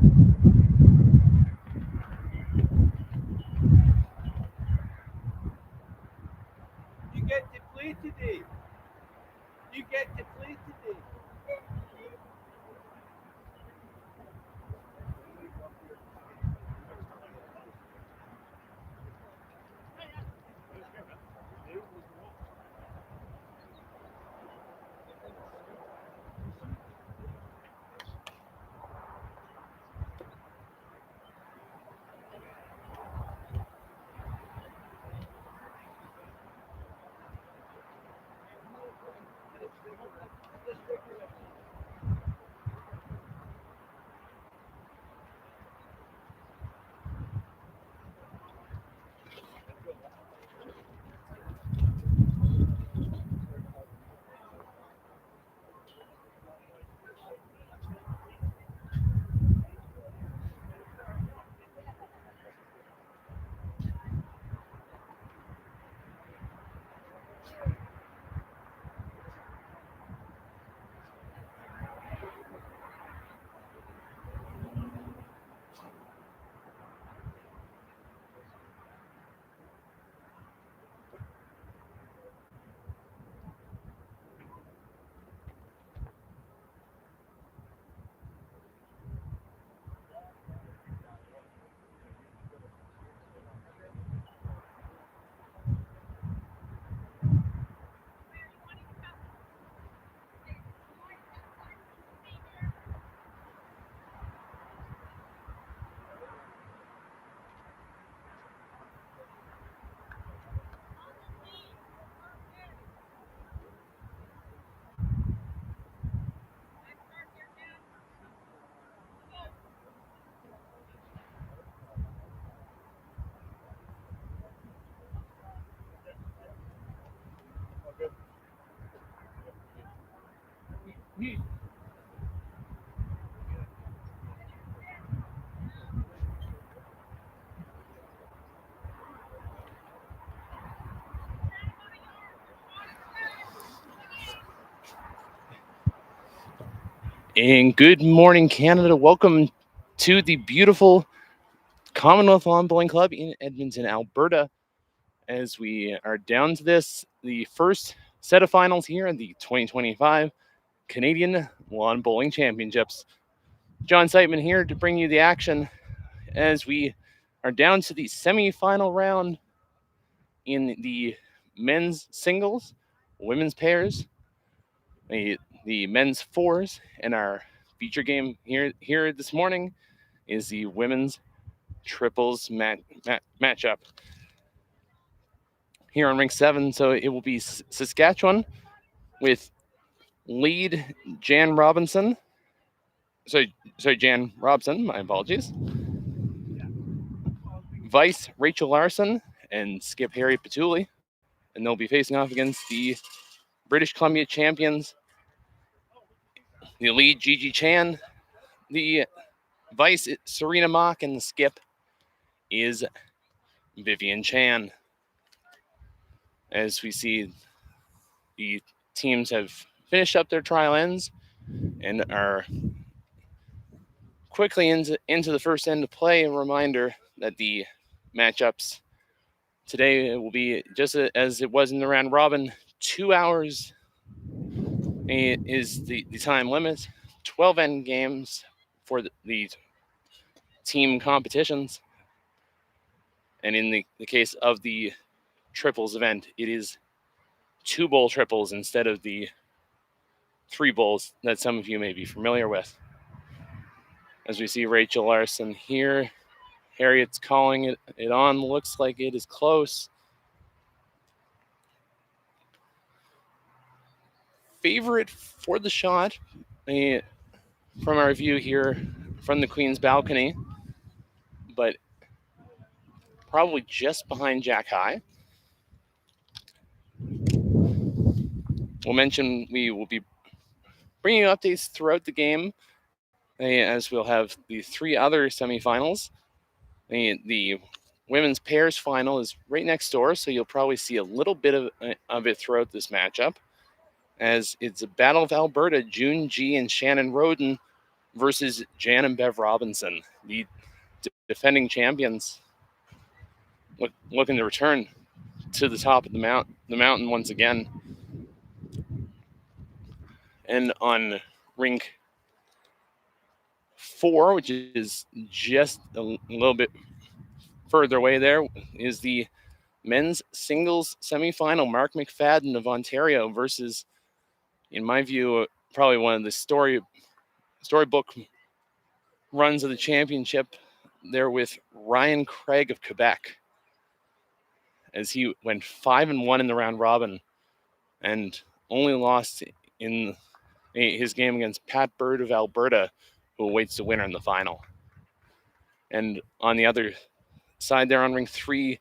You get depleted. You get depleted. And good morning, Canada. Welcome to the beautiful Commonwealth Lawn Bowling Club in Edmonton, Alberta. As we are down to the first set of finals here in the 2025 Canadian Lawn Bowling Championships. John Seitman here to bring you the action as we are down to the semi-final round in the men's singles, women's pairs, the men's fours, and our feature game here this morning is the women's triples matchup here on rink 7. So it will be Saskatchewan with lead Jan Robinson. Sorry, Jan Robson. My apologies. Vice Rachel Larson and skip Harry Patulli, and they'll be facing off against the British Columbia champions, the lead Gigi Chan, the vice Serena Mock, and the skip is Vivian Chan. As we see, the teams have finished up their trial ends and are quickly into the first end of play. A reminder that the matchups today will be just as it was in the round robin. 2 hours is the time limit. 12 end games for the team competitions. And in the case of the triples event, it is 2 bowl triples instead of the 3 bowls that some of you may be familiar with. As we see Rachel Larson here, Harriet's calling it on. Looks like it is close. Favorite for the shot from our view here from the Queen's balcony, but probably just behind Jack High. We'll mention we will be bringing you updates throughout the game as we'll have the 3 other semifinals. The women's pairs final is right next door, so you'll probably see a little bit of it throughout this matchup, as it's a Battle of Alberta. June G and Shannon Roden versus Jan and Bev Robinson, the defending champions, looking to return to the top of the mountain once again. And on rink 4, which is just a little bit further away there, is the men's singles semifinal. Mark McFadden of Ontario versus, in my view, probably one of the storybook runs of the championship there with Ryan Craig of Quebec, as he went 5-1 in the round robin and only lost in his game against Pat Bird of Alberta, who awaits the winner in the final. And on the other side there on ring 3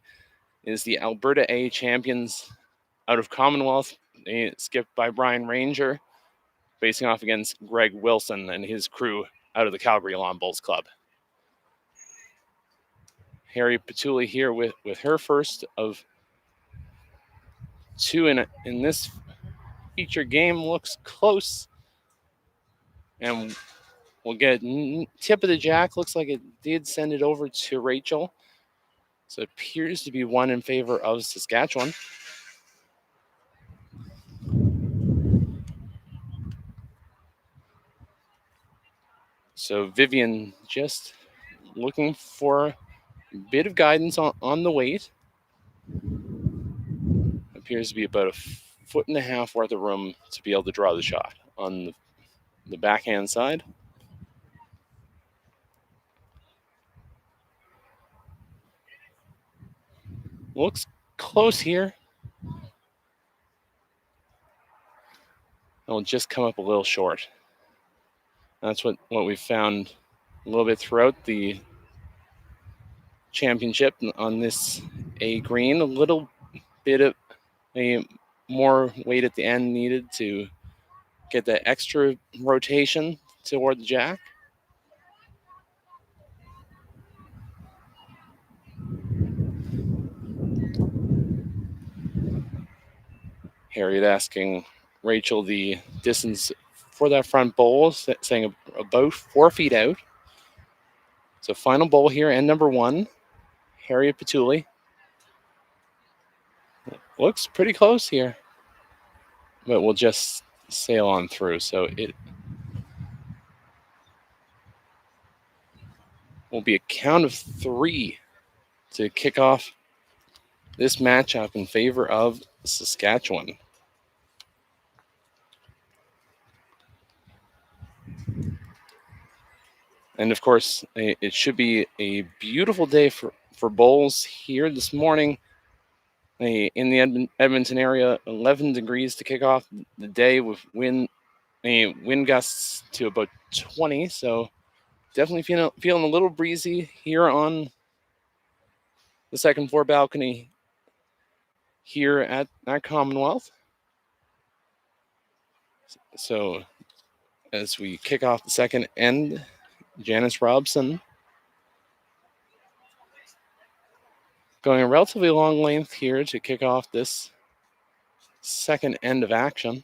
is the Alberta A champions out of Commonwealth, skipped by Brian Ranger, facing off against Greg Wilson and his crew out of the Calgary Lawn Bowls Club. Harry Petuli here with her first of 2 in this feature game. Looks close, and we'll get tip of the jack. Looks like it did send it over to Rachel, so it appears to be one in favor of Saskatchewan. So Vivian just looking for a bit of guidance on the weight. Appears to be about a 1.5 feet worth of room to be able to draw the shot on the backhand side. Looks close here. It'll just come up a little short. That's what we've found a little bit throughout the championship on this A green. A little bit of a more weight at the end needed to get that extra rotation toward the jack. Harriet asking Rachel the distance for that front bowl, saying about 4 feet out. So final bowl here, end number 1, Harriet Petuli. Looks pretty close here, but we'll just sail on through. So it will be a count of 3 to kick off this matchup in favor of Saskatchewan. And of course, it should be a beautiful day for bowls here this morning. In the Edmonton area, 11 degrees to kick off the day with wind gusts to about 20. So definitely feeling a little breezy here on the second floor balcony here at Commonwealth. So as we kick off the second end, Janice Robson going a relatively long length here to kick off this second end of action.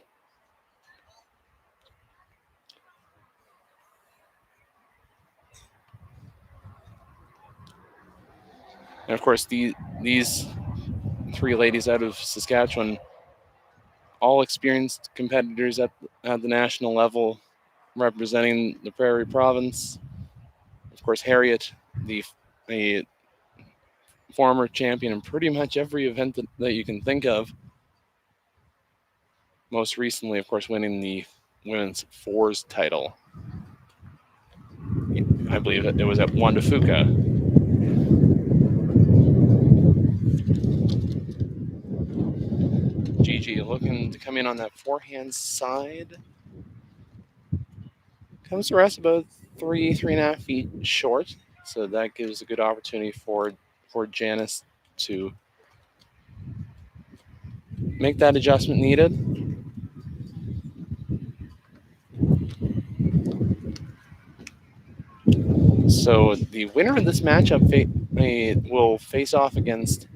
And of course, these 3 ladies out of Saskatchewan, all experienced competitors at the national level, representing the Prairie Province. Of course, Harriet, a former champion in pretty much every event that you can think of. Most recently, of course, winning the women's 4s title. I believe it was at Wanda Fuka. Gigi looking to come in on that forehand side. Comes to rest about 3.5 feet short. So that gives a good opportunity for Janice to make that adjustment needed. So the winner of this matchup will face off against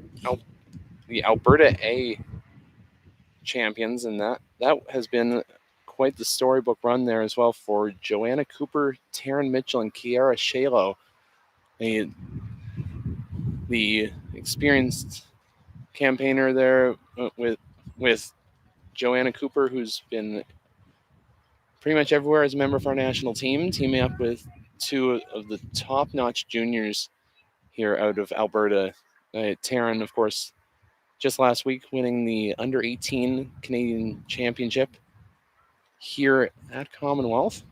the Alberta A champions, and that has been quite the storybook run there as well for Joanna Cooper, Taryn Mitchell, and Kiara Shalo. The experienced campaigner there with Joanna Cooper, who's been pretty much everywhere as a member of our national team, teaming up with two of the top-notch juniors here out of Alberta. Taryn, of course, just last week winning the under-18 Canadian Championship here at Commonwealth.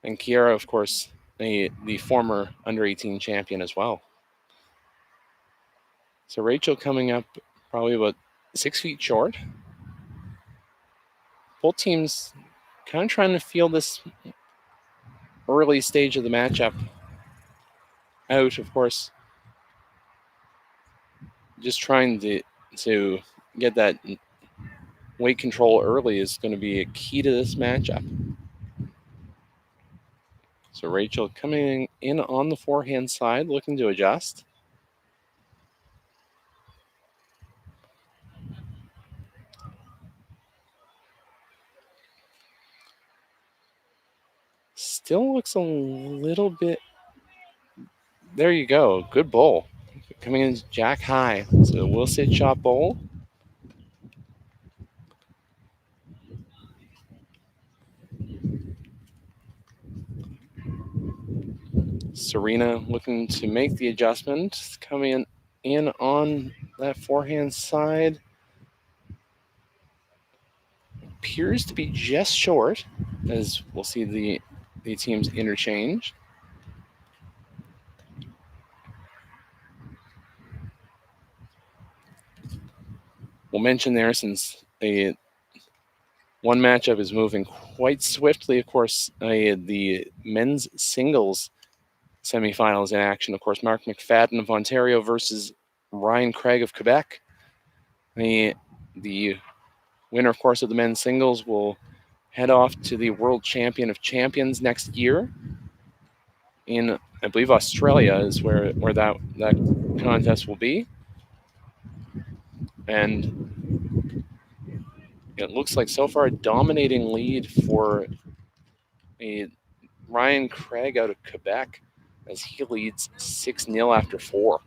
And Kiara, of course, the former under-18 champion as well. So Rachel coming up probably about 6 feet short. Both teams kind of trying to feel this early stage of the matchup out, of course. Just trying to get that weight control early is going to be a key to this matchup. So Rachel coming in on the forehand side, looking to adjust. Still looks a little bit. There you go. Good bowl. Coming in jack high. So we'll sit shot bowl. Serena looking to make the adjustment. Coming in on that forehand side. Appears to be just short, as we'll see the teams interchange. We'll mention there, since one matchup is moving quite swiftly, of course, the men's singles semifinals in action. Of course, Mark McFadden of Ontario versus Ryan Craig of Quebec. The winner, of course, of the men's singles will head off to the World Champion of Champions next year in, I believe, Australia is where that contest will be. And it looks like so far a dominating lead for Ryan Craig out of Quebec, as he leads 6-0 after 4.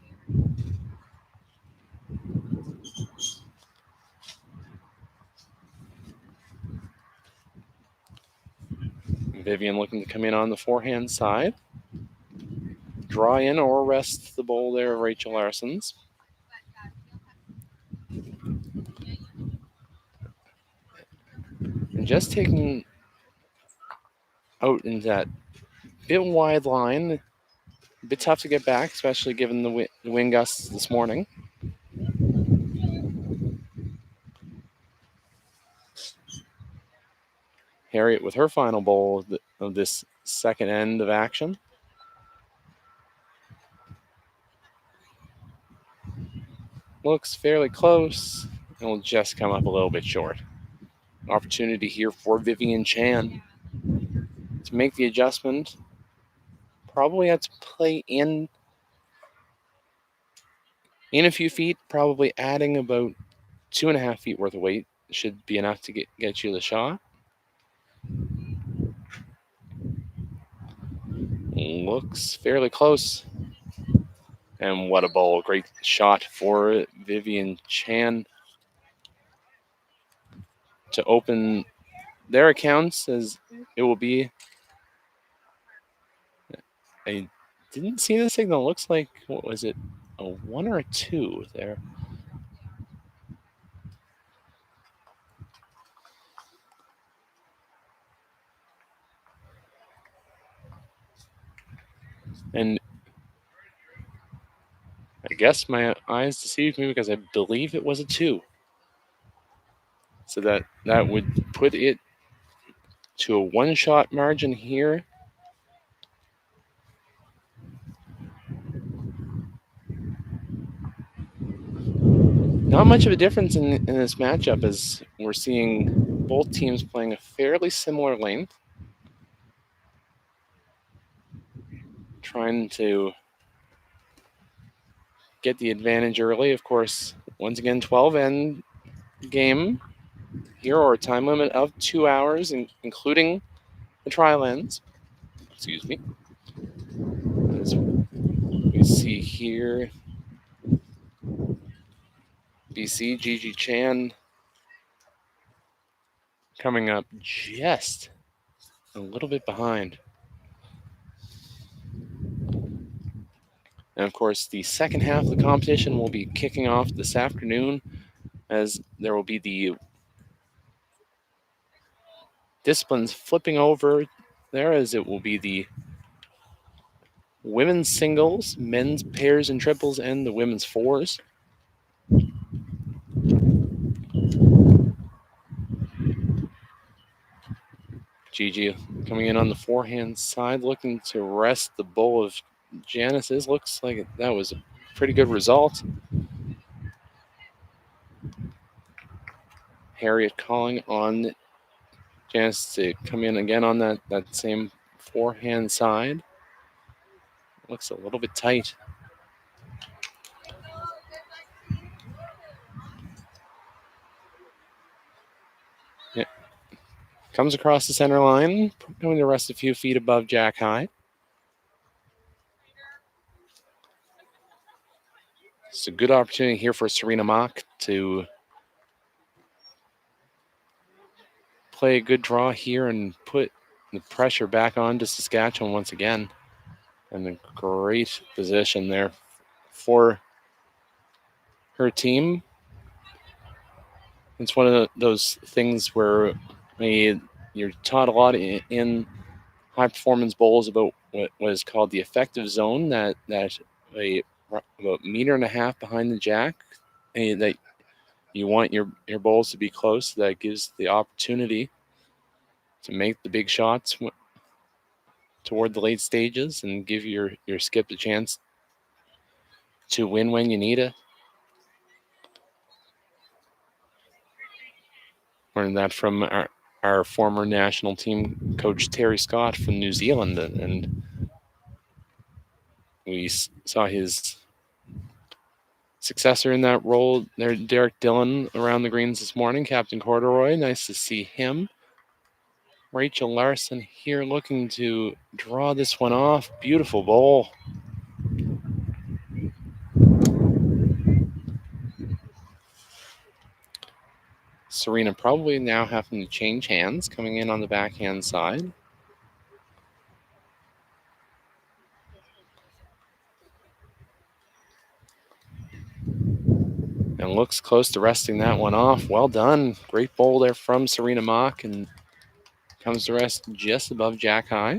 Vivian looking to come in on the forehand side. Draw in or rest the bowl there of Rachel Larson's. And just taking out in that bit wide line. A bit tough to get back, especially given the wind gusts this morning. Harriet with her final bowl of this second end of action. Looks fairly close and will just come up a little bit short. Opportunity here for Vivian Chan to make the adjustment. Probably have to play in a few feet, probably adding about 2.5 feet worth of weight should be enough to get you the shot. Looks fairly close. And what a bowl. Great shot for Vivian Chan to open their accounts, as it will be. I didn't see the signal. Looks like, what was it, a 1 or a 2 there? And I guess my eyes deceived me, because I believe it was a 2. So that would put it to a 1-shot margin here. Not much of a difference in this matchup, as we're seeing both teams playing a fairly similar length. Trying to get the advantage early. Of course, once again, 12 end game here, or a time limit of 2 hours, including the trial ends. Excuse me. As we see here, BC Gigi Chan coming up just a little bit behind. And of course, the second half of the competition will be kicking off this afternoon, as there will be the disciplines flipping over there, as it will be the women's singles, men's pairs and triples, and the women's fours. Gigi coming in on the forehand side, looking to rest the bowl of Janice's. Looks like that was a pretty good result. Harriet calling on Janice to come in again on that same forehand side. Looks a little bit tight. Yeah. Comes across the center line, going to rest a few feet above Jack High. It's a good opportunity here for Serena Mock to play a good draw here and put the pressure back onto Saskatchewan once again. And a great position there for her team. It's one of those things where you're taught a lot in high performance bowls about what is called the effective zone, that about a meter and a half behind the jack, that you want your bowls to be close. That gives the opportunity to make the big shots toward the late stages and give your skip a chance to win when you need it. Learned that from our former national team coach Terry Scott from New Zealand, and we saw his successor in that role there, Derek Dillon, around the greens this morning. Captain Corduroy, nice to see him. Rachel Larson here looking to draw this one off. Beautiful bowl. Serena probably now having to change hands, coming in on the backhand side. And looks close to resting that one off. Well done. Great bowl there from Serena Mock, and comes to rest just above Jack High.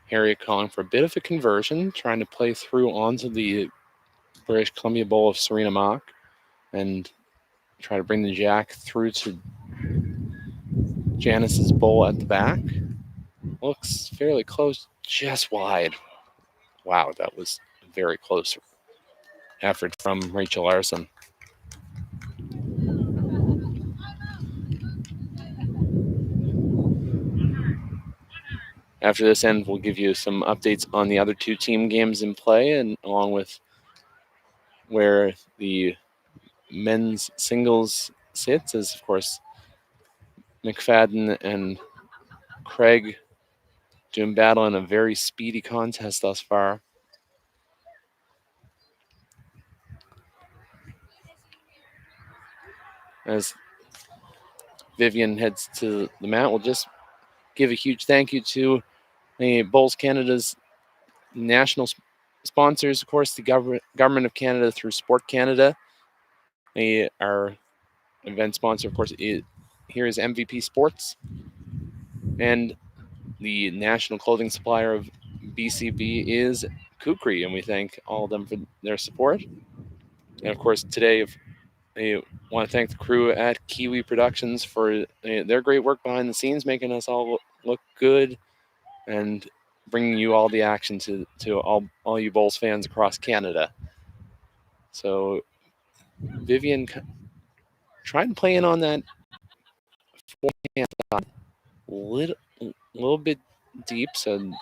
Harriet calling for a bit of a conversion, trying to play through onto the British Columbia bowl of Serena Mock and try to bring the jack through to Janice's bowl at the back. Looks fairly close, just wide. Wow, that was a very close effort from Rachel Larson. After this end, we'll give you some updates on the other two team games in play, and along with where the men's singles sits, as of course McFadden and Craig doing battle in a very speedy contest thus far. As Vivian heads to the mat, we'll just give a huge thank you to Bowls Canada's national sponsors, of course, the government of Canada through Sport Canada. Our event sponsor, of course, here is MVP Sports, and the national clothing supplier of BCB is Kukri, and we thank all of them for their support. And of course, today, I want to thank the crew at Kiwi Productions for their great work behind the scenes, making us all look good and bringing you all the action to all you Bulls fans across Canada. So Vivian trying to play in on that forehand side, little bit deep, so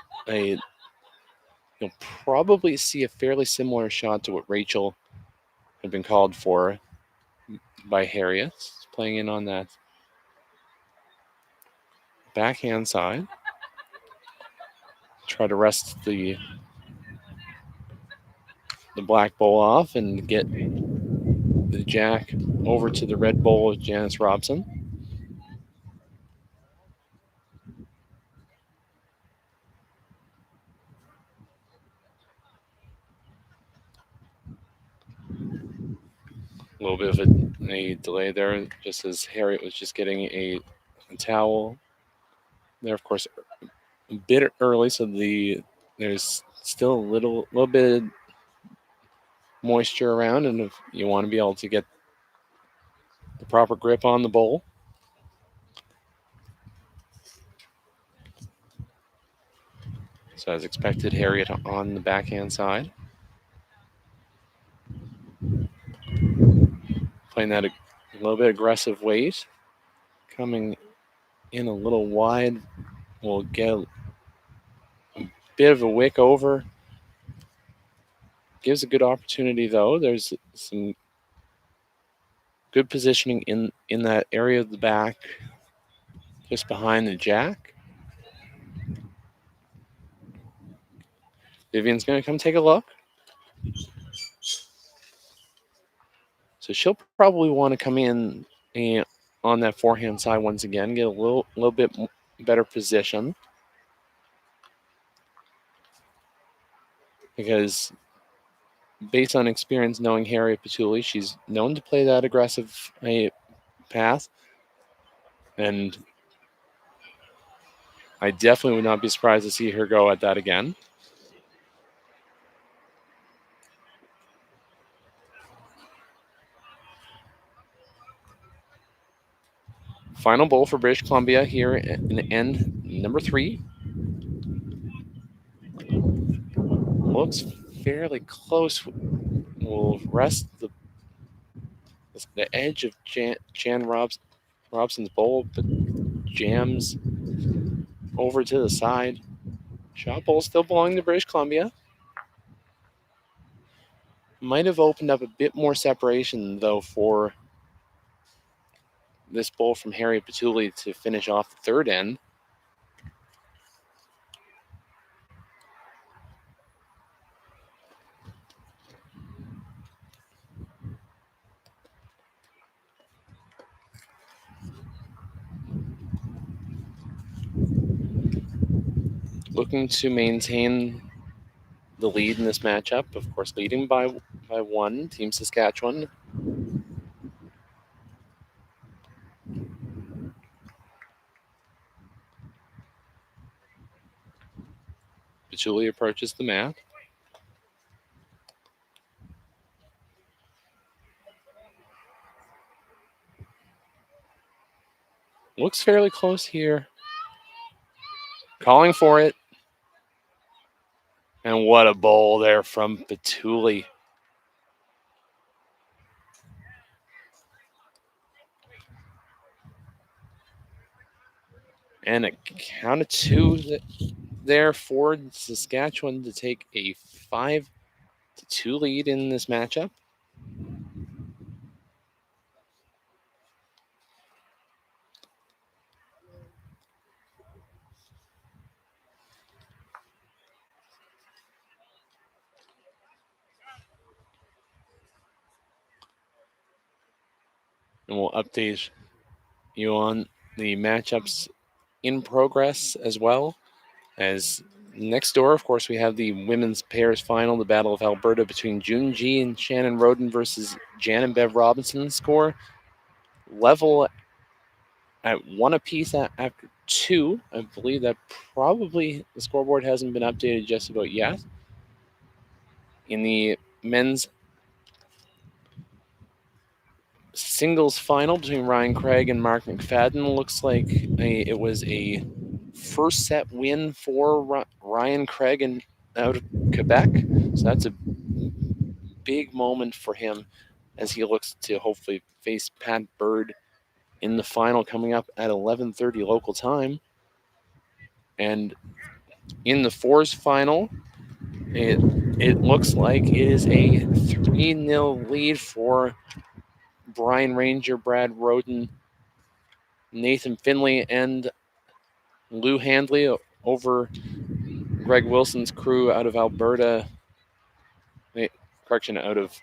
you'll probably see a fairly similar shot to what Rachel had been called for by Harriet, playing in on that backhand side. Try to rest the black bowl off and get the jack over to the red bowl of Janice Robson. A little bit of a delay there, just as Harriet was just getting a towel. There, of course, a bit early, so there's still a little bit of moisture around, and if you want to be able to get the proper grip on the bowl. So as expected, Harriet on the backhand side. Playing that a little bit aggressive weight. Coming in a little wide. We'll get a bit of a wick over. Gives a good opportunity, though. There's some good positioning in that area of the back, just behind the jack. Vivian's going to come take a look. So she'll probably want to come in and on that forehand side once again, get a little bit better position. Because based on experience knowing Harriet Patulli, she's known to play that aggressive path. And I definitely would not be surprised to see her go at that again. Final bowl for British Columbia here in end number 3. Looks fairly close. We'll rest the edge of Jan Robson's bowl, but jams over to the side. Shot bowl still belonging to British Columbia. Might have opened up a bit more separation, though, for this bowl from Harriet Patulli to finish off the third end. Looking to maintain the lead in this matchup, of course, leading by 1, Team Saskatchewan. Patulli approaches the mat. Looks fairly close here. Calling for it. And what a bowl there from Patulli. And a count of 2 there for Saskatchewan to take a 5-2 lead in this matchup. And we'll update you on the matchups in progress as well. As next door, of course, we have the women's pairs final, the Battle of Alberta between June G and Shannon Roden versus Jan and Bev Robinson. Score level at 1 apiece after 2. I believe that probably the scoreboard hasn't been updated just about yet. In the men's singles final between Ryan Craig and Mark McFadden, looks like it was a first set win for Ryan Craig out of Quebec. So that's a big moment for him as he looks to hopefully face Pat Bird in the final coming up at 11:30 local time. And in the fours final, It looks like it is a 3-0 lead for Brian Ranger, Brad Roden, Nathan Finley, and Lou Handley over Greg Wilson's crew out of Alberta. Correction, out of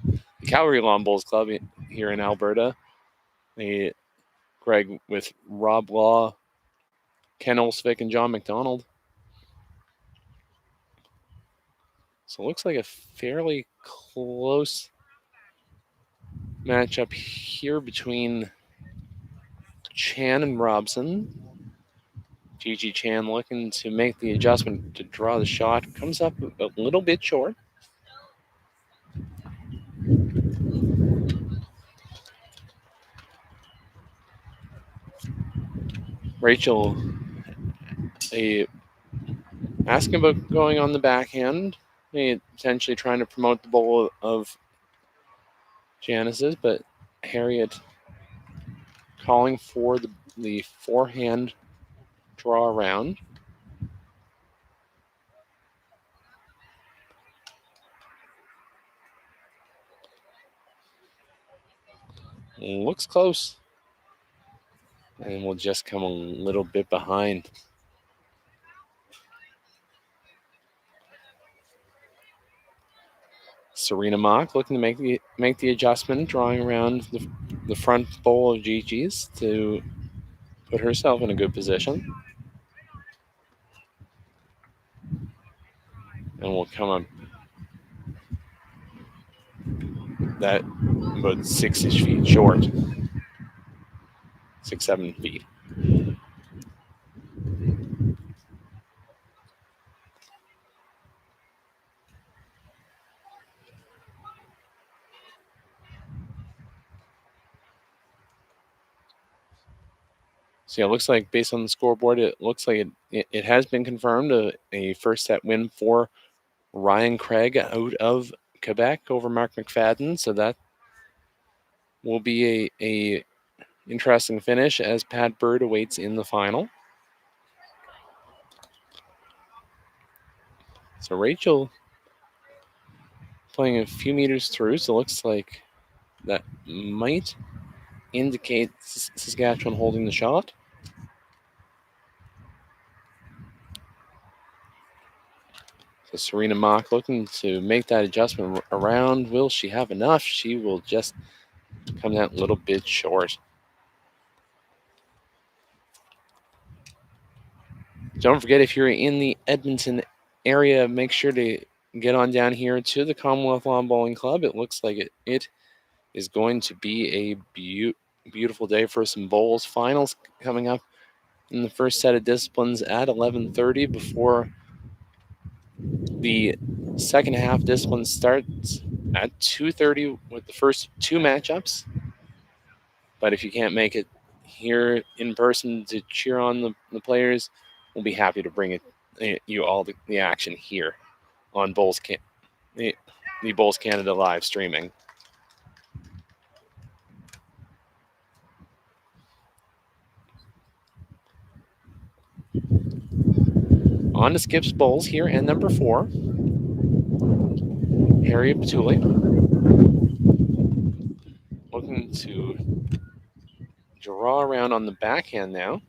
the Calgary Lawn Bowls Club here in Alberta. Greg with Rob Law, Ken Olsvik, and John McDonald. So it looks like a fairly close matchup here between Chan and Robson. Gigi Chan looking to make the adjustment to draw the shot. Comes up a little bit short. Rachel asking about going on the backhand, potentially trying to promote the bowl of Janice's, but Harriet calling for the forehand draw around. Looks close. And will just come a little bit behind. Serena Mock looking to make the adjustment, drawing around the front bowl of Gigi's to put herself in a good position. And will come up that about 6-ish feet short. 6, 7 feet. So yeah, it looks like based on the scoreboard, it looks like it has been confirmed a first set win for Ryan Craig out of Quebec over Mark McFadden. So that will be a interesting finish as Pat Bird awaits in the final. So Rachel playing a few meters through, so it looks like that might indicate Saskatchewan holding the shot. So Serena Mock looking to make that adjustment around. Will she have enough? She will just come that little bit short. Don't forget, if you're in the Edmonton area, make sure to get on down here to the Commonwealth Lawn Bowling Club. It looks like it is going to be a beautiful day for some bowls. Finals coming up in the first set of disciplines at 11:30 before the second half discipline starts at 2:30 with the first two matchups. But if you can't make it here in person to cheer on the players, we'll be happy to bring you all the action here on the Bowls Canada live streaming. On to Skip's Bowls here, and number 4, Harriet Batuli, looking to draw around on the backhand now.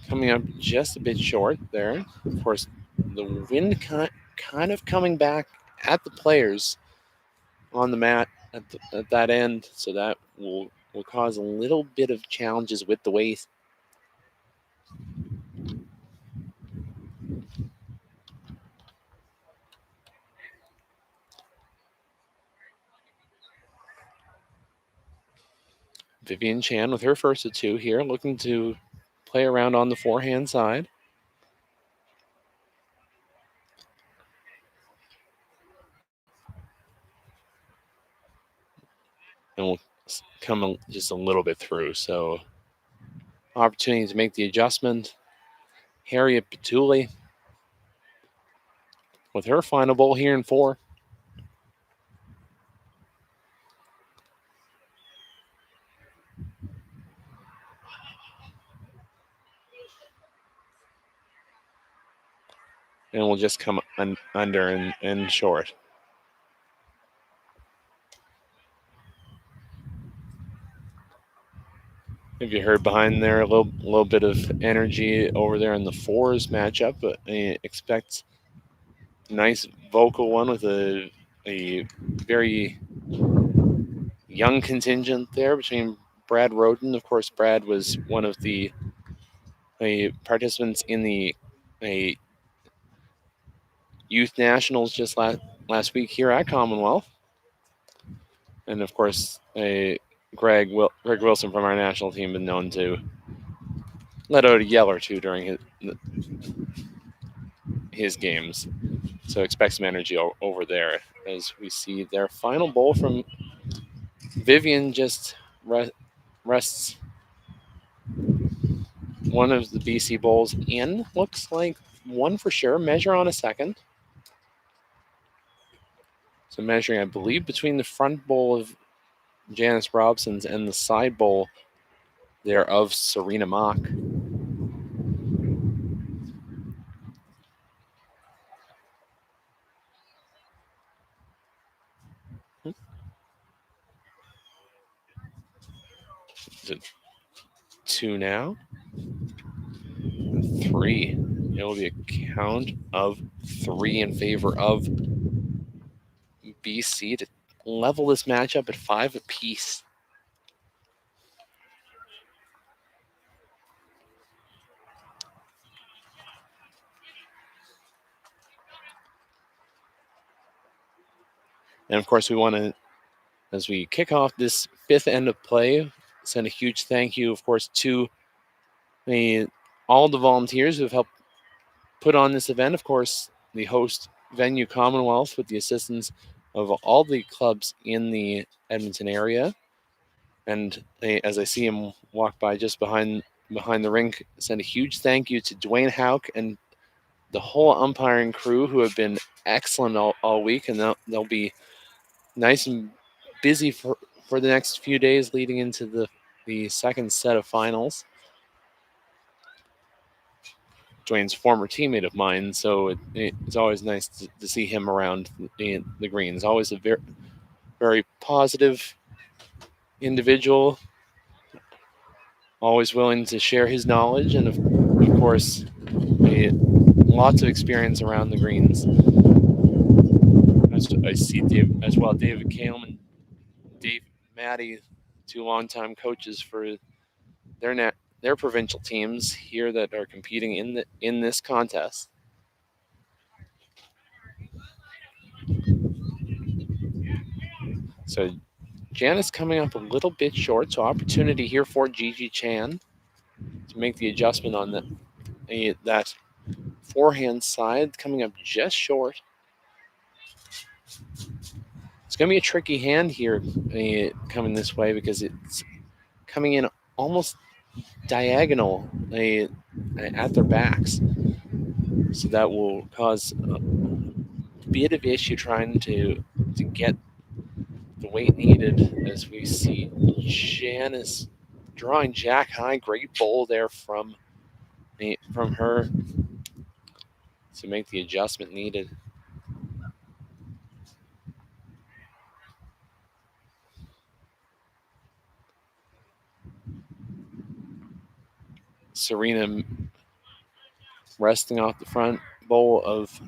Coming up just a bit short there. Of course, the wind kind of coming back at the players on the mat at that end, so that will cause a little bit of challenges with the weight. Vivian Chan with her first of 2 here, looking to play around on the forehand side. And will come just a little bit through. So opportunity to make the adjustment. Harriet Batuli with her final bowl here in 4. and will just come under and short. If you heard behind there, a little bit of energy over there in the fours matchup, but I expect a nice vocal one with a very young contingent there between Brad Roden. Of course, Brad was one of the participants in the a youth nationals just last week here at Commonwealth, and of course, Greg Wilson from our national team been known to let out a yell or two during his games. So expect some energy over there as we see their final bowl from Vivian just rests one of the BC bowls in. Looks like one for sure. Measure on a second. So measuring, I believe, between the front bowl of Janice Robson's and the side bowl there of Serena Mock. Is it two now? Three. It will be a count of three in favor of BC to level this matchup at 5 apiece. And of course, we want to, as we kick off this fifth end of play, send a huge thank you, of course, to all the volunteers who have helped put on this event. Of course, the host venue Commonwealth with the assistance of all the clubs in the Edmonton area. And as I see him walk by just behind the rink, send a huge thank you to Dwayne Hauk and the whole umpiring crew who have been excellent all week, and they'll be nice and busy for the next few days leading into the second set of finals. Dwayne's former teammate of mine, so it's always nice to see him around the greens. Always a very, very positive individual, always willing to share his knowledge, and of course, lots of experience around the greens. I see Dave as well, David Kaleman, Dave Maddie, two longtime coaches for their provincial teams here that are competing in this contest. So Janice coming up a little bit short, so opportunity here for Gigi Chan to make the adjustment on that forehand side, coming up just short. It's going to be a tricky hand here coming this way because it's coming in almost diagonal at their backs. So that will cause a bit of issue trying to get the weight needed as we see Janice drawing jack high. Great bowl there from her to make the adjustment needed. Serena resting off the front bowl of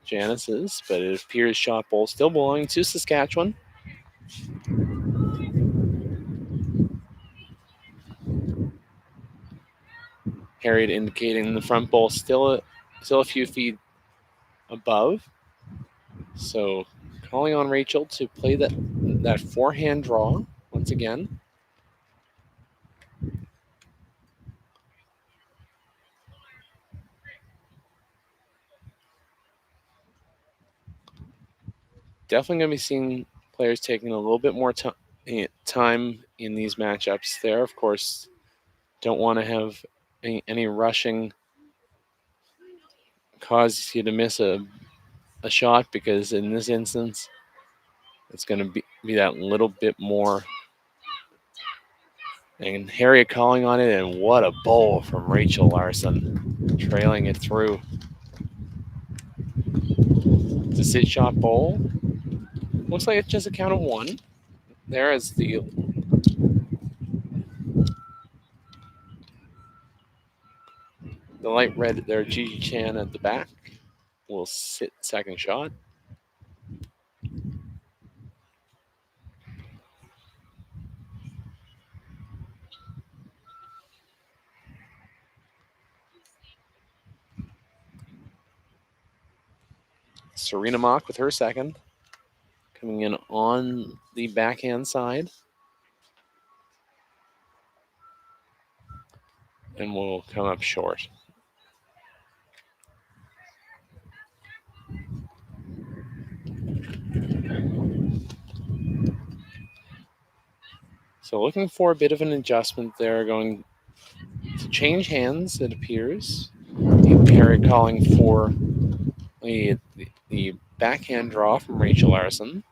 Janice's, but it appears shot bowl still belonging to Saskatchewan. Harriet indicating the front bowl still a few feet above. So calling on Rachel to play that forehand draw once again. Definitely going to be seeing players taking a little bit more time in these matchups there. Of course, don't want to have any rushing cause you to miss a shot, because in this instance, it's going to be that little bit more. And Harriet calling on it, and what a bowl from Rachel Larson, trailing it through. It's a sit shot bowl. Looks like it's just a count of one. There is the light red there, Gigi Chan at the back will sit second shot. Serena Mock with her second. Coming in on the backhand side. And will come up short. So looking for a bit of an adjustment there, going to change hands, it appears. Perry calling for the backhand draw from Rachel Larson,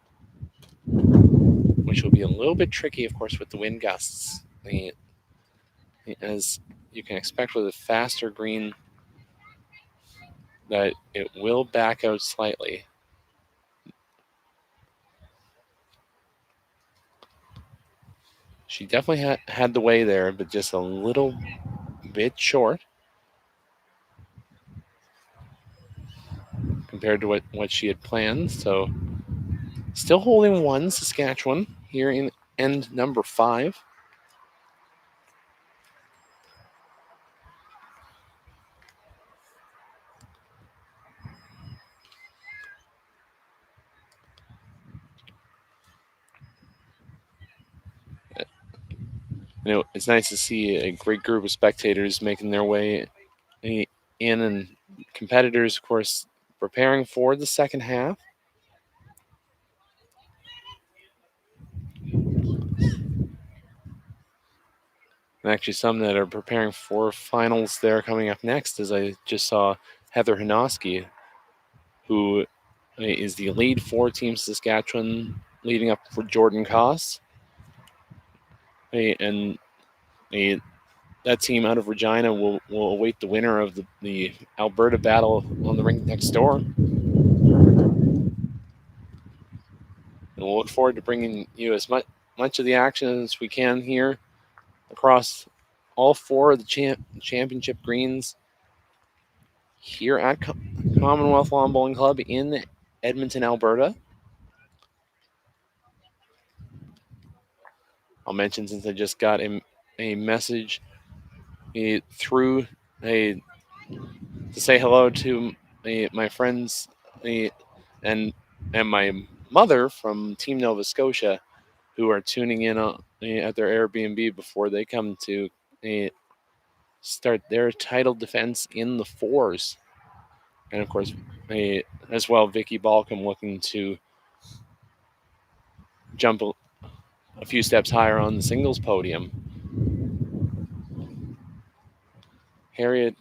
which will be a little bit tricky, of course, with the wind gusts. As you can expect with a faster green, that it will back out slightly. She definitely had the way there, but just a little bit short compared to what she had planned. So still holding one, Saskatchewan, here in end number 5. It's nice to see a great group of spectators making their way in, and competitors, of course, preparing for the second half. And actually some that are preparing for finals there coming up next, as I just saw Heather Hanoski, who is the lead for Team Saskatchewan, leading up for Jordan Koss. And that team out of Regina will await the winner of the Alberta battle on the rink next door. And we'll look forward to bringing you as much of the action as we can here across all 4 of the championship greens here at Commonwealth Lawn Bowling Club in Edmonton, Alberta. I'll mention, since I just got a message through to say hello to my friends and my mother from Team Nova Scotia, who are tuning in at their Airbnb before they come to start their title defense in the 4s. And of course, as well, Vicky Balcom looking to jump a few steps higher on the singles podium. Harriet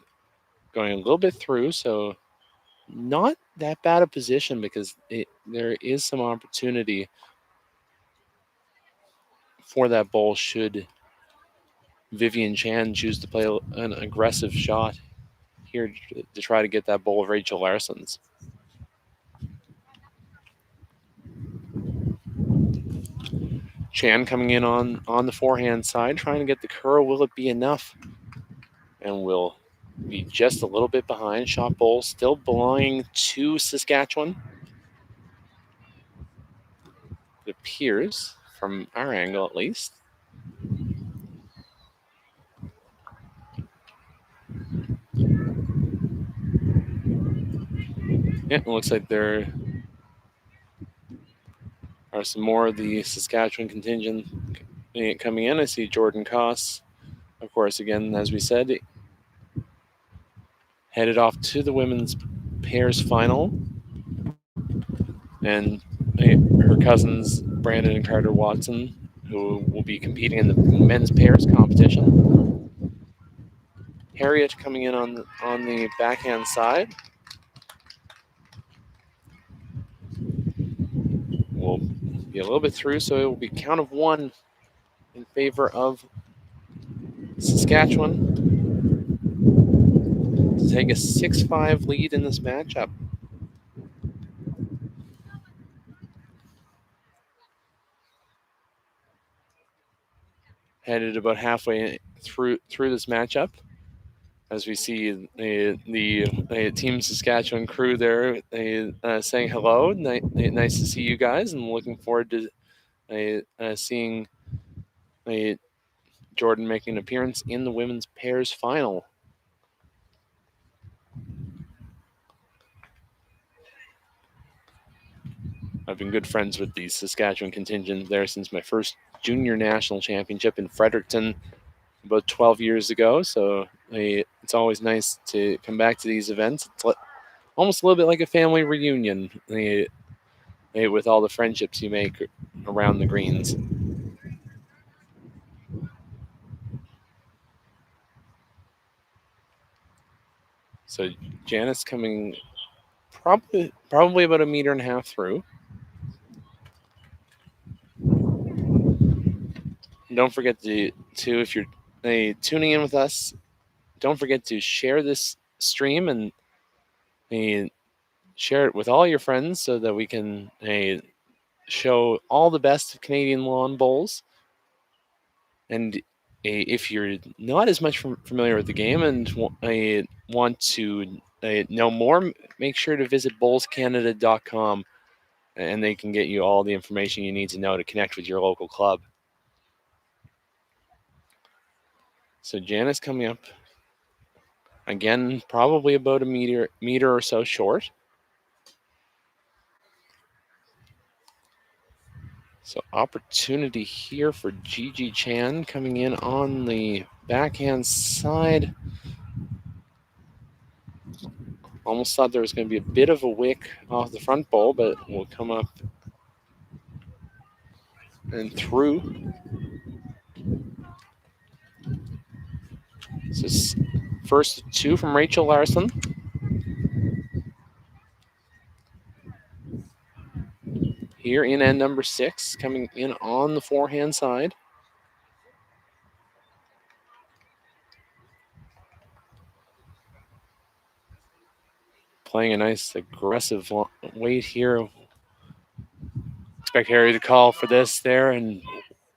going a little bit through, so not that bad a position, because there is some opportunity for that bowl should Vivian Chan choose to play an aggressive shot here to try to get that bowl of Rachel Larson's. Chan coming in on the forehand side, trying to get the curl. Will it be enough? And will be just a little bit behind. Shot bowl still belonging to Saskatchewan. It appears, from our angle at least. Yeah, it looks like there are some more of the Saskatchewan contingent coming in. I see Jordan Koss, of course, again, as we said, headed off to the women's pairs final. And her cousins, Brandon and Carter Watson, who will be competing in the men's pairs competition. Harriet coming in on the backhand side. Will be a little bit through, so it will be count of 1 in favor of Saskatchewan to take a 6-5 lead in this matchup. headed about halfway through this matchup. As we see the Team Saskatchewan crew there saying hello. Nice to see you guys, and looking forward to seeing Jordan making an appearance in the women's pairs final. I've been good friends with the Saskatchewan contingent there since my first junior national championship in Fredericton about 12 years ago. So it's always nice to come back to these events. It's almost a little bit like a family reunion with all the friendships you make around the greens. So Janice coming probably about 1.5 meters through. And don't forget to if you're tuning in with us, don't forget to share this stream and share it with all your friends so that we can show all the best of Canadian lawn bowls. And if you're not as much familiar with the game and want to know more, make sure to visit bowlscanada.com, and they can get you all the information you need to know to connect with your local club. So Janice coming up again, probably about a meter or so short. So opportunity here for Gigi Chan coming in on the backhand side. Almost thought there was going to be a bit of a wick off the front bowl, but will come up and through. This is first 2 from Rachel Larson. Here in end number 6, coming in on the forehand side. Playing a nice aggressive weight here. Expect Harry to call for this there, and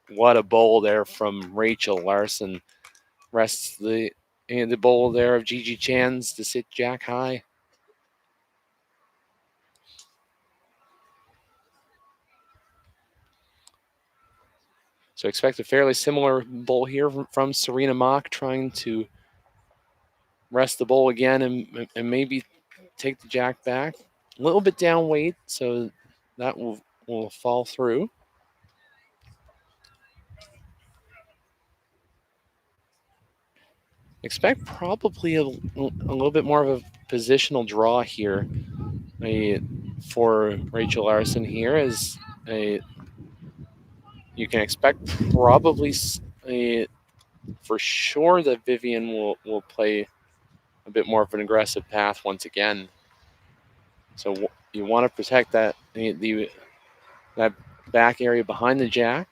what a bowl there from Rachel Larson. Rests the bowl there of Gigi Chan's to sit jack high. So expect a fairly similar bowl here from Serena Mock, trying to rest the bowl again and maybe take the jack back. A little bit down weight, so that will fall through. Expect probably a little bit more of a positional draw here for Rachel Larson here, as you can expect probably for sure that Vivian will play a bit more of an aggressive path once again. So you want to protect that back area behind the jack.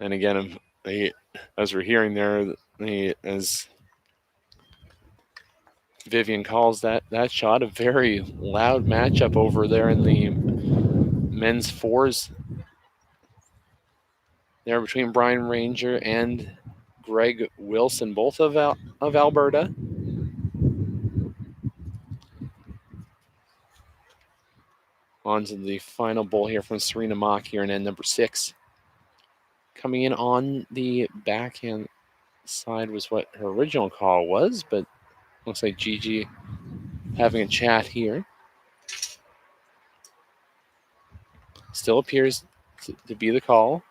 And again, as we're hearing there, as Vivian calls that shot, a very loud matchup over there in the men's fours there between Brian Ranger and Greg Wilson, both of Alberta. On to the final bowl here from Serena Mock here in end number 6. Coming in on the backhand side was what her original call was, but looks like Gigi having a chat here. Still appears to be the call.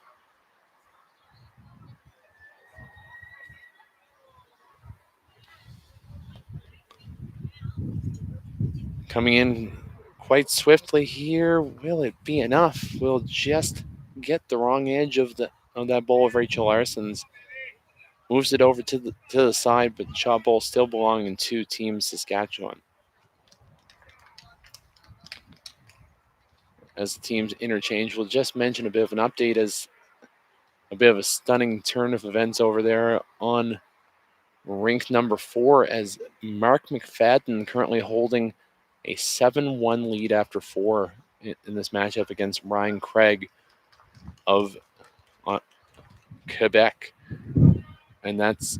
Coming in quite swiftly here. Will it be enough? Will just get the wrong edge of that bowl of Rachel Larson's. Moves it over to the side, but shot bowl still belonging to Team Saskatchewan. As the teams interchange, we'll just mention a bit of an update as a bit of a stunning turn of events over there on rink number 4 as Mark McFadden currently holding a 7-1 lead after 4 in this matchup against Ryan Craig of Quebec. And that's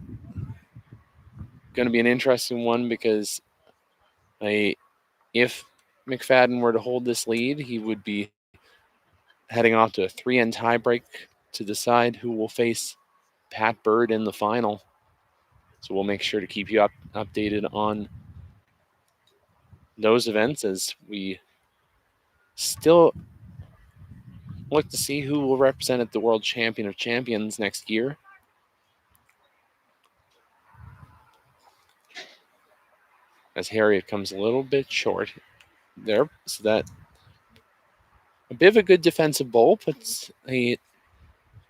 going to be an interesting one because if McFadden were to hold this lead, he would be heading off to a 3-end tiebreak to decide who will face Pat Bird in the final. So we'll make sure to keep you updated on those events as we still look to see who will represent at the World Champion of Champions next year. As Harriet comes a little bit short there, so that a bit of a good defensive bowl puts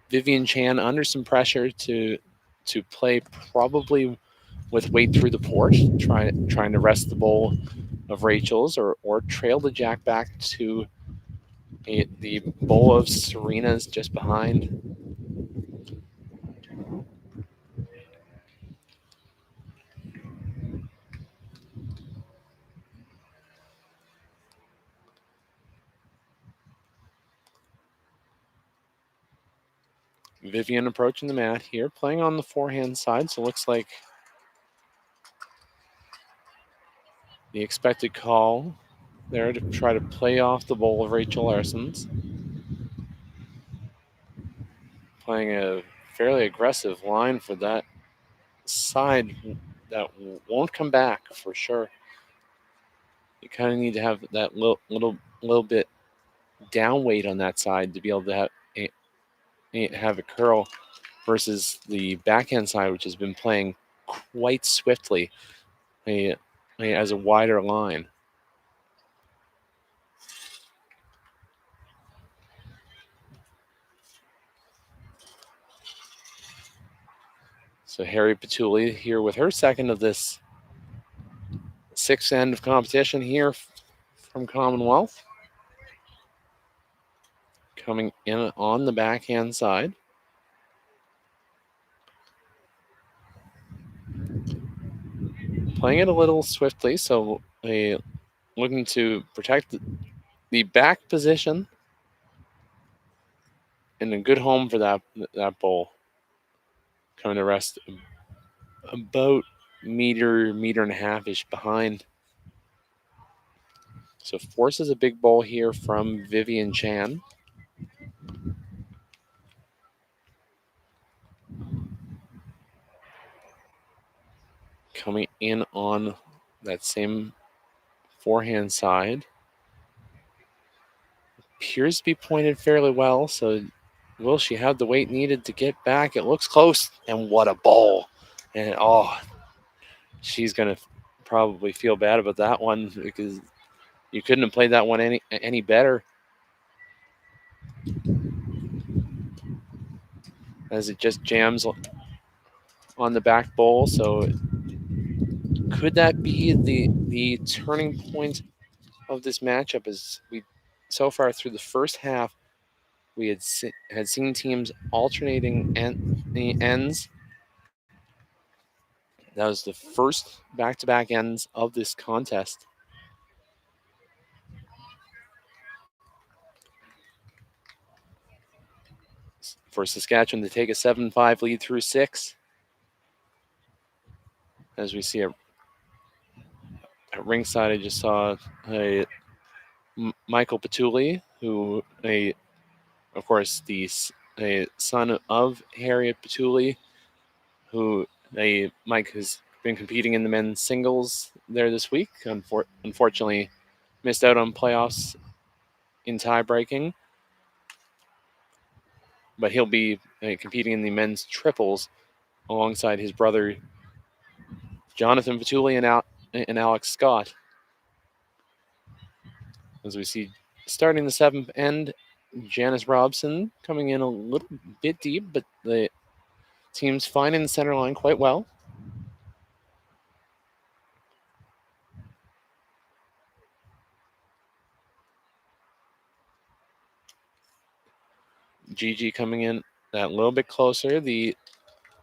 Vivian Chan under some pressure to play probably with weight through the port, trying to rest the bowl of Rachel's or trail the jack back to the bowl of Serena's just behind. Vivian approaching the mat here, playing on the forehand side, so it looks like the expected call there to try to play off the bowl of Rachel Larson's. Playing a fairly aggressive line for that side that won't come back for sure. You kind of need to have that little bit down weight on that side to be able to have a curl versus the backhand side, which has been playing quite swiftly as a wider line. So Harry Patulli here with her second of this 6th end of competition here from Commonwealth. Coming in on the backhand side. Playing it a little swiftly, so looking to protect the back position and a good home for that bowl. Coming to rest about meter and a half-ish behind. So forces a big bowl here from Vivian Chan. Coming in on that same forehand side. Appears to be pointed fairly well, so will she have the weight needed to get back? It looks close, and what a bowl. And she's going to probably feel bad about that one because you couldn't have played that one any better. As it just jams on the back bowl, so could that be the turning point of this matchup? As we so far through the first half, we had seen teams alternating the ends. That was the first back-to-back ends of this contest. For Saskatchewan to take a 7-5 lead through 6. As we see at ringside, I just saw Michael Patulli, who of course the son of Harriet Patulli, who Mike has been competing in the men's singles there this week. Unfortunately, missed out on playoffs in tie breaking, but he'll be competing in the men's triples alongside his brother Jonathan Patulli and Alex Scott. As we see starting the 7th end, Janice Robson coming in a little bit deep, but the team's finding the center line quite well. Gigi coming in that little bit closer. The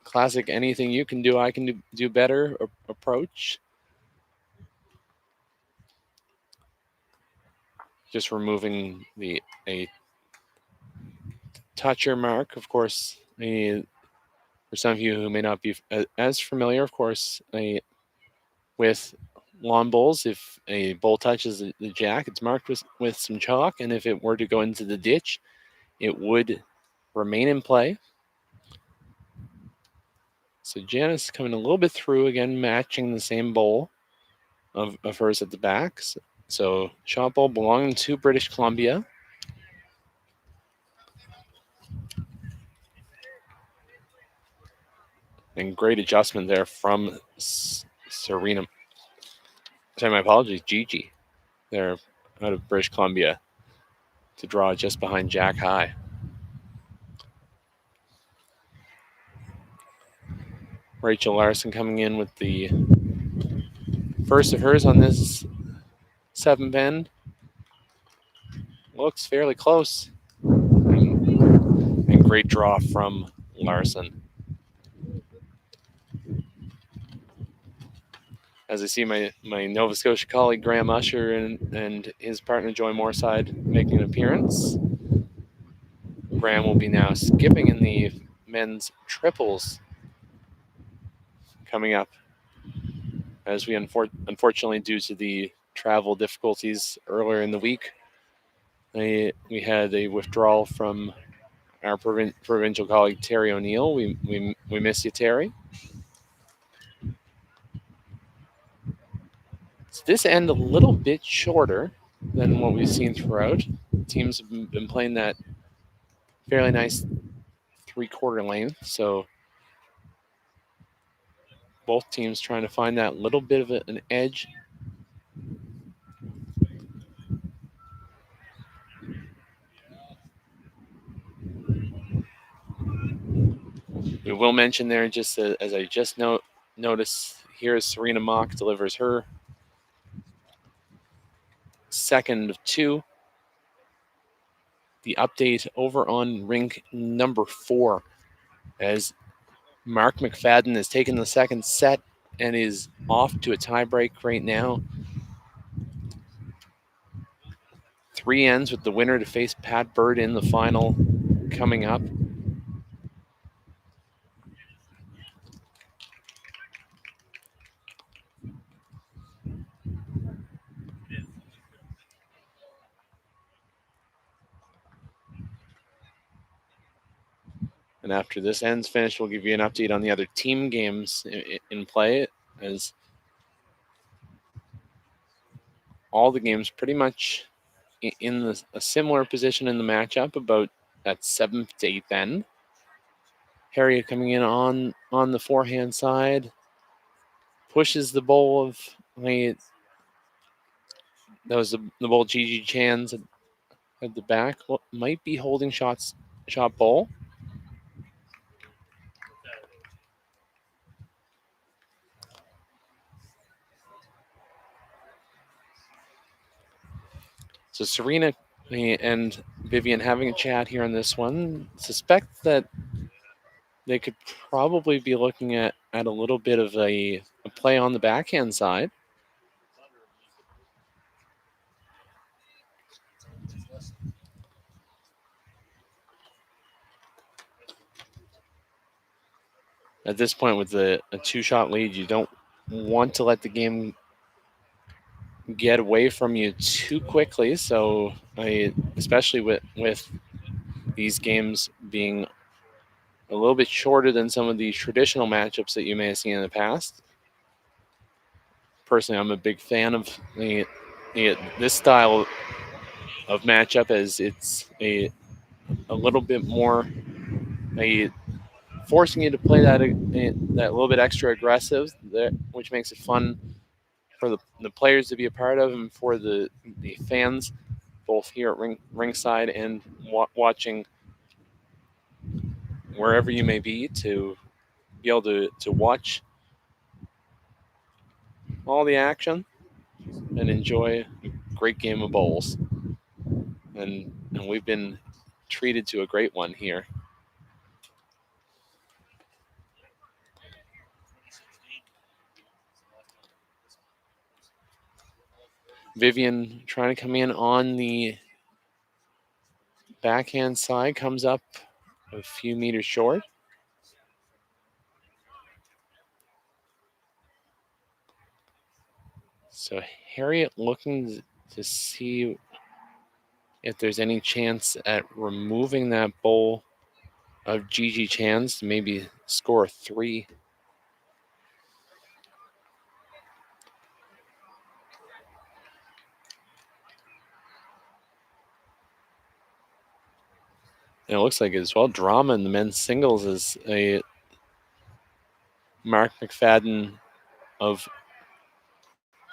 classic anything you can do, I can do better approach. Just removing a toucher mark, of course. For some of you who may not be as familiar, of course, with lawn bowls, if a bowl touches the jack, it's marked with some chalk, and if it were to go into the ditch, it would remain in play. So Janice coming a little bit through again, matching the same bowl of hers at the back. So shot bowl belonging to British Columbia. And great adjustment there from Serena. Sorry, my apologies, Gigi. There out of British Columbia to draw just behind Jack High. Rachel Larson coming in with the first of hers on this 7 bend. Looks fairly close. And great draw from Larson. As I see my Nova Scotia colleague Graham Usher and his partner Joy Moorside making an appearance. Graham will be now skipping in the men's triples coming up, as we unfortunately, due to the travel difficulties earlier in the week, we had a withdrawal from our provincial colleague Terry O'Neill. We miss you, Terry. So this end a little bit shorter than what we've seen throughout. Teams have been playing that fairly nice 3/4 length, so both teams trying to find that little bit of an edge. We will mention there, just as I just noticed, here is Serena Mock delivers her second of 2. The update over on rink number 4, as Mark McFadden has taken the second set and is off to a tiebreak right now. 3 ends with the winner to face Pat Bird in the final coming up. And after this ends finished, we'll give you an update on the other team games in play, as all the games pretty much in a similar position in the matchup, about that 7th to 8th end. Harriet coming in on the forehand side, pushes the bowl of that was the bowl Gigi Chan's at the back. Might be holding shot ball. So Serena and Vivian having a chat here on this one. Suspect that they could probably be looking at a little bit of a play on the backhand side. At this point, with a 2-shot lead, you don't want to let the game get away from you too quickly. So, especially with these games being a little bit shorter than some of the traditional matchups that you may have seen in the past. Personally, I'm a big fan of this style of matchup, as it's a little bit more forcing you to play that little bit extra aggressive, which makes it fun for the players to be a part of, and for the fans, both here at ringside and watching wherever you may be able to watch all the action and enjoy a great game of bowls. And we've been treated to a great one here. Vivian trying to come in on the backhand side, comes up a few meters short. So Harriet looking to see if there's any chance at removing that bowl of Gigi Chan's to maybe score a 3. And it looks like as well drama in the men's singles is a Mark McFadden of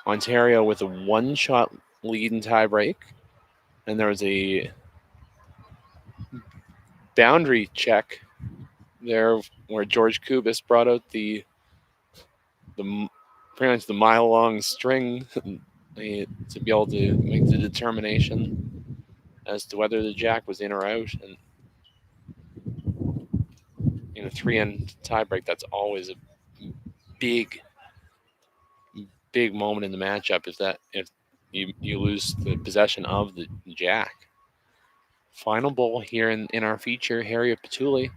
Ontario with a 1-shot lead in tiebreak. And there was a boundary check there where George Kubis brought out the pretty much the mile-long string to be able to make the determination as to whether the jack was in or out. And in a 3-end tiebreak, that's always a big, big moment in the matchup. If you lose the possession of the jack. Final bowl here in our feature, Harriet Patulli.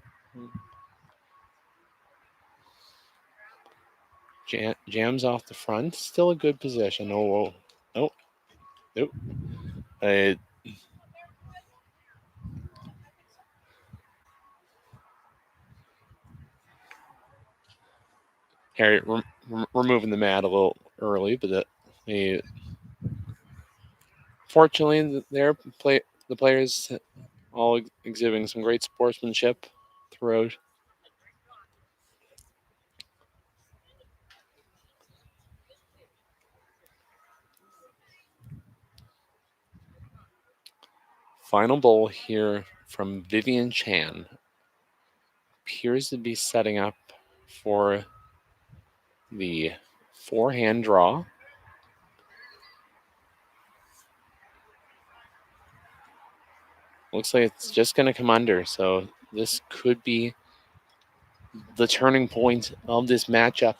Jams off the front, still a good position. Oh, nope. Harriet removing the mat a little early, but fortunately, the players all exhibiting some great sportsmanship throughout. Final bowl here from Vivian Chan appears to be setting up for the 4-hand draw. Looks like it's just going to come under, so this could be the turning point of this matchup.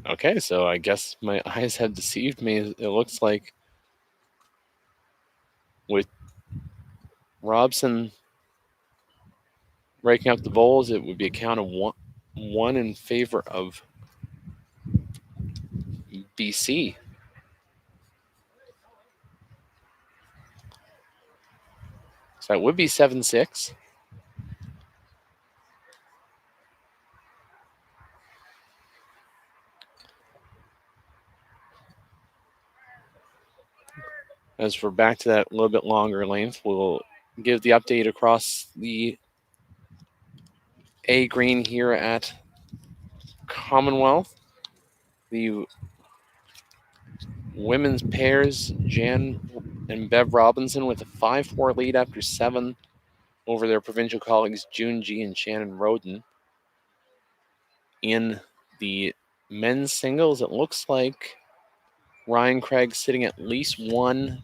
Okay, so I guess my eyes have deceived me. It looks like with Robson breaking up the bowls, it would be a count of one in favor of BC. So that would be 7-6. As we're back to that little bit longer length, we'll give the update across the A green here at Commonwealth. The women's pairs, Jan and Bev Robinson, with a 5-4 lead after 7 over their provincial colleagues June G and Shannon Roden. In the men's singles, it looks like Ryan Craig sitting at least one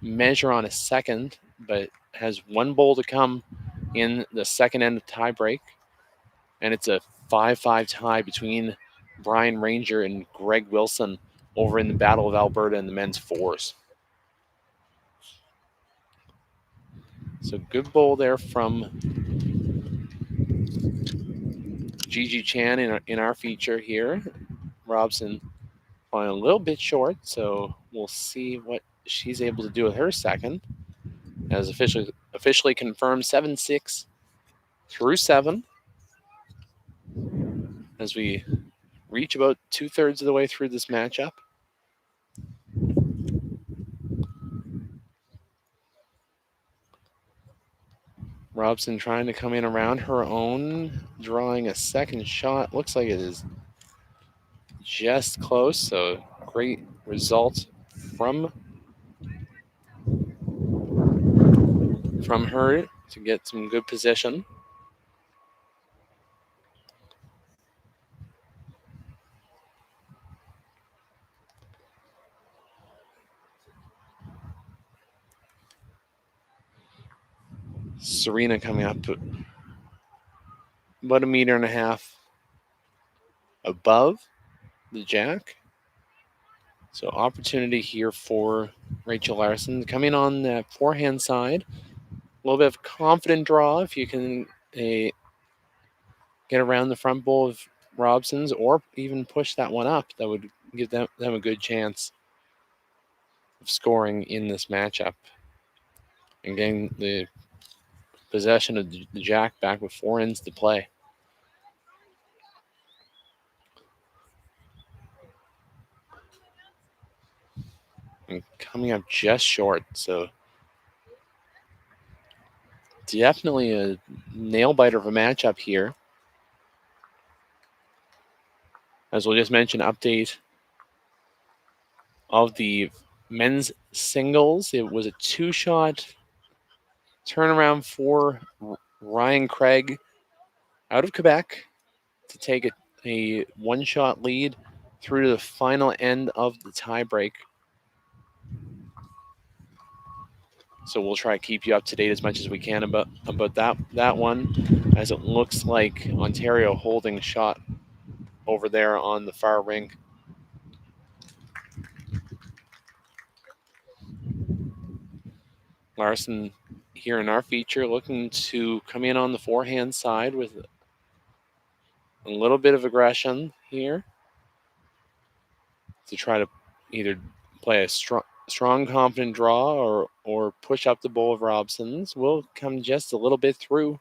measure on a second, but has one bowl to come in the second end of tiebreak. And it's a 5-5 tie between Brian Ranger and Greg Wilson over in the Battle of Alberta in the men's fours. So good bowl there from Gigi Chan in our feature here. Robson falling a little bit short, so we'll see what she's able to do with her second. As officially confirmed, 7-6 through 7. As we reach about 2/3 of the way through this matchup. Robson trying to come in around her own, drawing a second shot. Looks like it is just close, so great result from her to get some good position. Serena coming up about 1.5 meters above the jack. So opportunity here for Rachel Larson coming on that forehand side. A little bit of confident draw if you can get around the front bowl of Robson's or even push that one up. That would give them a good chance of scoring in this matchup and getting the possession of the jack back with 4 ends to play. And coming up just short, so definitely a nail biter of a matchup here. As we'll just mention, update of the men's singles. It was a 2-shot turnaround for Ryan Craig out of Quebec to take a 1-shot lead through to the final end of the tiebreak. So we'll try to keep you up to date as much as we can about that one, as it looks like Ontario holding shot over there on the far rink. Larson here in our feature looking to come in on the forehand side with a little bit of aggression here to try to either play a strong confident draw or push up the bowl of Robson's. Will come just a little bit through.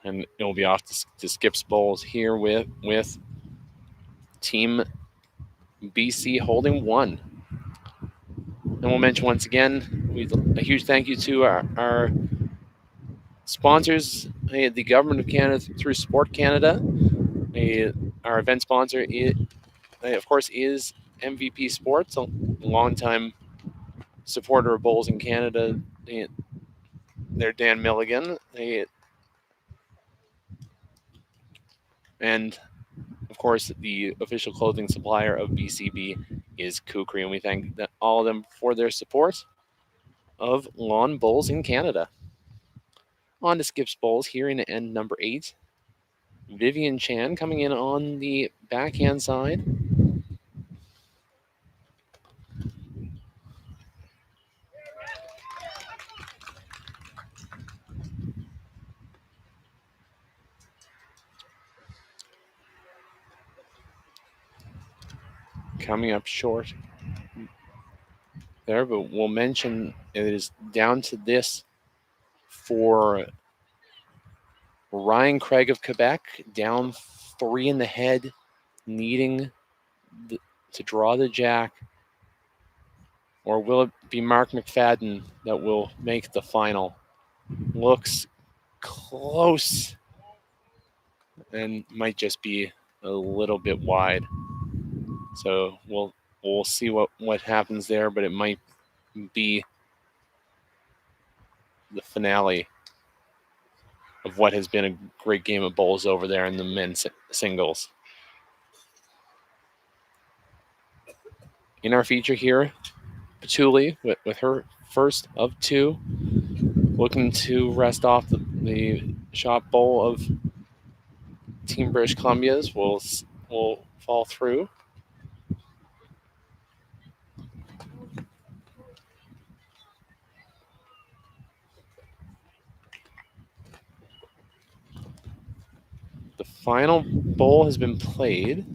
And it will be off to Skip's bowls here with Team BC holding 1. And we'll mention once again, a huge thank you to our sponsors, the Government of Canada through Sport Canada. Our event sponsor, of course, is MVP Sports, a longtime supporter of bowls in Canada. They're Dan Milligan. And, of course, the official clothing supplier of BCB is Kukri, and we thank all of them for their support of lawn bowls in Canada. On to Skip's bowls here in end number 8. Vivian Chan coming in on the backhand side. Coming up short there, but we'll mention it is down to this for Ryan Craig of Quebec, down 3 in the head, needing to draw the jack. Or will it be Mark McFadden that will make the final? Looks close and might just be a little bit wide. So we'll see what happens there, but it might be the finale of what has been a great game of bowls over there in the men's singles. In our feature here, Patuli with her first of 2, looking to rest off the shot bowl of Team British Columbia's will fall through. The final bowl has been played.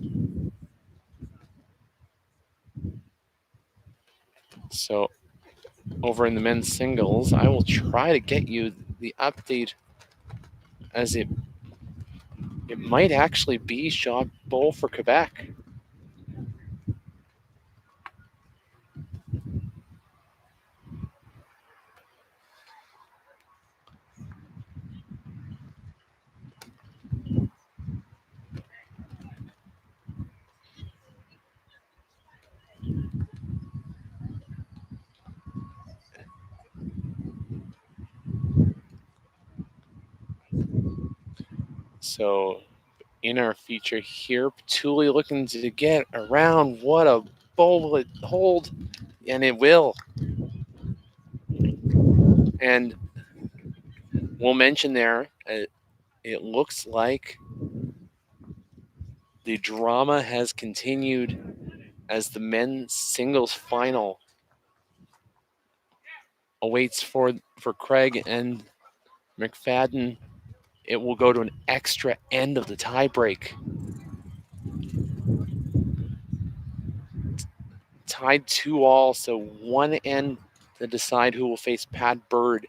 So over in the men's singles, I will try to get you the update, as it might actually be shot bowl for Quebec. So in our feature here, Patuli looking to get around. What a bowl will it hold? And it will. And we'll mention there, it looks like the drama has continued as the men's singles final awaits for Craig and McFadden. It will go to an extra end of the tiebreak. Tied 2-all, so one end to decide who will face Pat Bird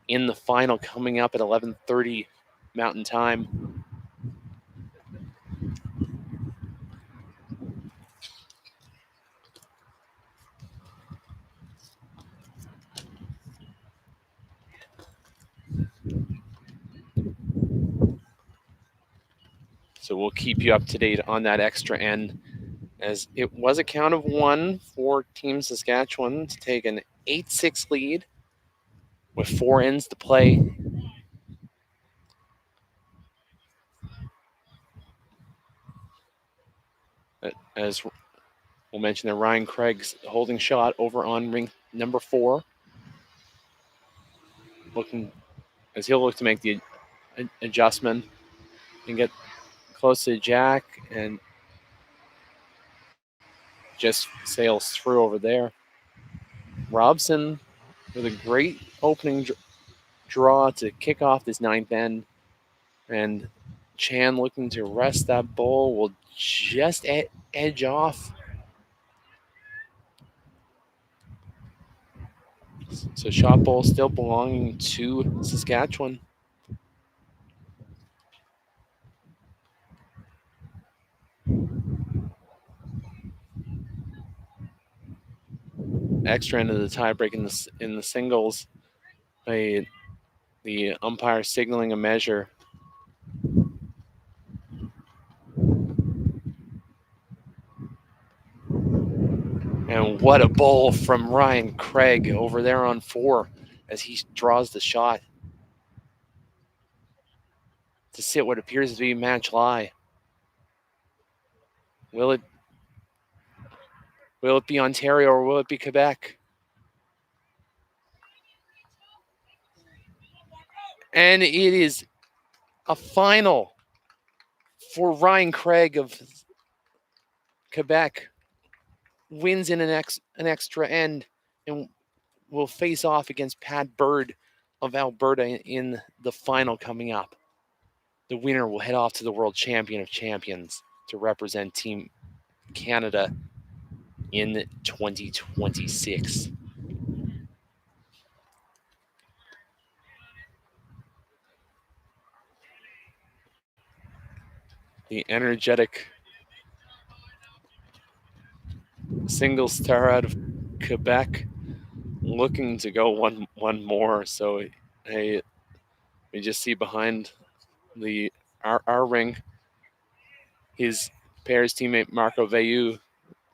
in the final, coming up at 11:30 Mountain Time. So we'll keep you up to date on that extra end, as it was a count of one for Team Saskatchewan to take an 8-6 lead with 4 ends to play. As we'll mention that Ryan Craig's holding shot over on ring number 4, looking as he'll look to make the adjustment and get close to Jack and just sails through over there. Robson with a great opening draw to kick off this 9th end, and Chan looking to rest that bowl will just edge off. So shot bowl still belonging to Saskatchewan. Extra end of the tiebreak in the singles. The umpire signaling a measure. And what a bowl from Ryan Craig over there on 4 as he draws the shot to sit what appears to be match lie. Will it be Ontario or will it be Quebec? And it is a final for Ryan Craig of Quebec. Wins in an extra end and will face off against Pat Bird of Alberta in the final coming up. The winner will head off to the World Champion of Champions to represent Team Canada in 2026. The energetic single star out of Quebec looking to go one more. So we just see behind our ring his pairs teammate Marco Veilleux,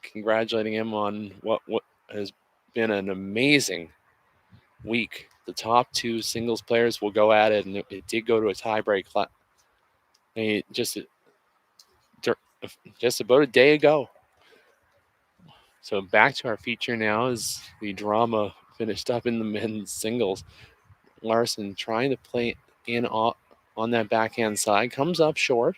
congratulating him on what has been an amazing week. The top 2 singles players will go at it, and it did go to a tiebreak just about a day ago. So back to our feature now as the drama finished up in the men's singles. Larson trying to play in on that backhand side, comes up short.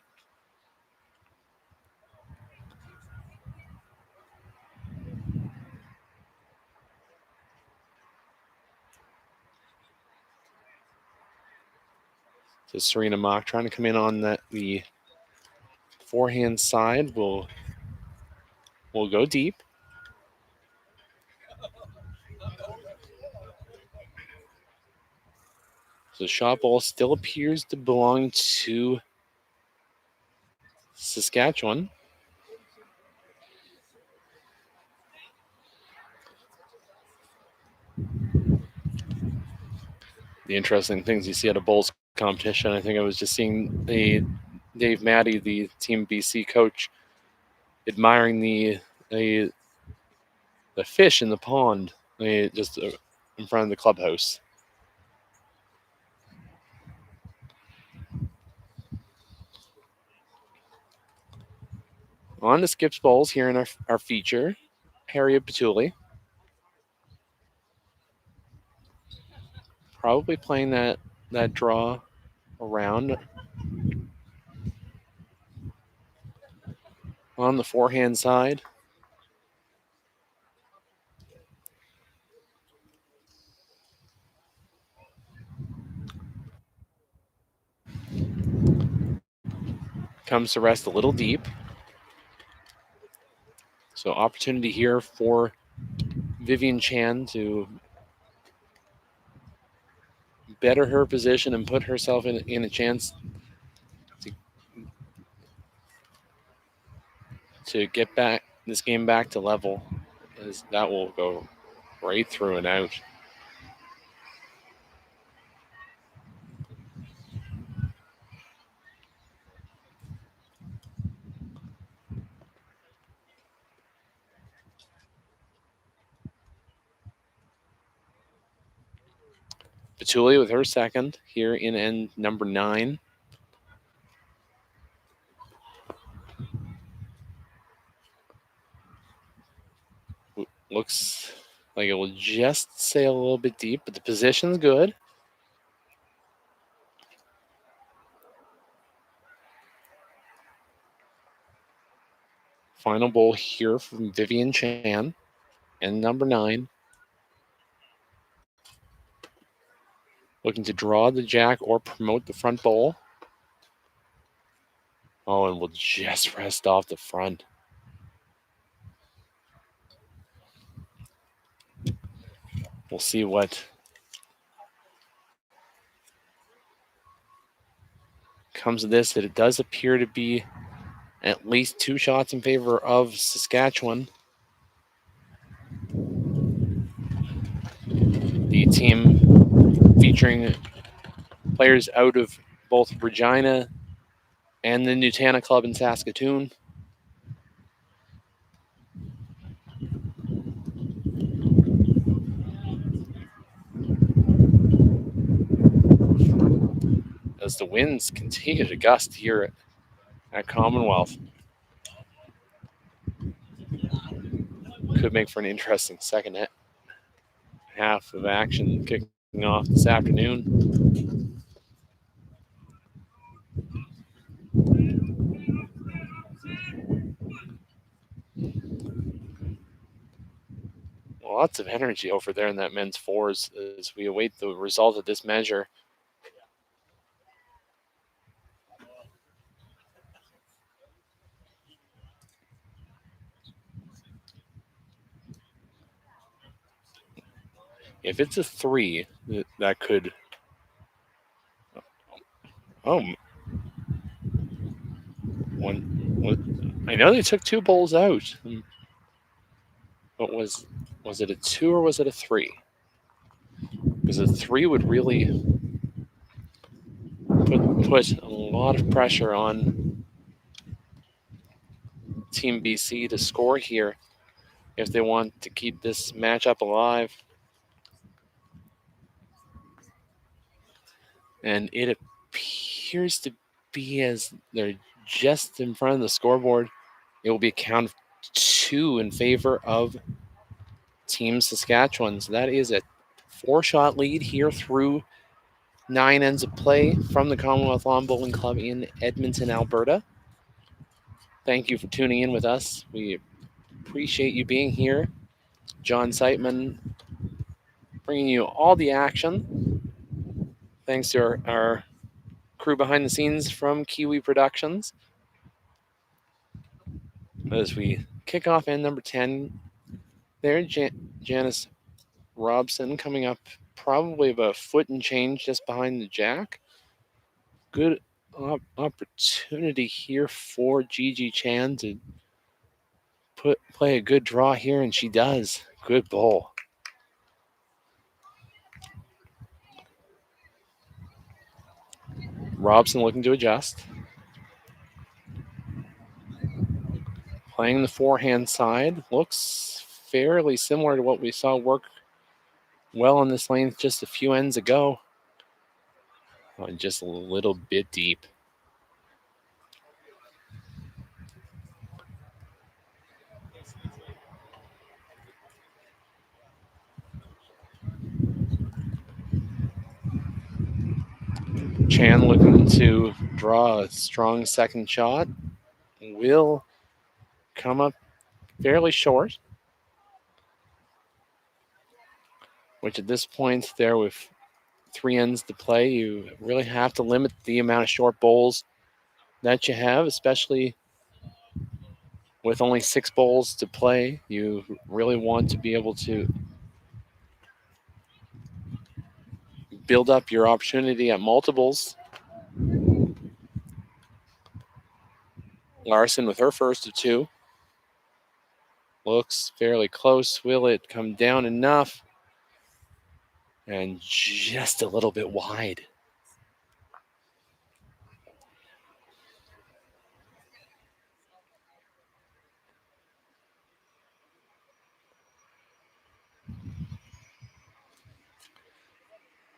So Serena Mock trying to come in on the forehand side will go deep. So shot ball still appears to belong to Saskatchewan. The interesting things you see at a bowls competition, I think I was just seeing Dave Maddie, the Team BC coach, admiring the fish in the pond just in front of the clubhouse. On to Skip's Bowls here in our feature. Harriet Patuli. Probably playing that draw around on the forehand side. Comes to rest a little deep. So opportunity here for Vivian Chan to better her position and put herself in a chance to get back this game back to level, as that will go right through and out. Patuli with her second here in end number 9. Looks like it will just sail a little bit deep, but the position's good. Final bowl here from Vivian Chan and number 9. Looking to draw the jack or promote the front bowl. Oh, and will just rest off the front. We'll see what comes of this. That it does appear to be at least 2 shots in favor of Saskatchewan. The team featuring players out of both Regina and the Nutana Club in Saskatoon. As the winds continue to gust here at Commonwealth. Could make for an interesting second half of action kicking off this afternoon. Lots of energy over there in that men's fours as we await the result of this measure. If it's a 3, that could. Oh, one. I know they took 2 bowls out. But was it a 2 or was it a 3? Because a 3 would really put a lot of pressure on Team BC to score here if they want to keep this matchup alive. And it appears to be, as they're just in front of the scoreboard, it will be a count of 2 in favor of Team Saskatchewan. So that is a 4-shot lead here through 9 ends of play from the Commonwealth Lawn Bowling Club in Edmonton, Alberta. Thank you for tuning in with us. We appreciate you being here. John Seitman bringing you all the action. Thanks to our crew behind the scenes from Kiwi Productions. As we kick off end number 10, there, Janice Robson coming up probably about a foot and change just behind the jack. Good opportunity here for Gigi Chan to play a good draw here, and she does. Good bowl. Robson looking to adjust. Playing the forehand side. Looks fairly similar to what we saw work well on this lane just a few ends ago. Oh, just a little bit deep. Chan looking to draw a strong second shot. Will come up fairly short, which at this point there with 3 ends to play, you really have to limit the amount of short bowls that you have, especially with only 6 bowls to play. You really want to be able to build up your opportunity at multiples. Larson with her first of 2. Looks fairly close. Will it come down enough? And just a little bit wide.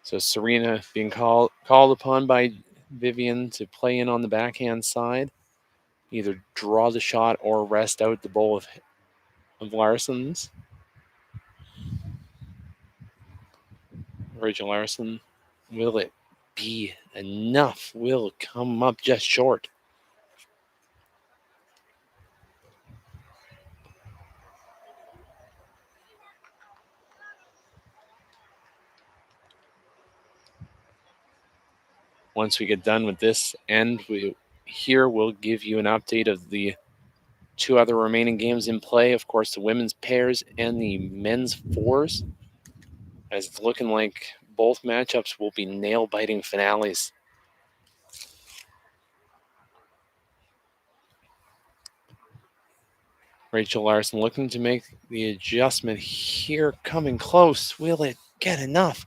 So Serena being called upon by Vivian to play in on the backhand side, either draw the shot or rest out the bowl of Larson's. Rachel Larson, will it be enough? Will come up just short. Once we get done with this end, we'll give you an update of the 2 other remaining games in play. Of course, the women's pairs and the men's fours. As it's looking like both matchups will be nail-biting finales. Rachel Larson looking to make the adjustment here, coming close. Will it get enough?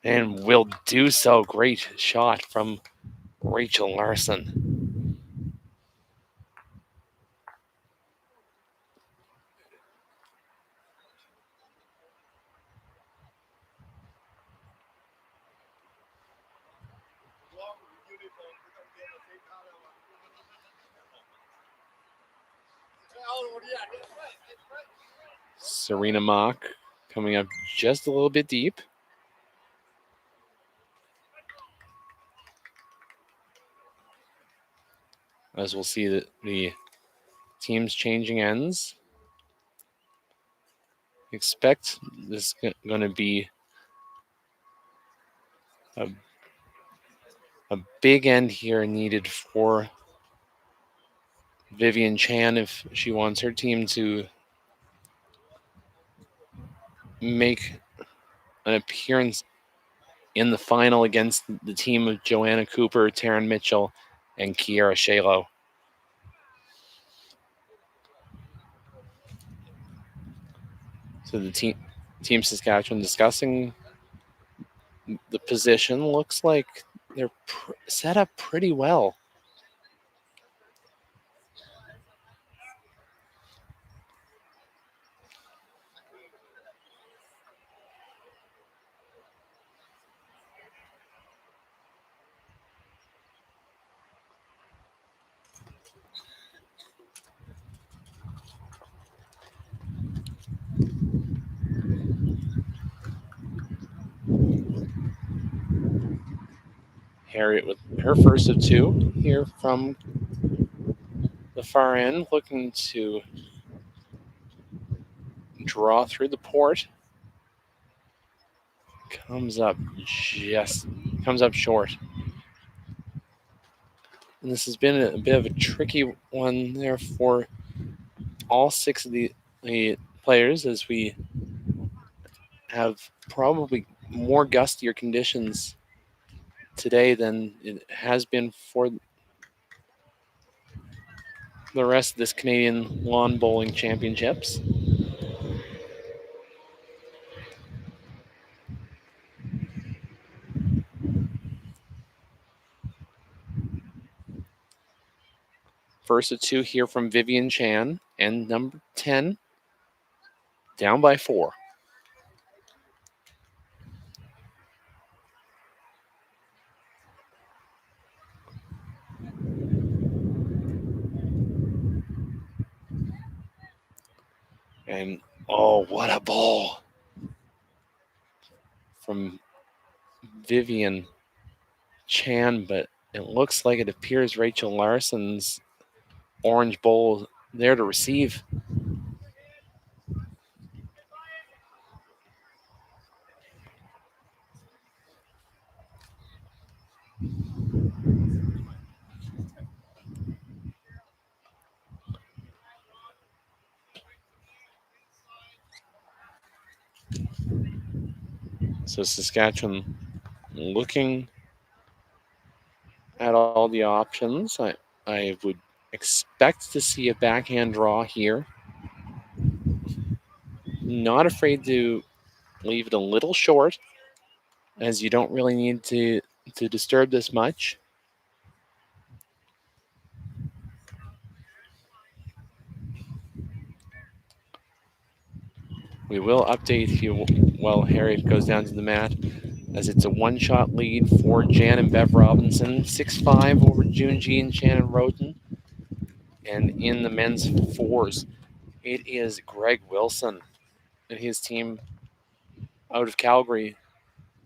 And will do so. Great shot from Rachel Larson. Serena Mock coming up just a little bit deep. As we'll see the teams changing ends. Expect this is going to be a big end here needed for Vivian Chan if she wants her team to make an appearance in the final against the team of Joanna Cooper, Taryn Mitchell, and Kiara Shalo. So the team Saskatchewan discussing the position. Looks like they're set up pretty well. Harriet with her first of 2 here from the far end, looking to draw through the port. Comes up short. And this has been a bit of a tricky one there for all 6 of the players, as we have probably more gustier conditions today than it has been for the rest of this Canadian Lawn Bowling Championships. First of 2 here from Vivian Chan, and number 10 down by 4. And oh, what a ball from Vivian Chan, but it looks like it appears Rachel Larson's orange bowl there to receive. So Saskatchewan looking at all the options. I would expect to see a backhand draw here. Not afraid to leave it a little short, as you don't really need to disturb this much. We will update you while Harriet goes down to the mat, as it's a one-shot lead for Jan and Bev Robinson, 6-5 over Junji and Shannon Roden. And in the men's fours, it is Greg Wilson and his team out of Calgary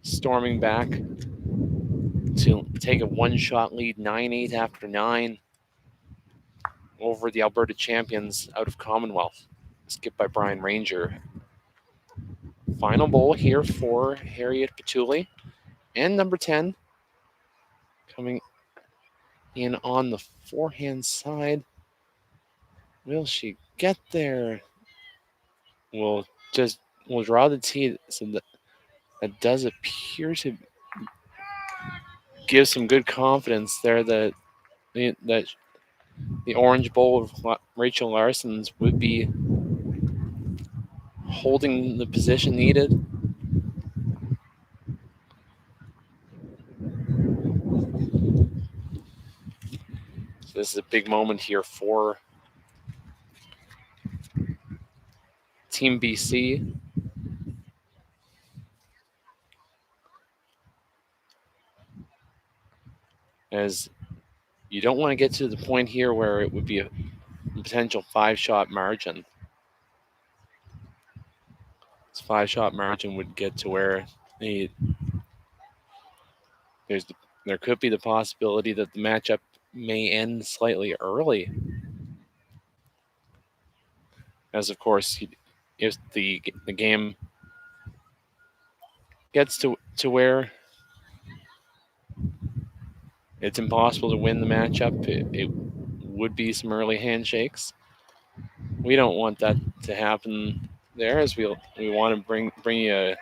storming back to take a one-shot lead, 9-8 after 9 over the Alberta champions out of Commonwealth, skipped by Brian Ranger. Final bowl here for Harriet Patulli, and number 10 coming in on the forehand side. Will she get there? We'll draw the tee, so that does appear to give some good confidence there that the orange bowl of Rachel Larson's would be holding the position needed. So this is a big moment here for Team BC. As you don't want to get to the point here where it would be a potential 5-shot margin. This 5-shot margin would get to where there could be the possibility that the matchup may end slightly early. As of course, if the game gets to where it's impossible to win the matchup, it would be some early handshakes. We don't want that to happen there, as we want to bring you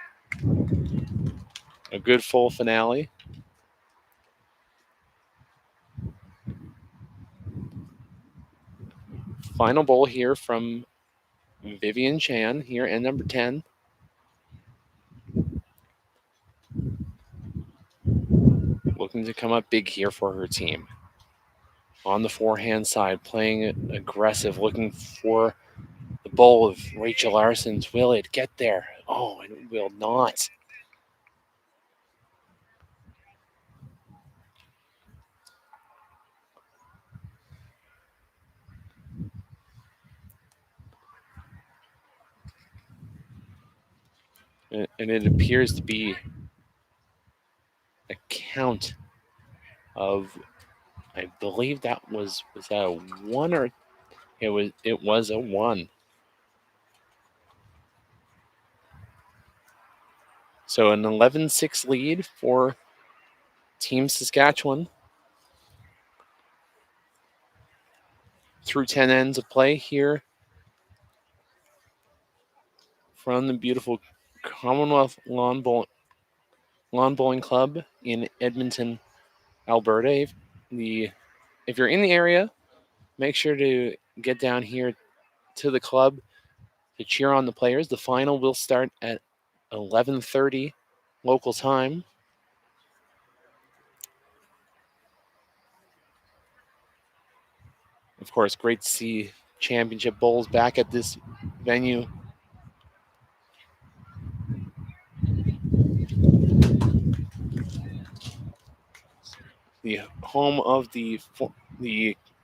a good full finale. Final bowl here from Vivian Chan here and number 10. Looking to come up big here for her team. On the forehand side, playing aggressive, looking for the bowl of Rachel Larson's. Will it get there? Oh, it will not. And it appears to be a count of, I believe that was that a 1 or it was a 1. So an 11-6 lead for Team Saskatchewan through 10 ends of play here from the beautiful Commonwealth Lawn Bowling Club in Edmonton, Alberta. If you're in the area, make sure to get down here to the club to cheer on the players. The final will start at 11:30 local time. Of course, great to see championship bowls back at this venue. The home of the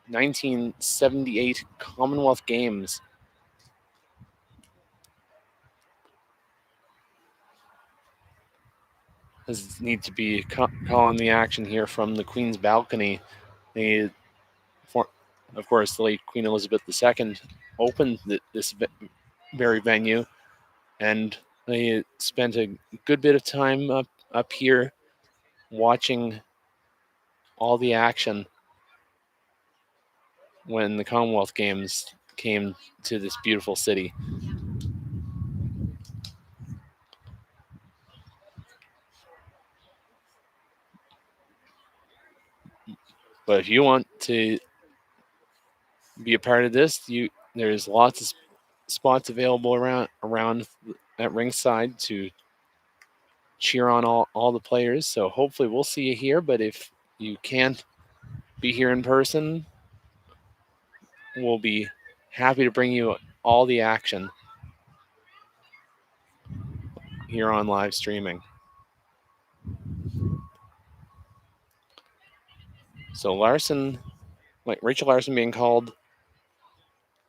1978 Commonwealth Games. need to be calling the action here from the Queen's balcony. They, of course, the late Queen Elizabeth II opened this very venue, and they spent a good bit of time up here watching all the action when the Commonwealth Games came to this beautiful city. But if you want to be a part of this, there's lots of spots available around at ringside to cheer on all the players. So hopefully we'll see you here. But if you can't be here in person, we'll be happy to bring you all the action here on live streaming. So Rachel Larson being called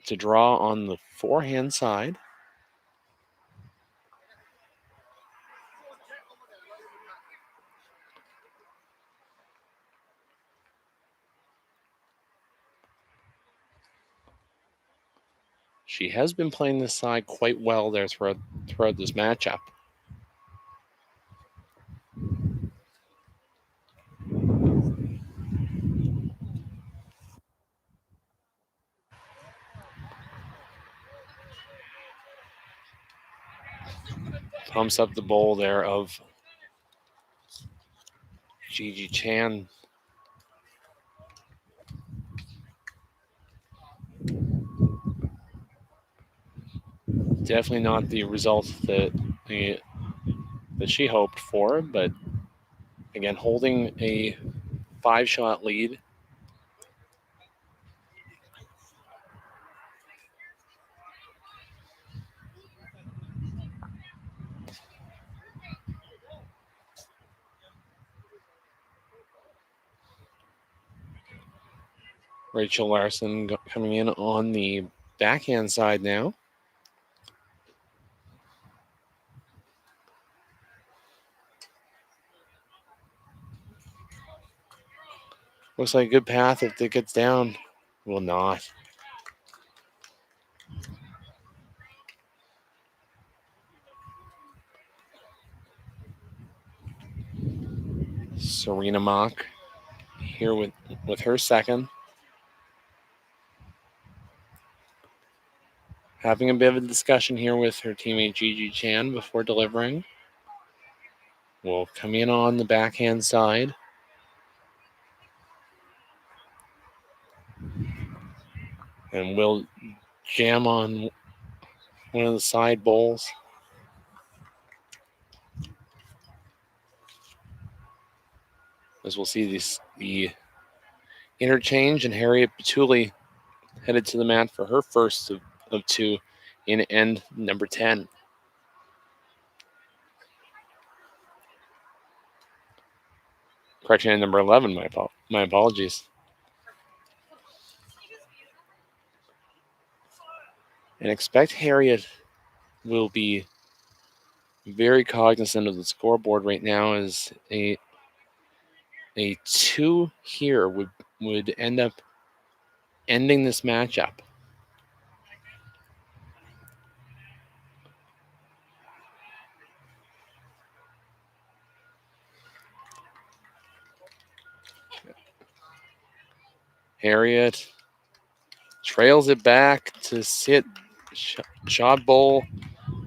to draw on the forehand side. She has been playing this side quite well there throughout this matchup. Pumps up the bowl there of Gigi Chan. Definitely not the result that she hoped for, but again, holding a 5-shot lead. Rachel Larson coming in on the backhand side now. Looks like a good path if it gets down. Will not. Serena Mock here with her second. Having a bit of a discussion here with her teammate Gigi Chan before delivering. Will come in on the backhand side. And will jam on one of the side bowls. As we'll see the interchange, and Harriet Batuli headed to the mat for her first of two in end number 10. Correction, number 11, my apologies. And expect Harriet will be very cognizant of the scoreboard right now, as a 2 here would end up ending this matchup. Harriet trails it back to sit shot bowl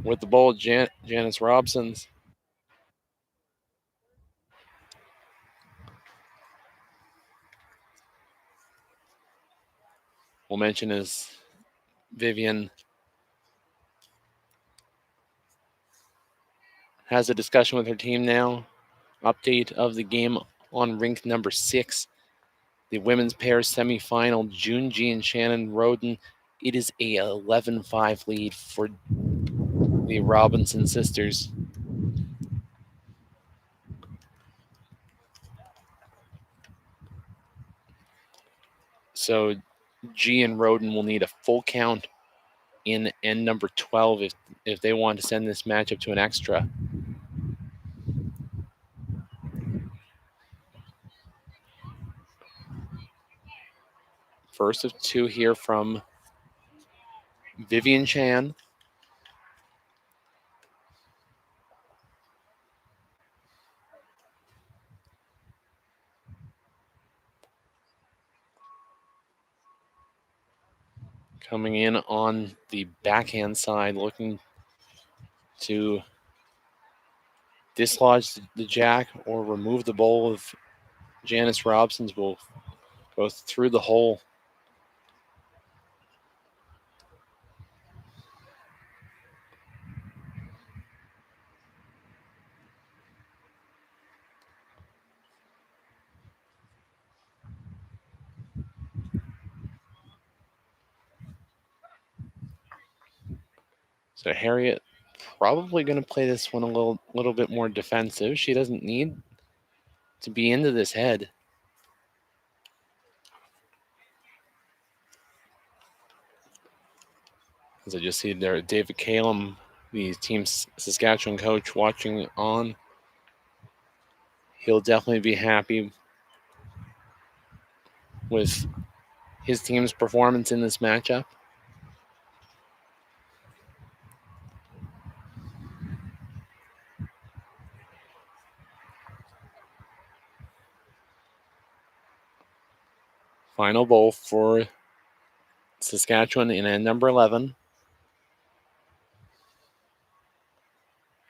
with the bowl of Janice Robson's. We'll mention is Vivian has a discussion with her team now. Update of the game on rink number 6. The women's pairs semifinal, Junji and Shannon Roden. It is a 11-5 lead for the Robinson sisters. So G and Roden will need a full count in end number 12 if they want to send this matchup to an extra. First of two here from Vivian Chan. Coming in on the backhand side, looking to dislodge the jack or remove the bowl of Janice Robson's will go through the hole. So Harriet probably going to play this one a little bit more defensive. She doesn't need to be into this head. As I just see there, David Kalem, the team's Saskatchewan coach, watching on. He'll definitely be happy with his team's performance in this matchup. Final bowl for Saskatchewan in end number 11.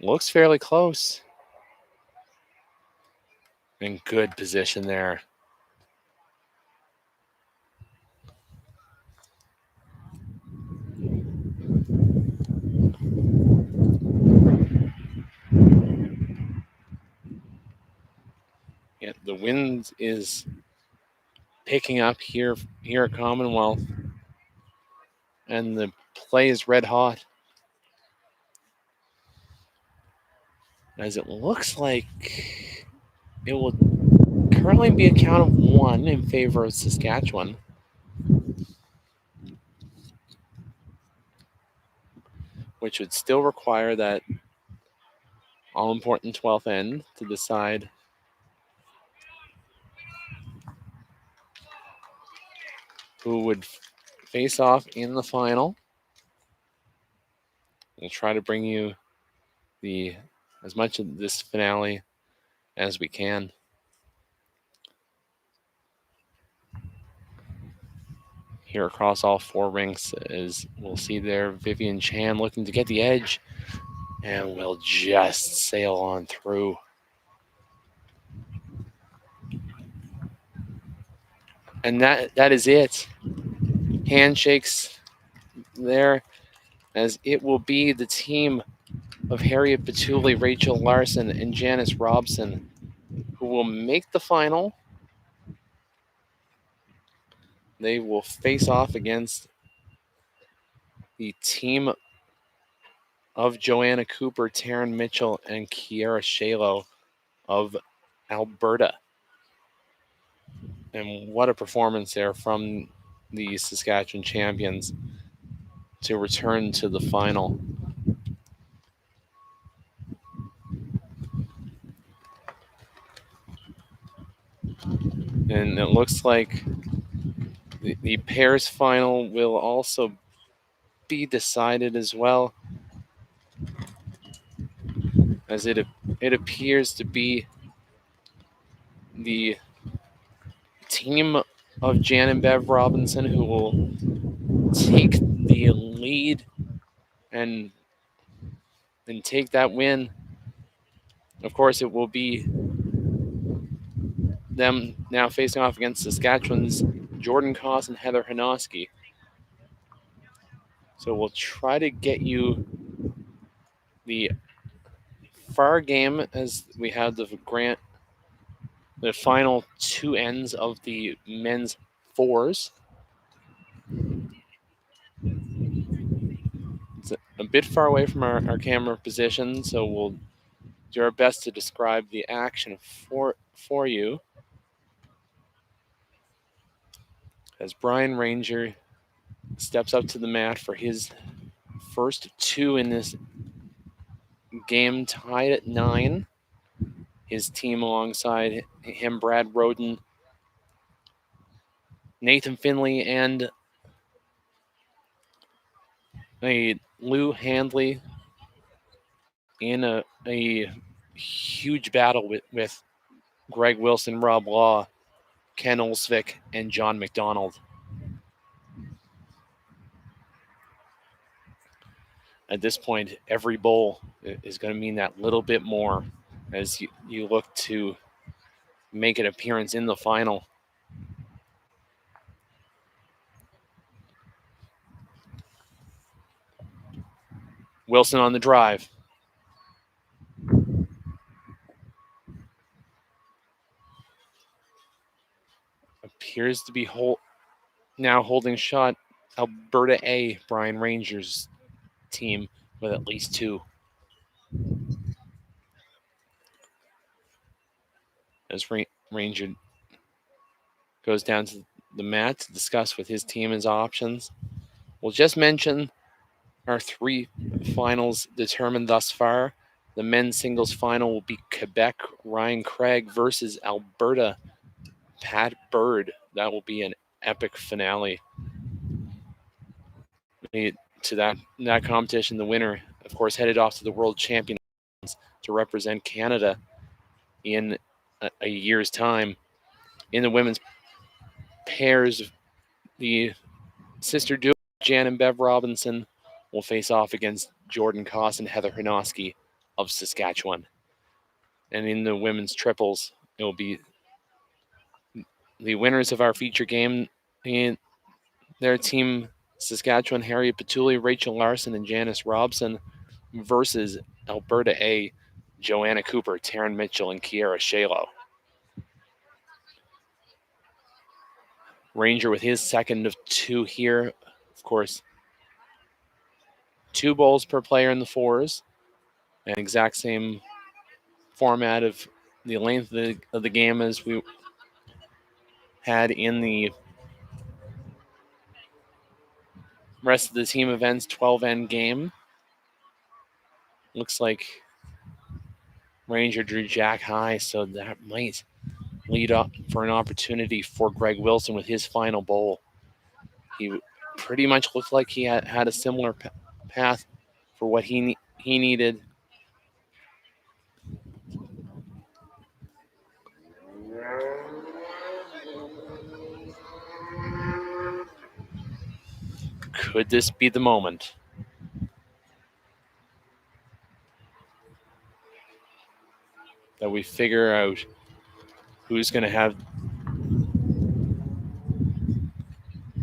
Looks fairly close. In good position there. Yeah, the wind is picking up here at Commonwealth, and the play is red hot. As it looks like it will currently be a count of 1 in favor of Saskatchewan. Which would still require that all-important 12th end to decide who would face off in the final. We'll try to bring you as much of this finale as we can. Here across all 4 rinks, as we'll see there, Vivian Chan looking to get the edge, and will just sail on through. And that is it. Handshakes there, as it will be the team of Harriet Batuli, Rachel Larson, and Janice Robson who will make the final. They will face off against the team of Joanna Cooper, Taryn Mitchell, and Kiera Shalo of Alberta. And what a performance there from the Saskatchewan champions to return to the final. And it looks like the pairs final will also be decided as well, as it appears to be the team of Jan and Bev Robinson who will take the lead and take that win. Of course, it will be them now facing off against Saskatchewan's Jordan Koss and Heather Hanoski. So we'll try to get you the far game as we have the final 2 ends of the men's 4s. It's a bit far away from our camera position, so we'll do our best to describe the action for you. As Brian Ranger steps up to the mat for his first 2 in this game, tied at 9. His team alongside him, Brad Roden, Nathan Finley and Lou Handley in a huge battle with Greg Wilson, Rob Law, Ken Olsvik, and John McDonald. At this point, every bowl is going to mean that little bit more as you look to make an appearance in the final. Wilson on the drive. Appears to be now holding shot Alberta A, Brian Ranger's team, with at least 2. As Ranger goes down to the mat to discuss with his team his options. We'll just mention our 3 finals determined thus far. The men's singles final will be Quebec Ryan Craig versus Alberta Pat Bird. That will be an epic finale. To that competition, the winner, of course, headed off to the World Champions to represent Canada in a year's time. In the women's pairs, the sister duo Jan and Bev Robinson will face off against Jordan Koss and Heather Hronoski of Saskatchewan. And in the women's triples, it will be the winners of our feature game in their team, Saskatchewan, Harriet Patulli, Rachel Larson, and Janice Robson versus Alberta A, Joanna Cooper, Taryn Mitchell, and Kiera Shalo. Ranger with his second of 2 here. Of course, 2 bowls per player in the fours. An exact same format of the length of the game as we had in the rest of the team events 12-end game. Looks like Ranger drew jack high, so that might lead up for an opportunity for Greg Wilson with his final bowl. He pretty much looked like he had a similar path for what he needed. Could this be the moment? That we figure out who's going to have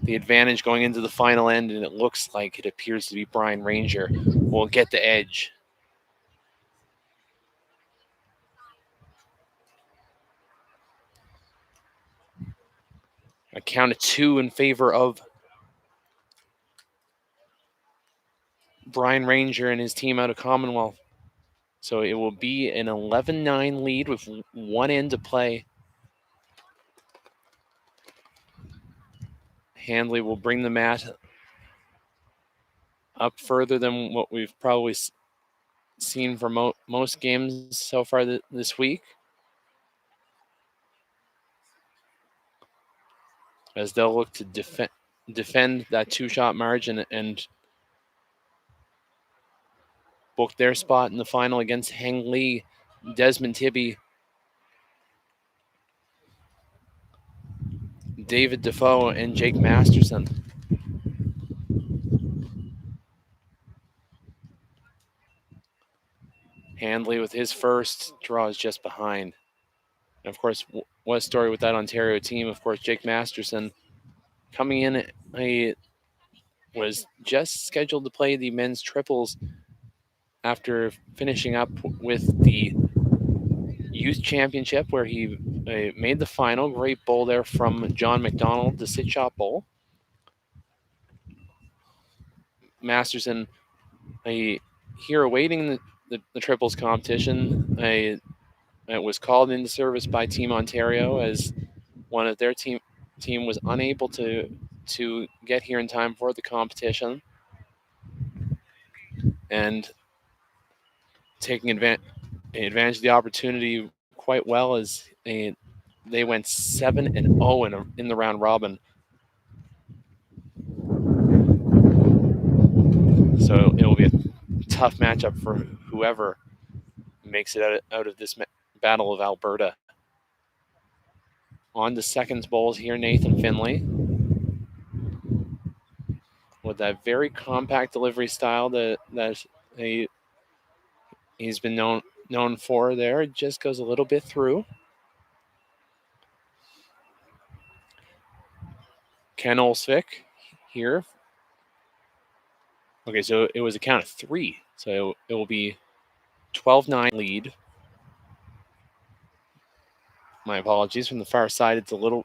the advantage going into the final end, and it looks like it appears to be Brian Ranger will get the edge. A count of 2 in favor of Brian Ranger and his team out of Commonwealth. So it will be an 11-9 lead with 1 end to play. Handley will bring the mat up further than what we've probably seen for most games so far this week. As they'll look to defend that 2-shot margin and book their spot in the final against Heng Lee, Desmond Tibby, David Defoe, and Jake Masterson. Handley with his first draw is just behind. And of course, what a story with that Ontario team. Of course, Jake Masterson coming in, he was just scheduled to play the men's triples after finishing up with the youth championship where he made the final. Great bowl there from John McDonald, the sit shot bowl. Masterson here awaiting the triples competition. It was called into service by Team Ontario as one of their team was unable to get here in time for the competition, and taking advantage of the opportunity quite well as they went 7-0 in the round robin So it will be a tough matchup for whoever makes it out of this Battle of Alberta. On to seconds bowls here, Nathan Finley. With that very compact delivery style that he's been known for there. It just goes a little bit through. Ken Olsvik here. Okay, so it was a count of 3. So it will be 12-9 lead. My apologies. From the far side, it's a little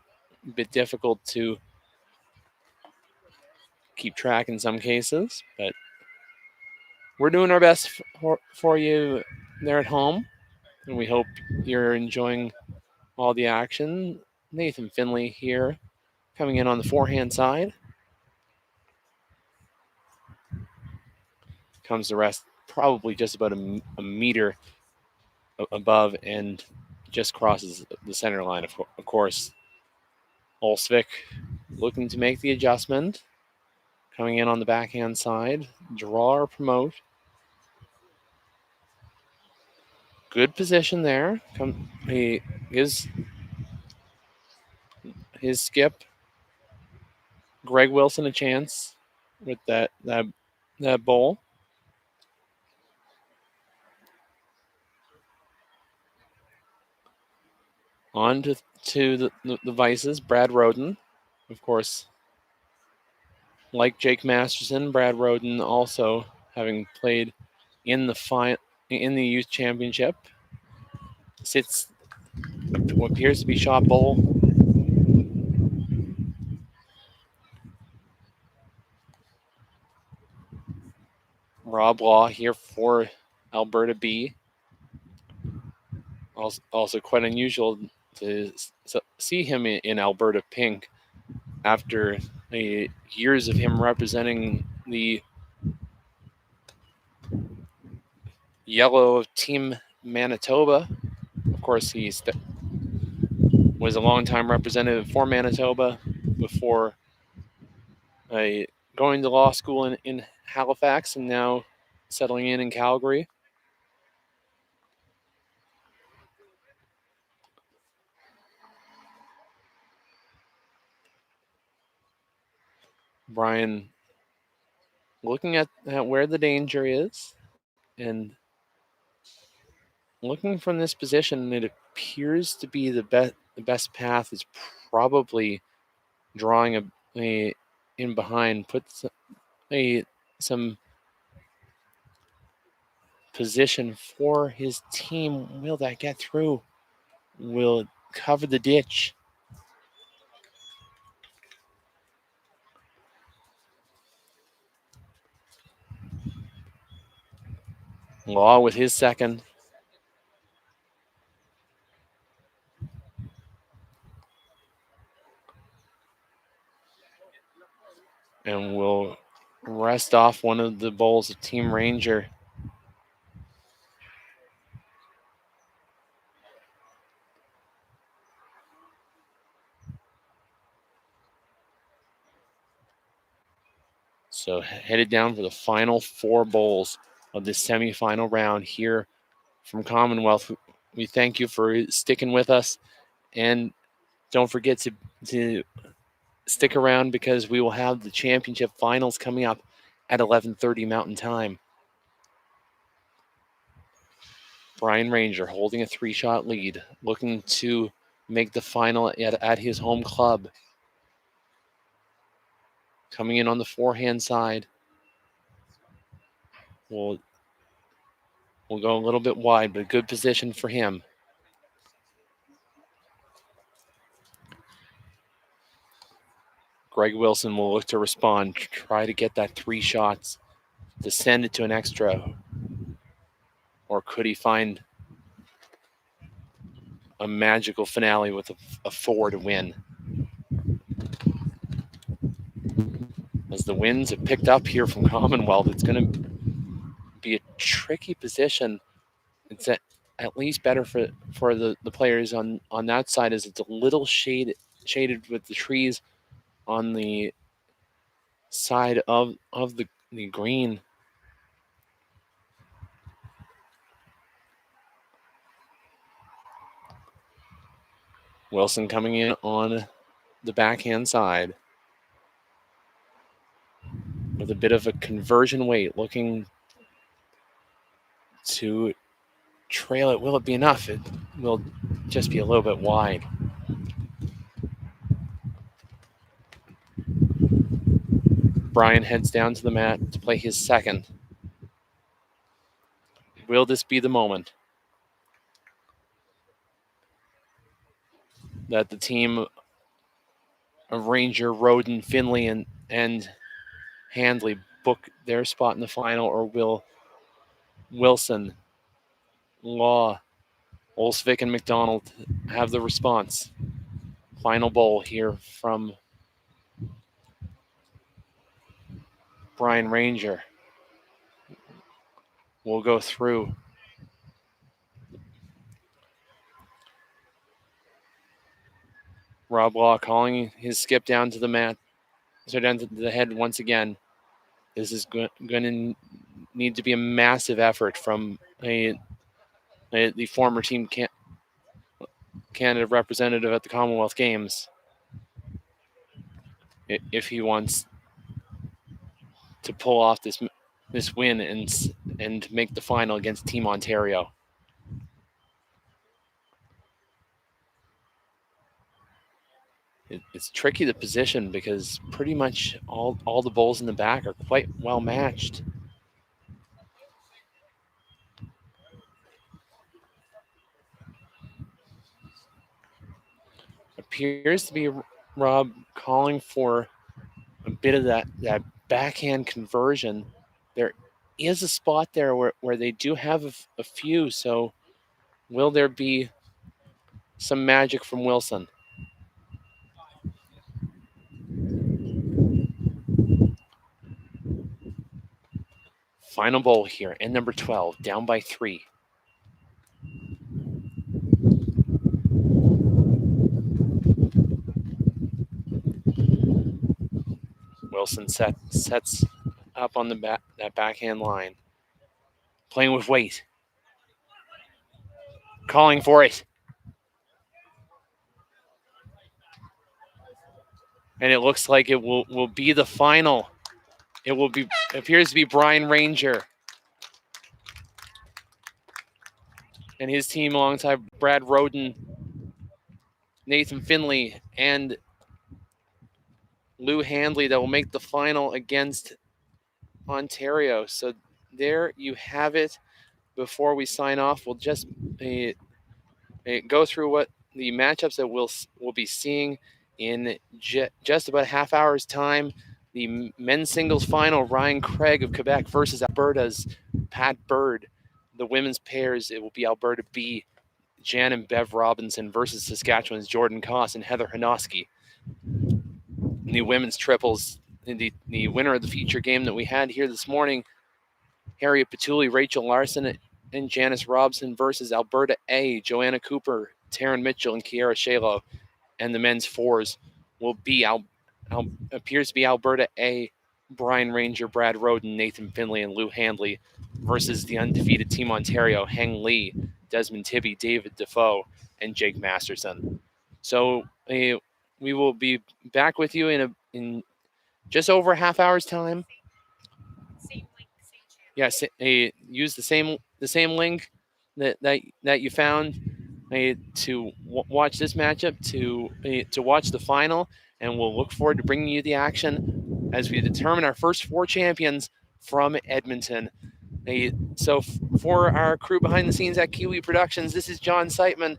bit difficult to keep track in some cases, but we're doing our best for you there at home, and we hope you're enjoying all the action. Nathan Finley here coming in on the forehand side. Comes the rest probably just about a meter above and just crosses the center line. Of course, Olsvik looking to make the adjustment. Coming in on the backhand side. Draw or promote. Good position there. He gives his skip, Greg Wilson, a chance with that bowl. On to the Vices, Brad Roden. Of course, like Jake Masterson, Brad Roden also having played in the youth championship. Sits what appears to be shot bowl. Rob Law here for Alberta B. Also quite unusual to see him in Alberta pink after years of him representing the yellow of Team Manitoba. Of course, he was a longtime representative for Manitoba before going to law school in Halifax and now settling in Calgary. Brian looking at where the danger is and looking from this position, it appears to be the best path is probably drawing a in behind, puts some position for his team. Will that get through? Will it cover the ditch? Law with his second. And will rest off one of the bowls of Team Ranger. So headed down for the final 4 bowls of this semifinal round here from Commonwealth. We thank you for sticking with us, and don't forget to stick around because we will have the championship finals coming up at 11:30 Mountain Time. Brian Ranger holding a 3-shot lead, looking to make the final at his home club. Coming in on the forehand side. We'll go a little bit wide, but a good position for him. Greg Wilson will look to respond, try to get that 3 shots, to send it to an extra. Or could he find a magical finale with a 4 to win? As the winds have picked up here from Commonwealth, it's going to be a tricky position. It's at least better for the players on that side, as it's a little shaded with the trees on the side of the green. Wilson coming in on the backhand side with a bit of a conversion weight, looking to trail it. Will it be enough? It will just be a little bit wide. Brian heads down to the mat to play his second. Will this be the moment that the team of Ranger, Roden, Finley, and Handley book their spot in the final, or will Wilson, Law, Olsvik, and McDonald have the response? Final bowl here from Brian Ranger. We'll go through. Rob Law calling his skip down to the mat, so down to the head once again. This is going to need to be a massive effort from the former Team Canada representative at the Commonwealth Games if he wants to pull off this win and make the final against Team Ontario. It's tricky, the position, because pretty much all the bowls in the back are quite well matched. Appears to be Rob calling for a bit of that backhand conversion. There is a spot there where they do have a few, so will there be some magic from Wilson? Final bowl here, and number 12, down by 3. Wilson sets up on that backhand line, playing with weight, calling for it. And it looks like it will be the final. It appears to be Brian Ranger and his team alongside Brad Roden, Nathan Finley, and Lou Handley that will make the final against Ontario. So there you have it. Before we sign off, we'll just go through what the matchups that we'll be seeing in just about a half hour's time. The men's singles final, Ryan Craig of Quebec versus Alberta's Pat Bird. The women's pairs, it will be Alberta B, Jan and Bev Robinson versus Saskatchewan's Jordan Koss and Heather Hanoski. The women's triples, the winner of the feature game that we had here this morning, Harriet Patulli, Rachel Larson, and Janice Robson versus Alberta A, Joanna Cooper, Taryn Mitchell, and Kiara Shalo. And the men's fours will be appears to be Alberta A, Brian Ranger, Brad Roden, Nathan Finley, and Lou Handley versus the undefeated Team Ontario, Heng Lee, Desmond Tibby, David Defoe, and Jake Masterson. So we will be back with you in just over a half hour's time. Yes, use the same link that you found to watch this matchup, to watch the final, and we'll look forward to bringing you the action as we determine our first 4 champions from Edmonton. So for our crew behind the scenes at Kiwi Productions, this is John Seitman.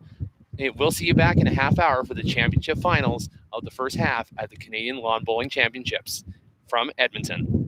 We'll see you back in a half hour for the championship finals of the first half at the Canadian Lawn Bowling Championships from Edmonton.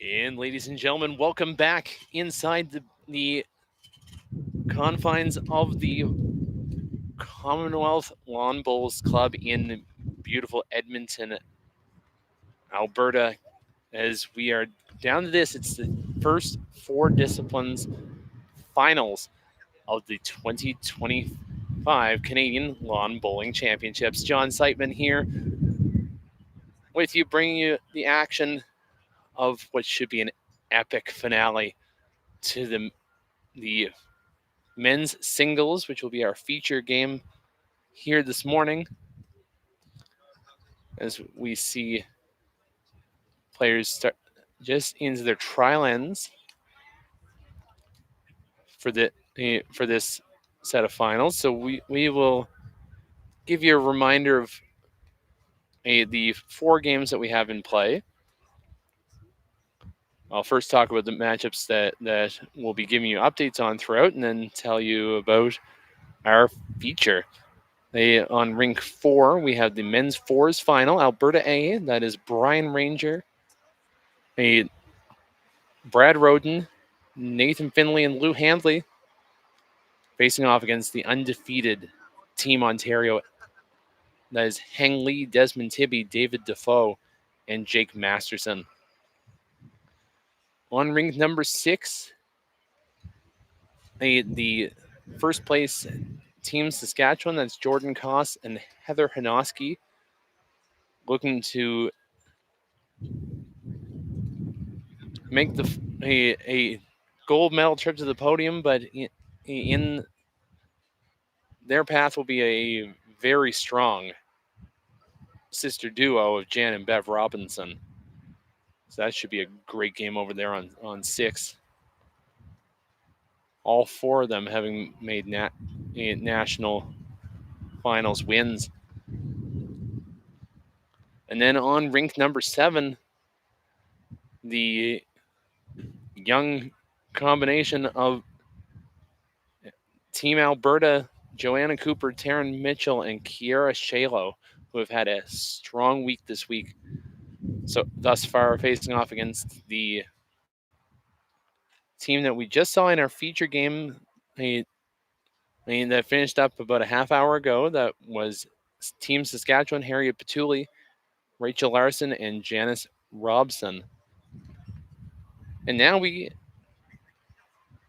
And ladies and gentlemen, welcome back inside the confines of the Commonwealth Lawn Bowls Club in beautiful Edmonton, Alberta. As we are down to this, it's the first four disciplines finals of the 2025 Canadian Lawn Bowling Championships. John Seitman here with you, bringing you the action of what should be an epic finale to the men's singles, which will be our feature game here this morning, as we see players start just into their trial ends for for this set of finals. So we will give you a reminder of the four games that we have in play. I'll first talk about the matchups that we'll be giving you updates on throughout, and then tell you about our feature. On rink 4, we have the men's fours final, Alberta A. That is Brian Ranger, Brad Roden, Nathan Finley, and Lou Handley facing off against the undefeated Team Ontario. That is Heng Lee, Desmond Tibby, David Defoe, and Jake Masterson. On rink number 6, the first place Team Saskatchewan, that's Jordan Koss and Heather Hanoski, looking to make a gold medal trip to the podium, but in their path will be a very strong sister duo of Jan and Bev Robinson. So that should be a great game over there on 6. All four of them having made national finals wins. And then on rink number 7, the young combination of Team Alberta, Joanna Cooper, Taryn Mitchell, and Kiera Shalo, who have had a strong week this week. So thus far, facing off against the team that we just saw in our feature game, that finished up about a half hour ago. That was Team Saskatchewan, Harriet Patuli, Rachel Larson, and Janice Robson. And now we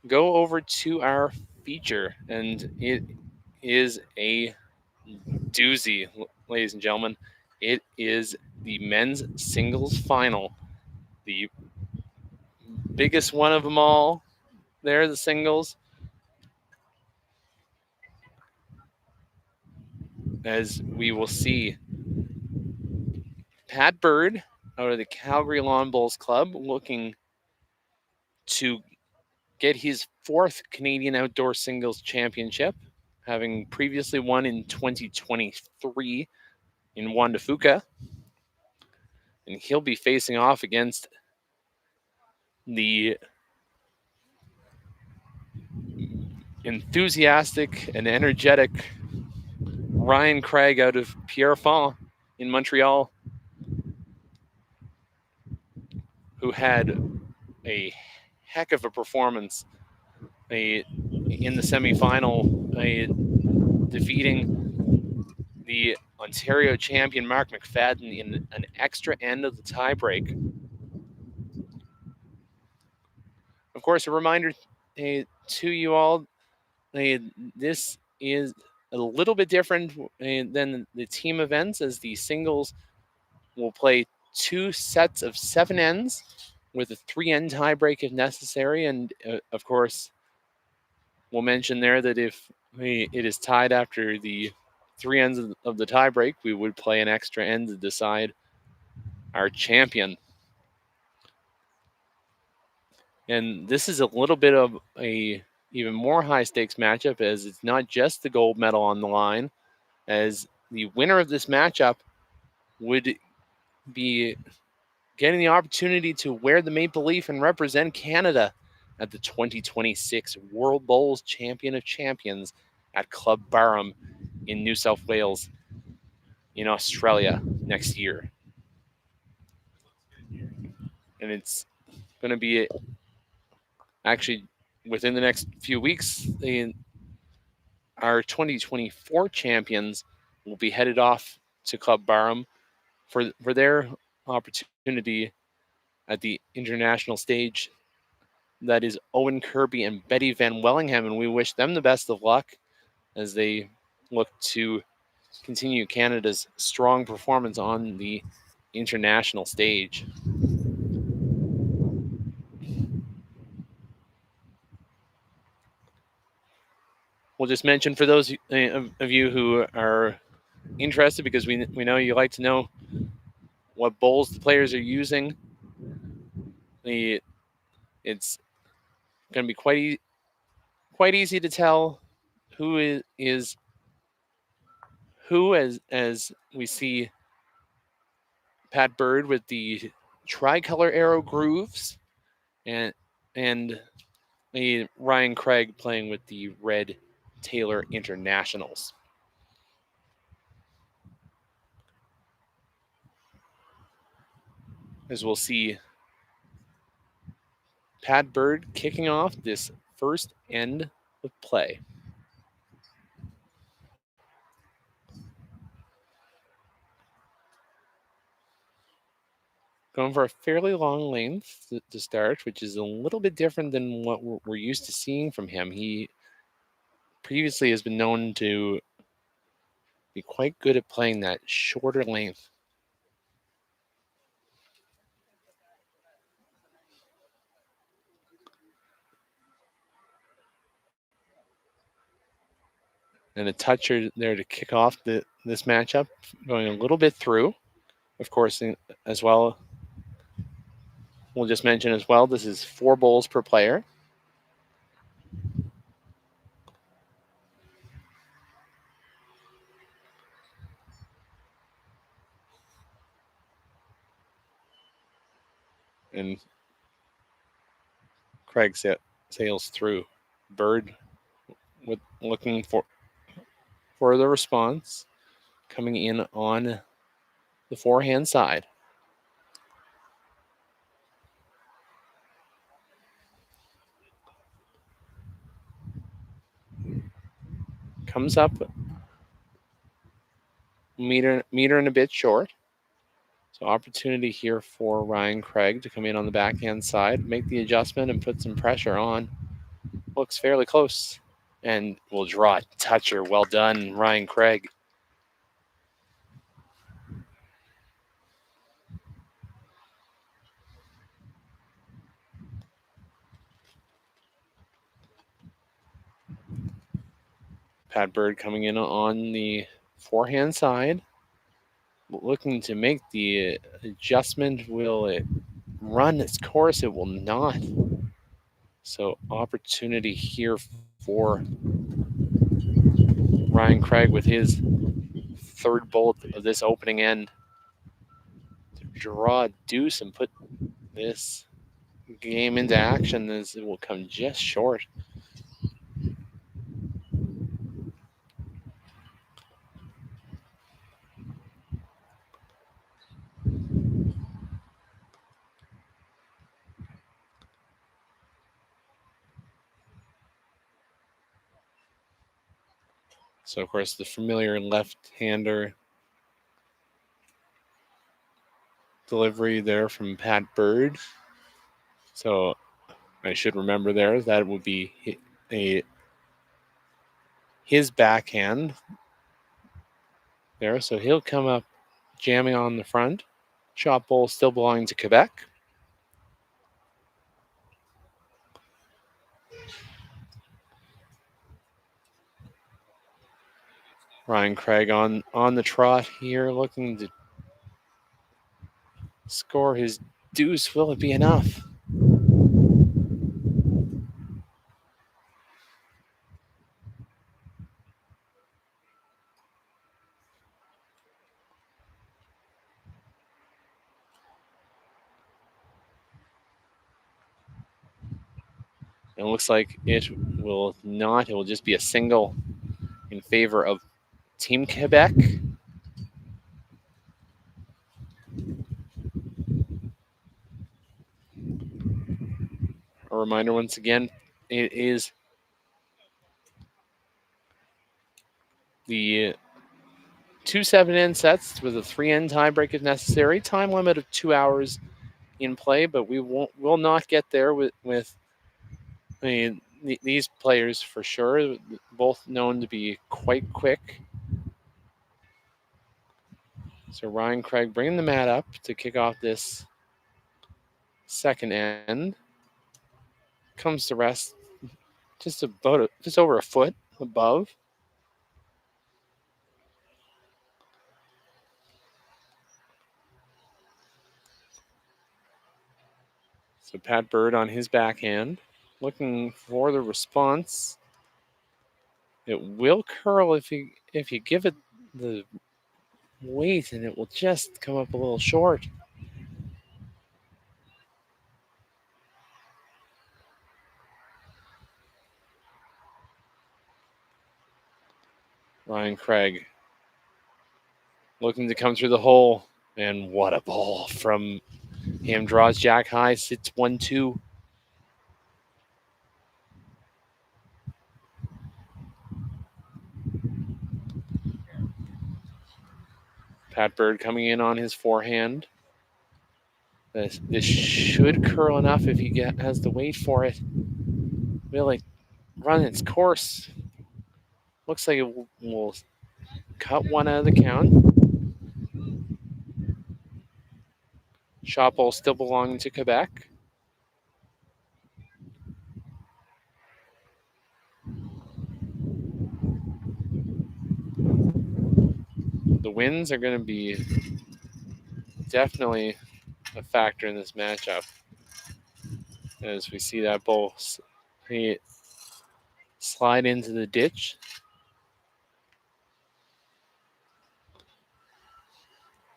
go over to our feature, and it is a doozy, ladies and gentlemen. It is the men's singles final, the biggest one of them all. There, the singles. As we will see Pat Bird out of the Calgary Lawn Bowls Club looking to get his 4th Canadian Outdoor Singles Championship, having previously won in 2023 in Juan de Fuca. And he'll be facing off against the enthusiastic and energetic Ryan Craig out of Pierrefonds in Montreal, who had a heck of a performance in the semifinal, defeating the Ontario champion Mark McFadden in an extra end of the tiebreak. Of course, a reminder to you all, this is a little bit different than the team events, as the singles will play 2 sets of 7 ends with a 3-end tiebreak if necessary. And of course, we'll mention there that if it is tied after the 3 ends of the tiebreak, we would play an extra end to decide our champion. And this is a little bit of a even more high stakes matchup, as it's not just the gold medal on the line, as the winner of this matchup would be getting the opportunity to wear the maple leaf and represent Canada at the 2026 World Bowls Champion of Champions at Club Barham in New South Wales in Australia next year. And it's going to be actually within the next few weeks. Our 2024 champions will be headed off to Club Barham for their opportunity at the international stage. That is Owen Kirby and Betty Van Wellingham, and we wish them the best of luck as they look to continue Canada's strong performance on the international stage. We'll just mention for those of you who are interested, because we know you like to know what bowls the players are using. It's going to be quite easy to tell who is who, as we see Pat Bird with the tricolor arrow grooves, and Ryan Craig playing with the red Taylor Internationals. As we'll see Pat Bird kicking off this first end of play. Going for a fairly long length to start, which is a little bit different than what we're used to seeing from him. He previously has been known to be quite good at playing that shorter length. And a toucher there to kick off this matchup, going a little bit through. Of course, as well, we'll just mention as well, this is 4 bowls per player. And Craig sails through. Bird with looking for the response, coming in on the forehand side. Comes up meter and a bit short. So opportunity here for Ryan Craig to come in on the backhand side, make the adjustment and put some pressure on. Looks fairly close and will draw a toucher. Well done, Ryan Craig. Pat Bird coming in on the forehand side, looking to make the adjustment. Will it run its course? It will not. So opportunity here for Ryan Craig with his third bolt of this opening end to draw a deuce and put this game into action, as it will come just short. So, of course, the familiar left-hander delivery there from Pat Bird. So I should remember there that would be his backhand there. So he'll come up jamming on the front. Shot bowl still belonging to Quebec. Ryan Craig on the trot here, looking to score his deuce. Will it be enough? It looks like it will not. It will just be a single in favor of Team Quebec. A reminder once again, it is the 2-7 end sets with a 3 end tiebreak if necessary. Time limit of 2 hours in play, but we will not get there with I mean, these players for sure, both known to be quite quick. So Ryan Craig bringing the mat up to kick off this second end. Comes to rest just over a foot above. So Pat Bird on his backhand, looking for the response. It will curl if you give it the weight, and it will just come up a little short. Ryan Craig looking to come through the hole, and what a ball from him. Draws jack high, sits 1-2. Pat Bird coming in on his forehand. This should curl enough if he has the weight for it. Really run its course. Looks like it will cut one out of the count. Shot ball still belonging to Quebec. The winds are going to be definitely a factor in this matchup. As we see that ball slide into the ditch.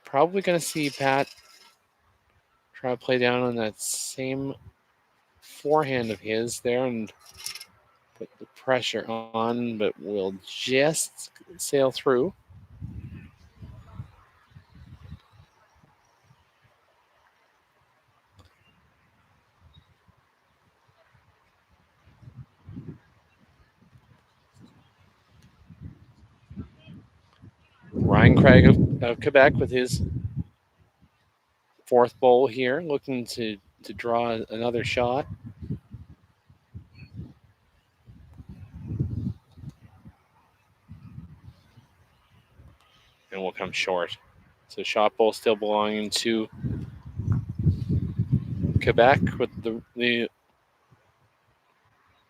Probably going to see Pat try to play down on that same forehand of his there and put the pressure on, but will just sail through. Ryan Craig of Quebec with his fourth bowl here, looking to draw another shot. And will come short. So shot bowl still belonging to Quebec with the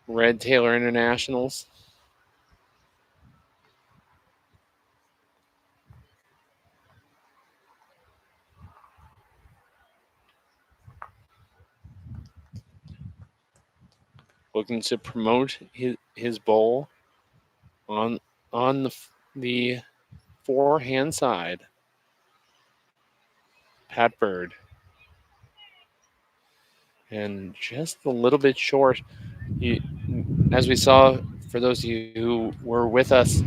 Red Taylor Internationals. Looking to promote his bowl on the forehand side. Pat Bird. And just a little bit short. As we saw, for those of you who were with us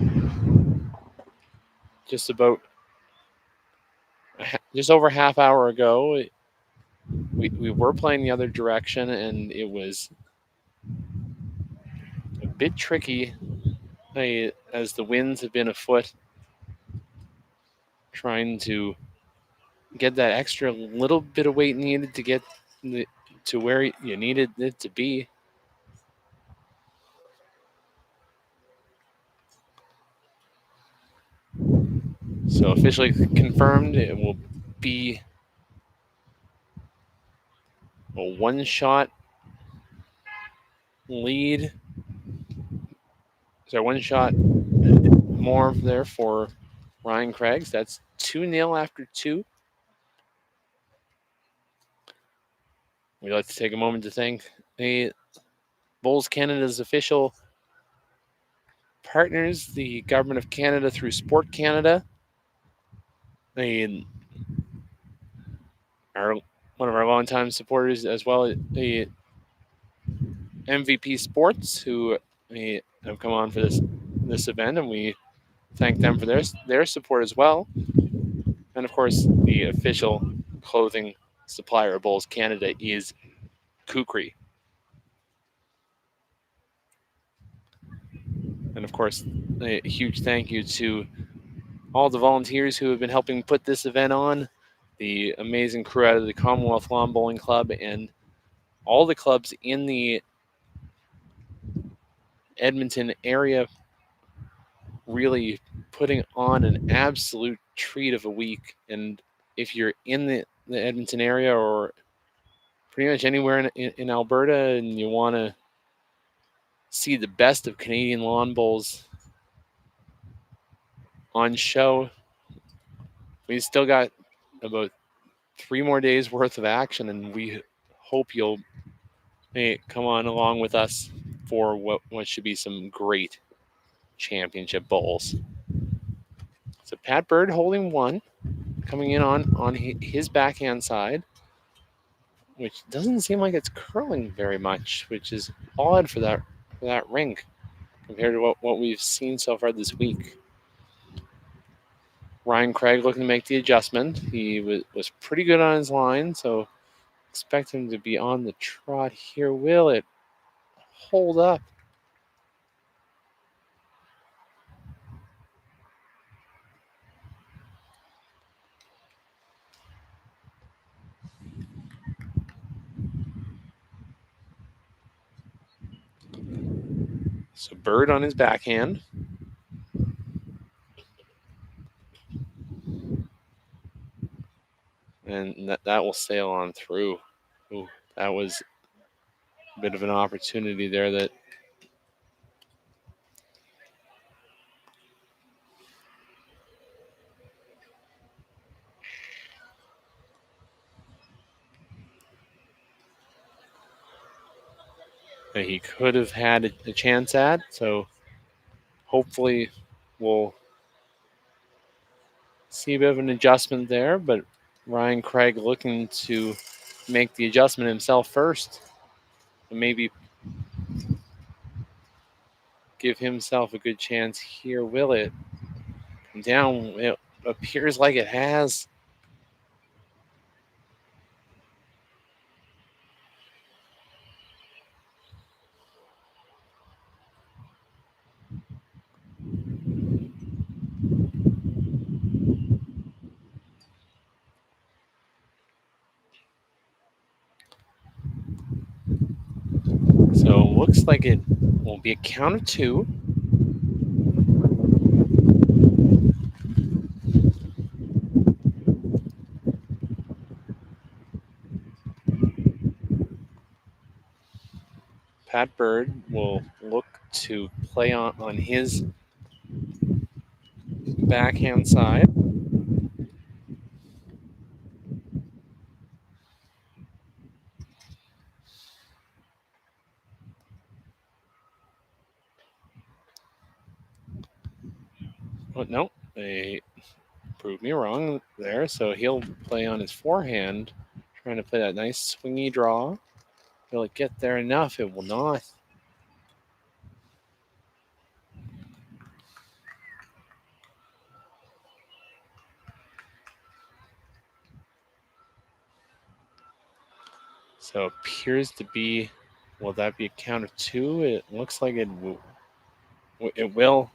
just over a half hour ago, we were playing the other direction, and it was a bit tricky as the winds have been afoot, trying to get that extra little bit of weight needed to get to where you needed it to be. So officially confirmed, it will be a one-shot lead. So one shot more there for Ryan Craigs. That's 2-0 after 2. We'd like to take a moment to thank the Bowls Canada's official partners, the Government of Canada through Sport Canada, one of our longtime supporters as well, the MVP Sports, who have come on for this event, and we thank them for their support as well. And of course, the official clothing supplier of Bowls Canada is Kukri. And of course, a huge thank you to all the volunteers who have been helping put this event on, the amazing crew out of the Commonwealth Lawn Bowling Club, and all the clubs in the Edmonton area really putting on an absolute treat of a week. And if you're in the Edmonton area or pretty much anywhere in Alberta and you want to see the best of Canadian lawn bowls on show, we still got about 3 more days worth of action, and we hope you'll come on along with us for what should be some great championship bowls. So Pat Bird holding one, coming in on his backhand side, which doesn't seem like it's curling very much, which is odd for that rink compared to what we've seen so far this week. Ryan Craig looking to make the adjustment. He was pretty good on his line, so expect him to be on the trot here. Will it hold up? So Bird on his backhand. And that will sail on through. Ooh, that was a bit of an opportunity there that he could have had a chance at. So hopefully we'll see a bit of an adjustment there. But Ryan Craig looking to make the adjustment himself first and maybe give himself a good chance here. Will it come down? It appears like it has. So it looks like it will be a count of 2. Pat Bird will look to play on his backhand side. Oh, no, they proved me wrong there. So he'll play on his forehand, trying to play that nice swingy draw. Will it get there enough? It will not. So it appears to be, will that be a count of 2? It looks like it will.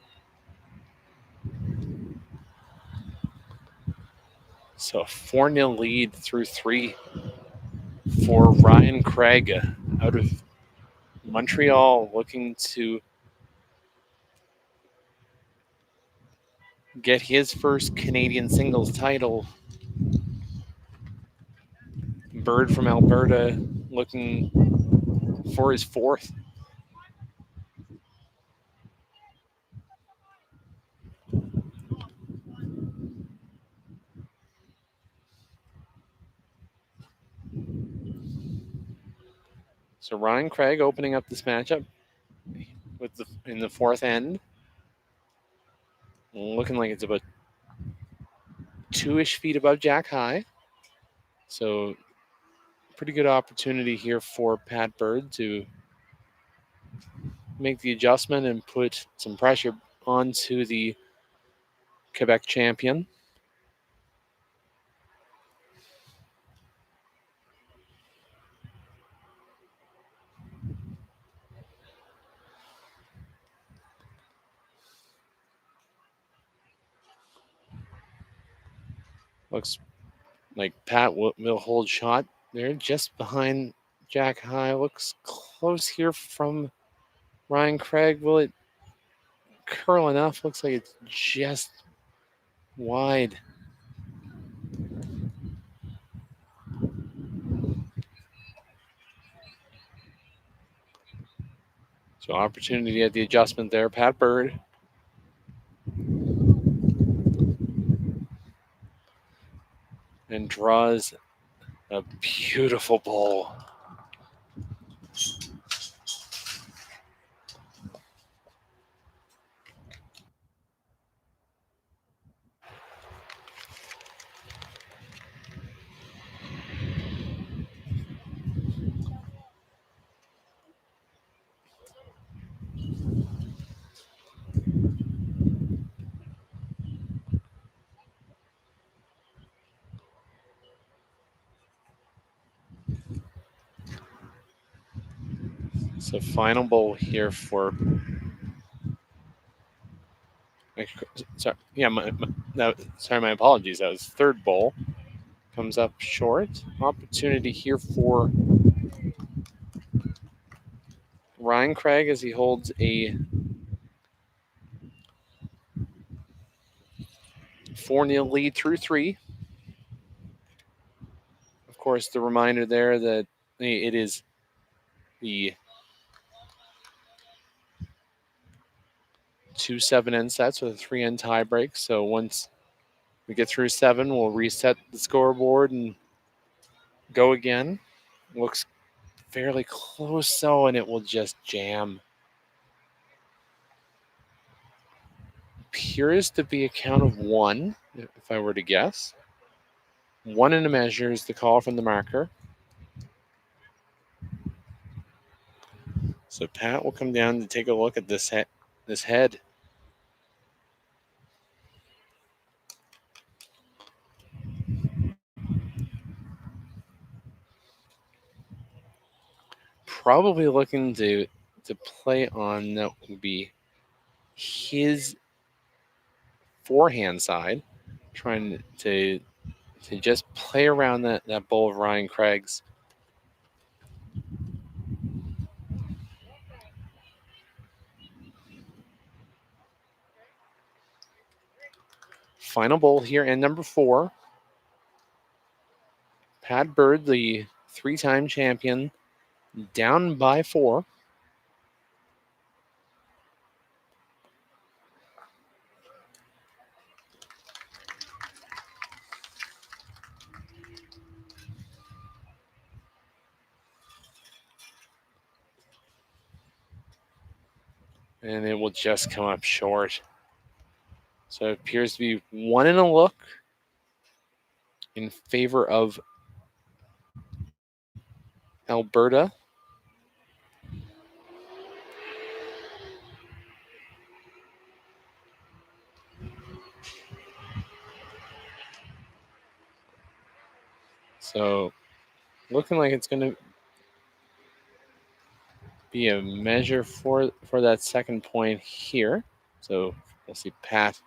So a 4-0 lead through 3 for Ryan Craig out of Montreal, looking to get his first Canadian singles title. Bird from Alberta looking for his 4th. So Ryan Craig opening up this matchup with in the 4th end. Looking like it's about 2-ish feet above Jack high. So pretty good opportunity here for Pat Bird to make the adjustment and put some pressure onto the Quebec champion. Looks like Pat will hold shot there just behind Jack High. Looks close here from Ryan Craig. Will it curl enough? Looks like it's just wide. So opportunity at the adjustment there. Pat Bird. And draws a beautiful bowl. So final bowl here for. Sorry, yeah, my apologies. That was third bowl. Comes up short. Opportunity here for Ryan Craig as he holds a 4-0 lead through 3. Of course, the reminder there that it is the 2-7 end sets with a 3 end tie break. So once we get through 7, we'll reset the scoreboard and go again. Looks fairly close so, and it will just jam. Appears to be a count of 1, if I were to guess. 1 and a measure is the call from the marker. So Pat will come down to take a look at this head. Probably looking to play on that would be his forehand side, trying to just play around that bowl of Ryan Craig's. Final bowl here, and number 4. Pat Bird, the 3-time champion, down by 4. And it will just come up short. So it appears to be 1 in a look in favor of Alberta. So looking like it's going to be a measure for that second point here. So we'll see Pat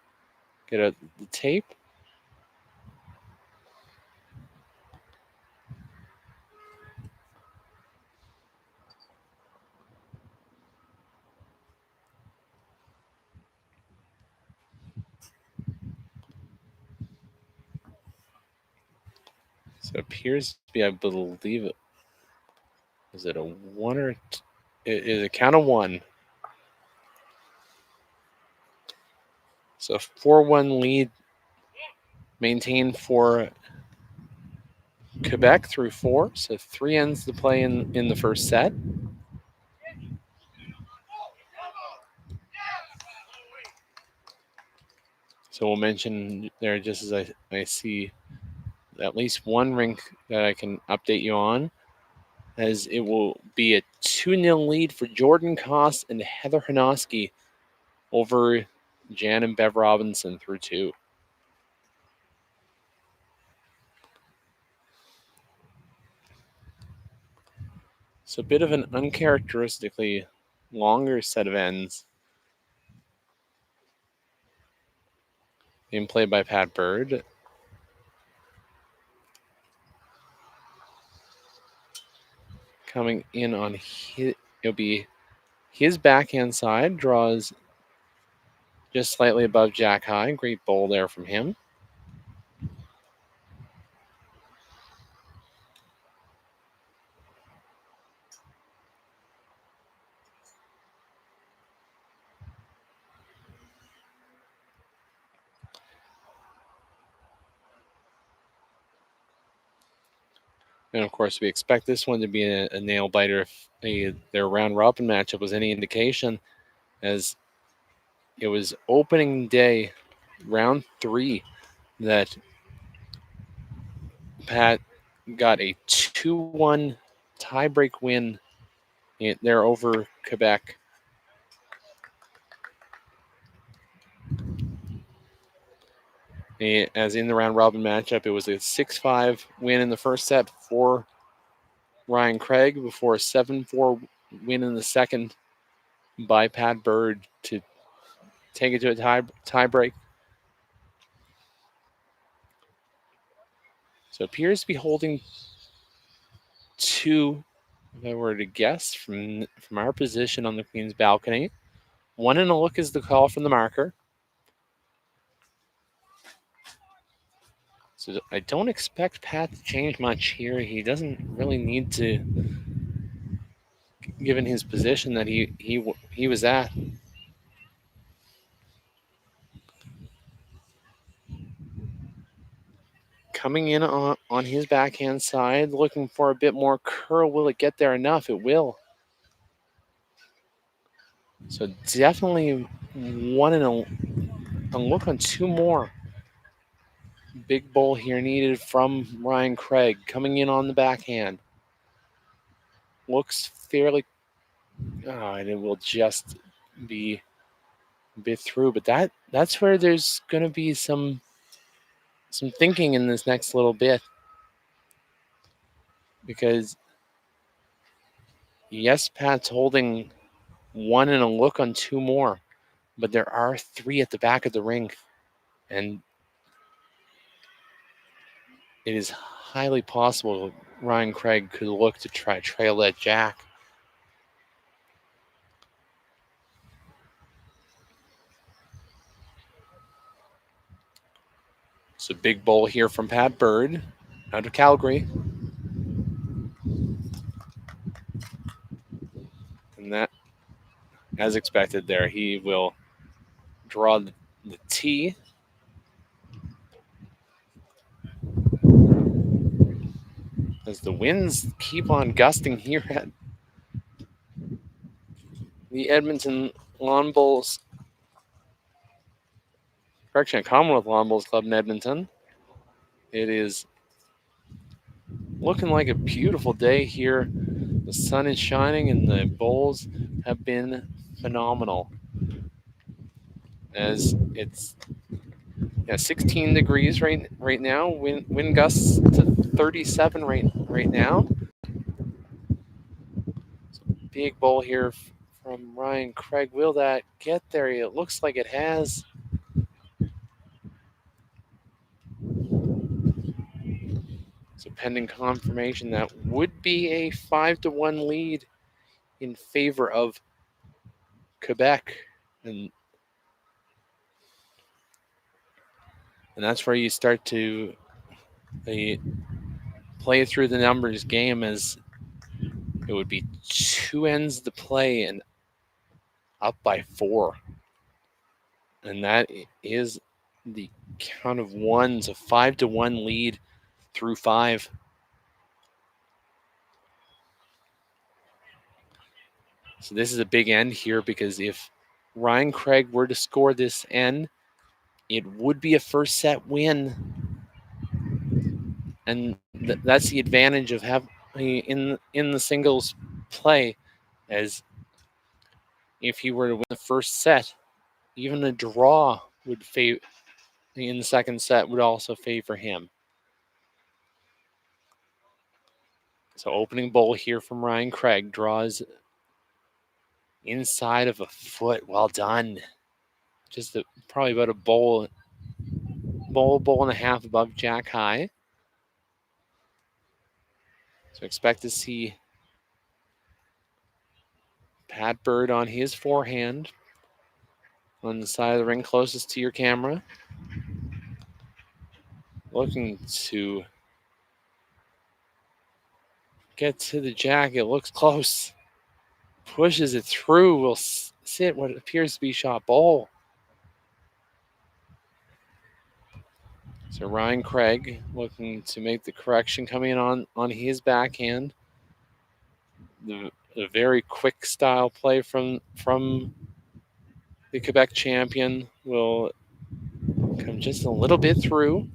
get out the tape. So it appears to be, I believe it. Is it a 1 or it is a count of 1. So 4-1 lead maintained for Quebec through 4. So 3 ends to play in the first set. So we'll mention there, just as I see at least one rink that I can update you on, as it will be a 2-0 lead for Jordan Koss and Heather Hanoski over Jan and Bev Robinson through 2. So a bit of an uncharacteristically longer set of ends being played by Pat Bird. coming in on his, it'll be his backhand side, draws just slightly above jack high. Great bowl there from him. And of course, we expect this one to be a nail biter if their round robin matchup was any indication, as it was opening day, round 3, that Pat got a 2-1 tiebreak win there over Quebec. As in the round robin matchup, it was a 6-5 win in the first set for Ryan Craig before a 7-4 win in the second by Pat Bird to take it to a tie break. So it appears to be holding 2, if I were to guess, from our position on the Queen's balcony. 1 and a look is the call from the marker. So I don't expect Pat to change much here. He doesn't really need to, given his position that he was at. Coming in on his backhand side, looking for a bit more curl. Will it get there enough? It will. So definitely 1 and a look on 2 more. Big bowl here needed from Ryan Craig. Coming in on the backhand. Looks fairly, and it will just be a bit through. But that's where there's going to be some thinking in this next little bit, because yes, Pat's holding 1 and a look on 2 more, but there are 3 at the back of the ring, and it is highly possible Ryan Craig could look to try trail that jack. So big bowl here from Pat Bird out of Calgary. And that, as expected there, he will draw the tee. As the winds keep on gusting here at the Edmonton Lawn Bowls, Commonwealth Lawn Bowls Club in Edmonton. It is looking like a beautiful day here. The sun is shining and the bowls have been phenomenal. As it's 16 degrees right now. Wind gusts to 37 right now. So big bowl here from Ryan Craig. Will that get there? It looks like it has. So pending confirmation, that would be a 5-1 lead in favor of Quebec, and that's where you start to play through the numbers game, as it would be 2 ends to play and up by 4. And that is the count of ones, a 5-1 lead through 5. So this is a big end here, because if Ryan Craig were to score this end, it would be a first set win. And that's the advantage of having in the singles play, as if he were to win the first set, even a draw would favor in the second set would also favor him. So opening bowl here from Ryan Craig, draws inside of a foot. Well done. Just probably about a bowl and a half above jack high. So expect to see Pat Bird on his forehand on the side of the ring closest to your camera. Looking to get to the jack. It looks close. Pushes it through. Will sit what appears to be shot ball. So Ryan Craig looking to make the correction, coming in on his backhand. The very quick style play from the Quebec champion will come just a little bit through.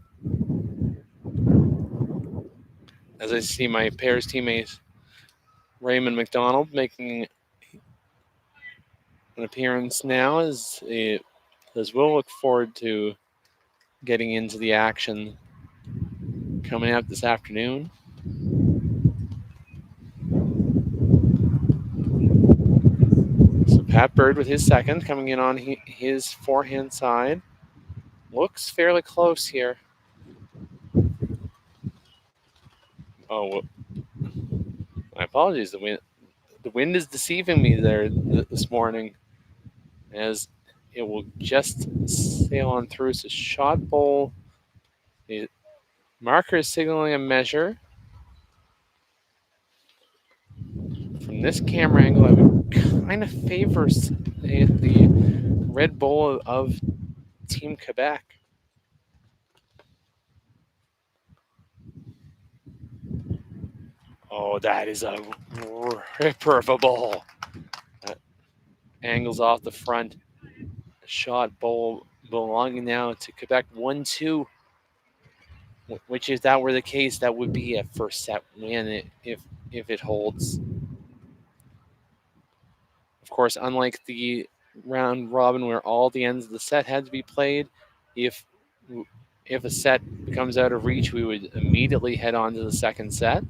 As I see my pair's teammate Raymond McDonald making an appearance now, as we'll look forward to getting into the action coming up this afternoon. So Pat Bird with his second, coming in on his forehand side. Looks fairly close here. Oh, my apologies. The wind is deceiving me there this morning, as it will just sail on through. So shot bowl. The marker is signaling a measure. From this camera angle, I would kind of favor the red bowl of Team Quebec. Oh, that is a ripper of a ball. That angles off the front. Shot bowl belonging now to Quebec 1-2. Which, if that were the case, that would be a first set win if it holds. Of course, unlike the round robin where all the ends of the set had to be played, if a set becomes out of reach, we would immediately head on to the second set.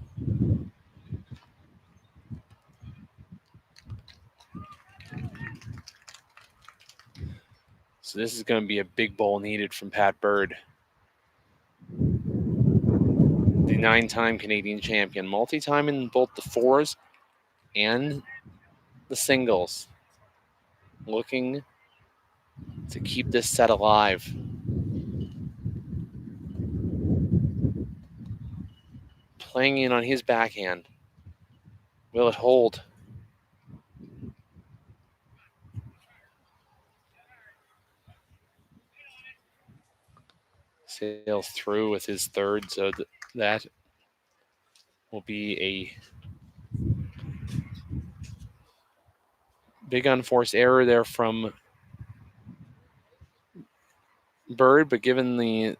So this is going to be a big bowl needed from Pat Bird, the 9-time Canadian champion, multi-time in both the fours and the singles, looking to keep this set alive. Playing in on his backhand. Will it hold? Sails through with his third, so that will be a big unforced error there from Bird, but given the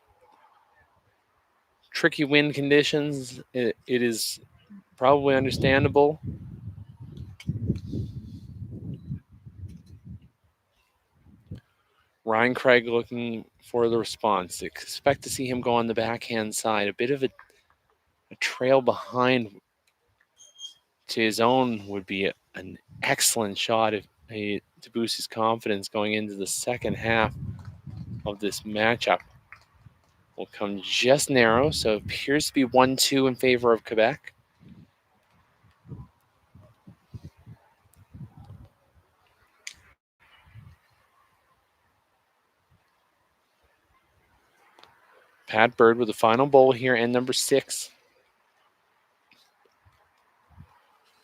tricky wind conditions, it is probably understandable. Ryan Craig looking for the response. Expect to see him go on the backhand side. A bit of a trail behind to his own would be an excellent shot to boost his confidence going into the second half of this matchup. Will come just narrow, so it appears to be 1-2 in favor of Quebec. Pat Bird with the final bowl here and number 6.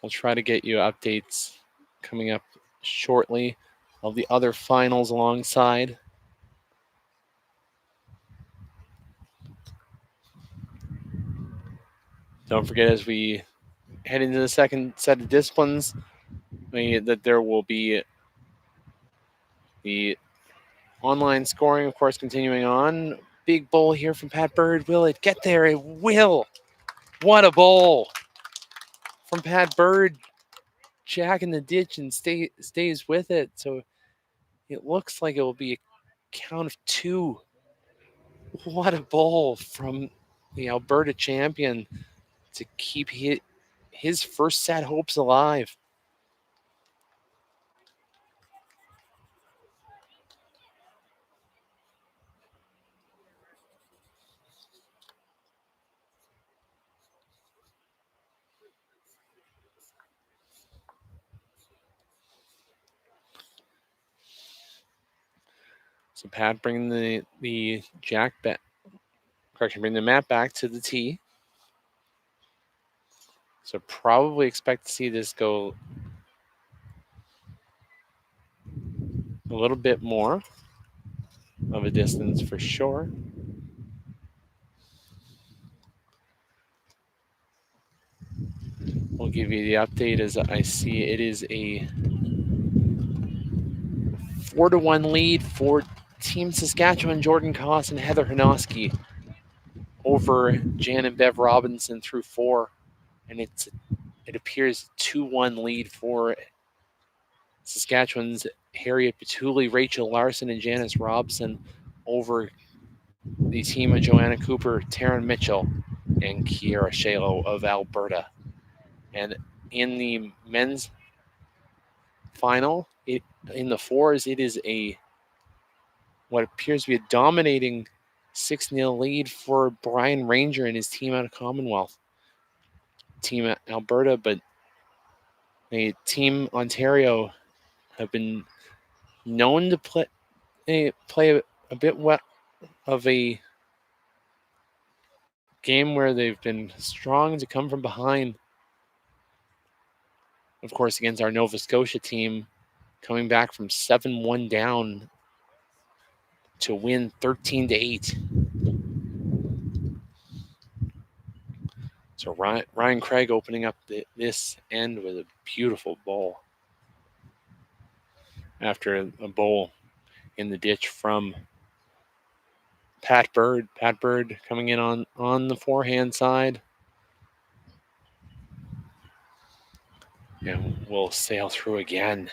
We'll try to get you updates coming up shortly of the other finals alongside. Don't forget, as we head into the second set of disciplines, that there will be the online scoring, of course, continuing on. Big bowl here from Pat Bird. Will it get there? It will. What a bowl from Pat Bird. Jack in the ditch and stays with it. So it looks like it will be a count of 2. What a bowl from the Alberta champion to keep his first set hopes alive. So Pat bringing the jack back. Correction, bring the mat back to the tee. So probably expect to see this go a little bit more of a distance for sure. We'll give you the update as I see it is a 4-1 lead for Team Saskatchewan. Jordan Koss and Heather Hanoski over Jan and Bev Robinson through 4, and it appears 2-1 lead for Saskatchewan's Harriet Petuli, Rachel Larson, and Janice Robson over the team of Joanna Cooper, Taryn Mitchell, and Kiera Shalo of Alberta. And in the men's final, in the fours, it is what appears to be a dominating 6-0 lead for Brian Ranger and his team out of Commonwealth. Team Alberta, but Team Ontario have been known to play a bit of a game where they've been strong to come from behind. Of course, against our Nova Scotia team, coming back from 7-1 down to win 13-8. So Ryan Craig opening up this end with a beautiful bowl after a bowl in the ditch from Pat Bird. Pat Bird coming in on the forehand side. And we'll sail through again.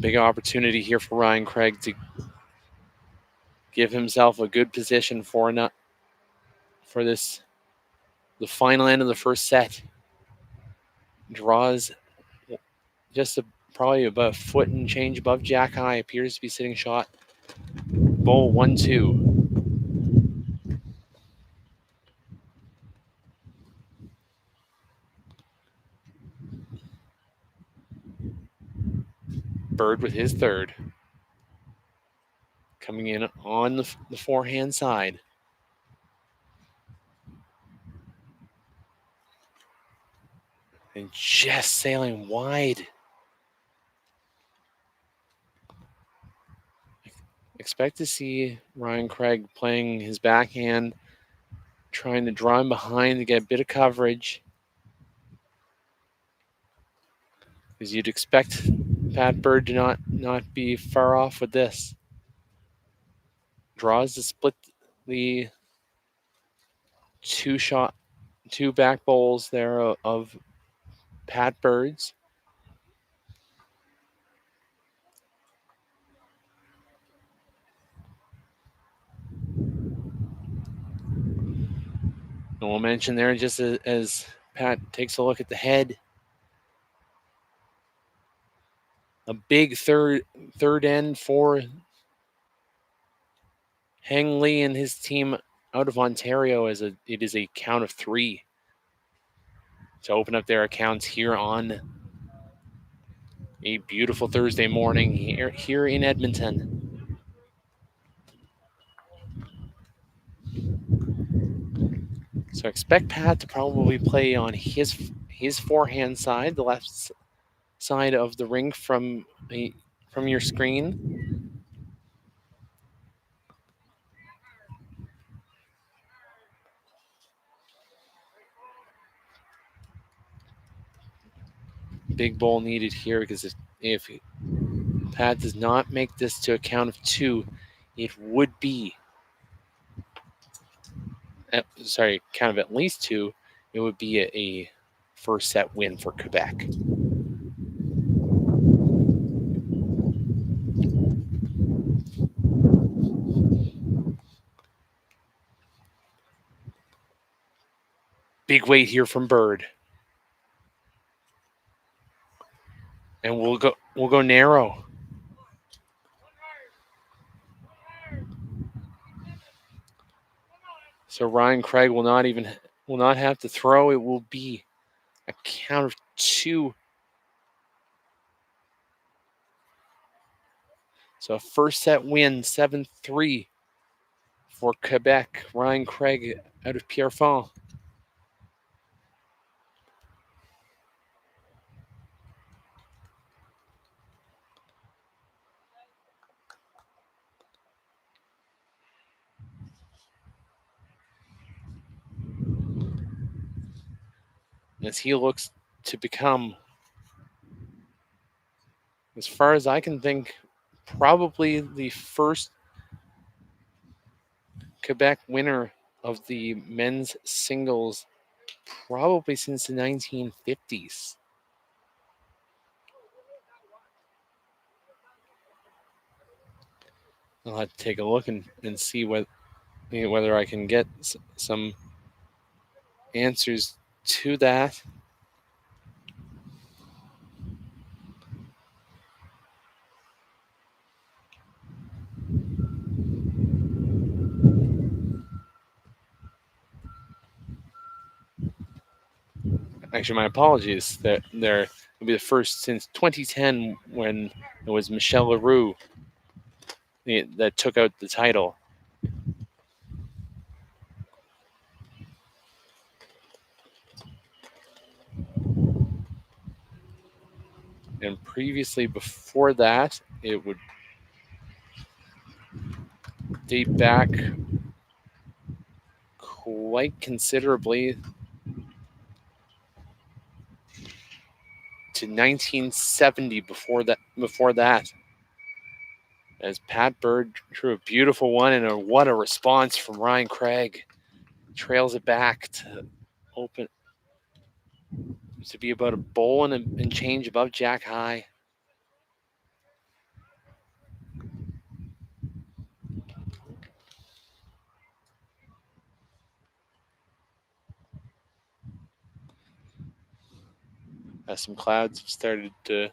Big opportunity here for Ryan Craig to give himself a good position for this, the final end of the first set. Draws just probably about a foot and change above Jack High. Appears to be sitting shot. Bowl 1-2. Bird with his third. Coming in on the forehand side. And just sailing wide. Expect to see Ryan Craig playing his backhand, trying to draw him behind to get a bit of coverage. Because you'd expect Pat Bird to not be far off with this. Draws to split the two back bowls there of Pat Bird's. And we'll mention there, just as Pat takes a look at the head, a big third end for Heng Lee and his team out of Ontario. It is a count of 3 to open up their accounts here on a beautiful Thursday morning here in Edmonton. So expect Pat to probably play on his forehand side, the left side of the ring from your screen. Big bowl needed here because if Pat does not make this to a count of 2, it would be count of at least 2. It would be a first set win for Quebec. Big weight here from Bird. And we'll go narrow. So Ryan Craig will not have to throw. It will be a count of 2. So a first set win, 7-3 for Quebec. Ryan Craig out of Pierrefonds. As he looks to become, as far as I can think, probably the first Quebec winner of the men's singles, probably since the 1950s. I'll have to take a look and see whether I can get some answers to that. Actually, my apologies. There will be the first since 2010 when it was Michel Leroux that took out the title. And previously, before that, it would date back quite considerably to 1970. Before that, as Pat Bird drew a beautiful one, and what a response from Ryan Craig. Trails it back to open to be about a bowl and change above Jack High. As some clouds have started to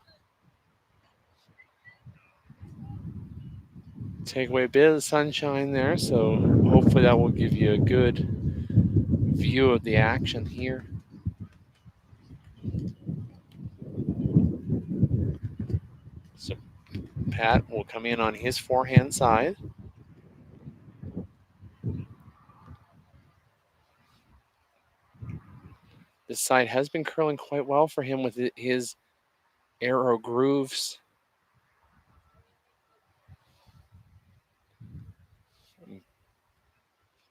take away a bit of the sunshine there, so hopefully that will give you a good view of the action here. So Pat will come in on his forehand side. This side has been curling quite well for him with his arrow grooves.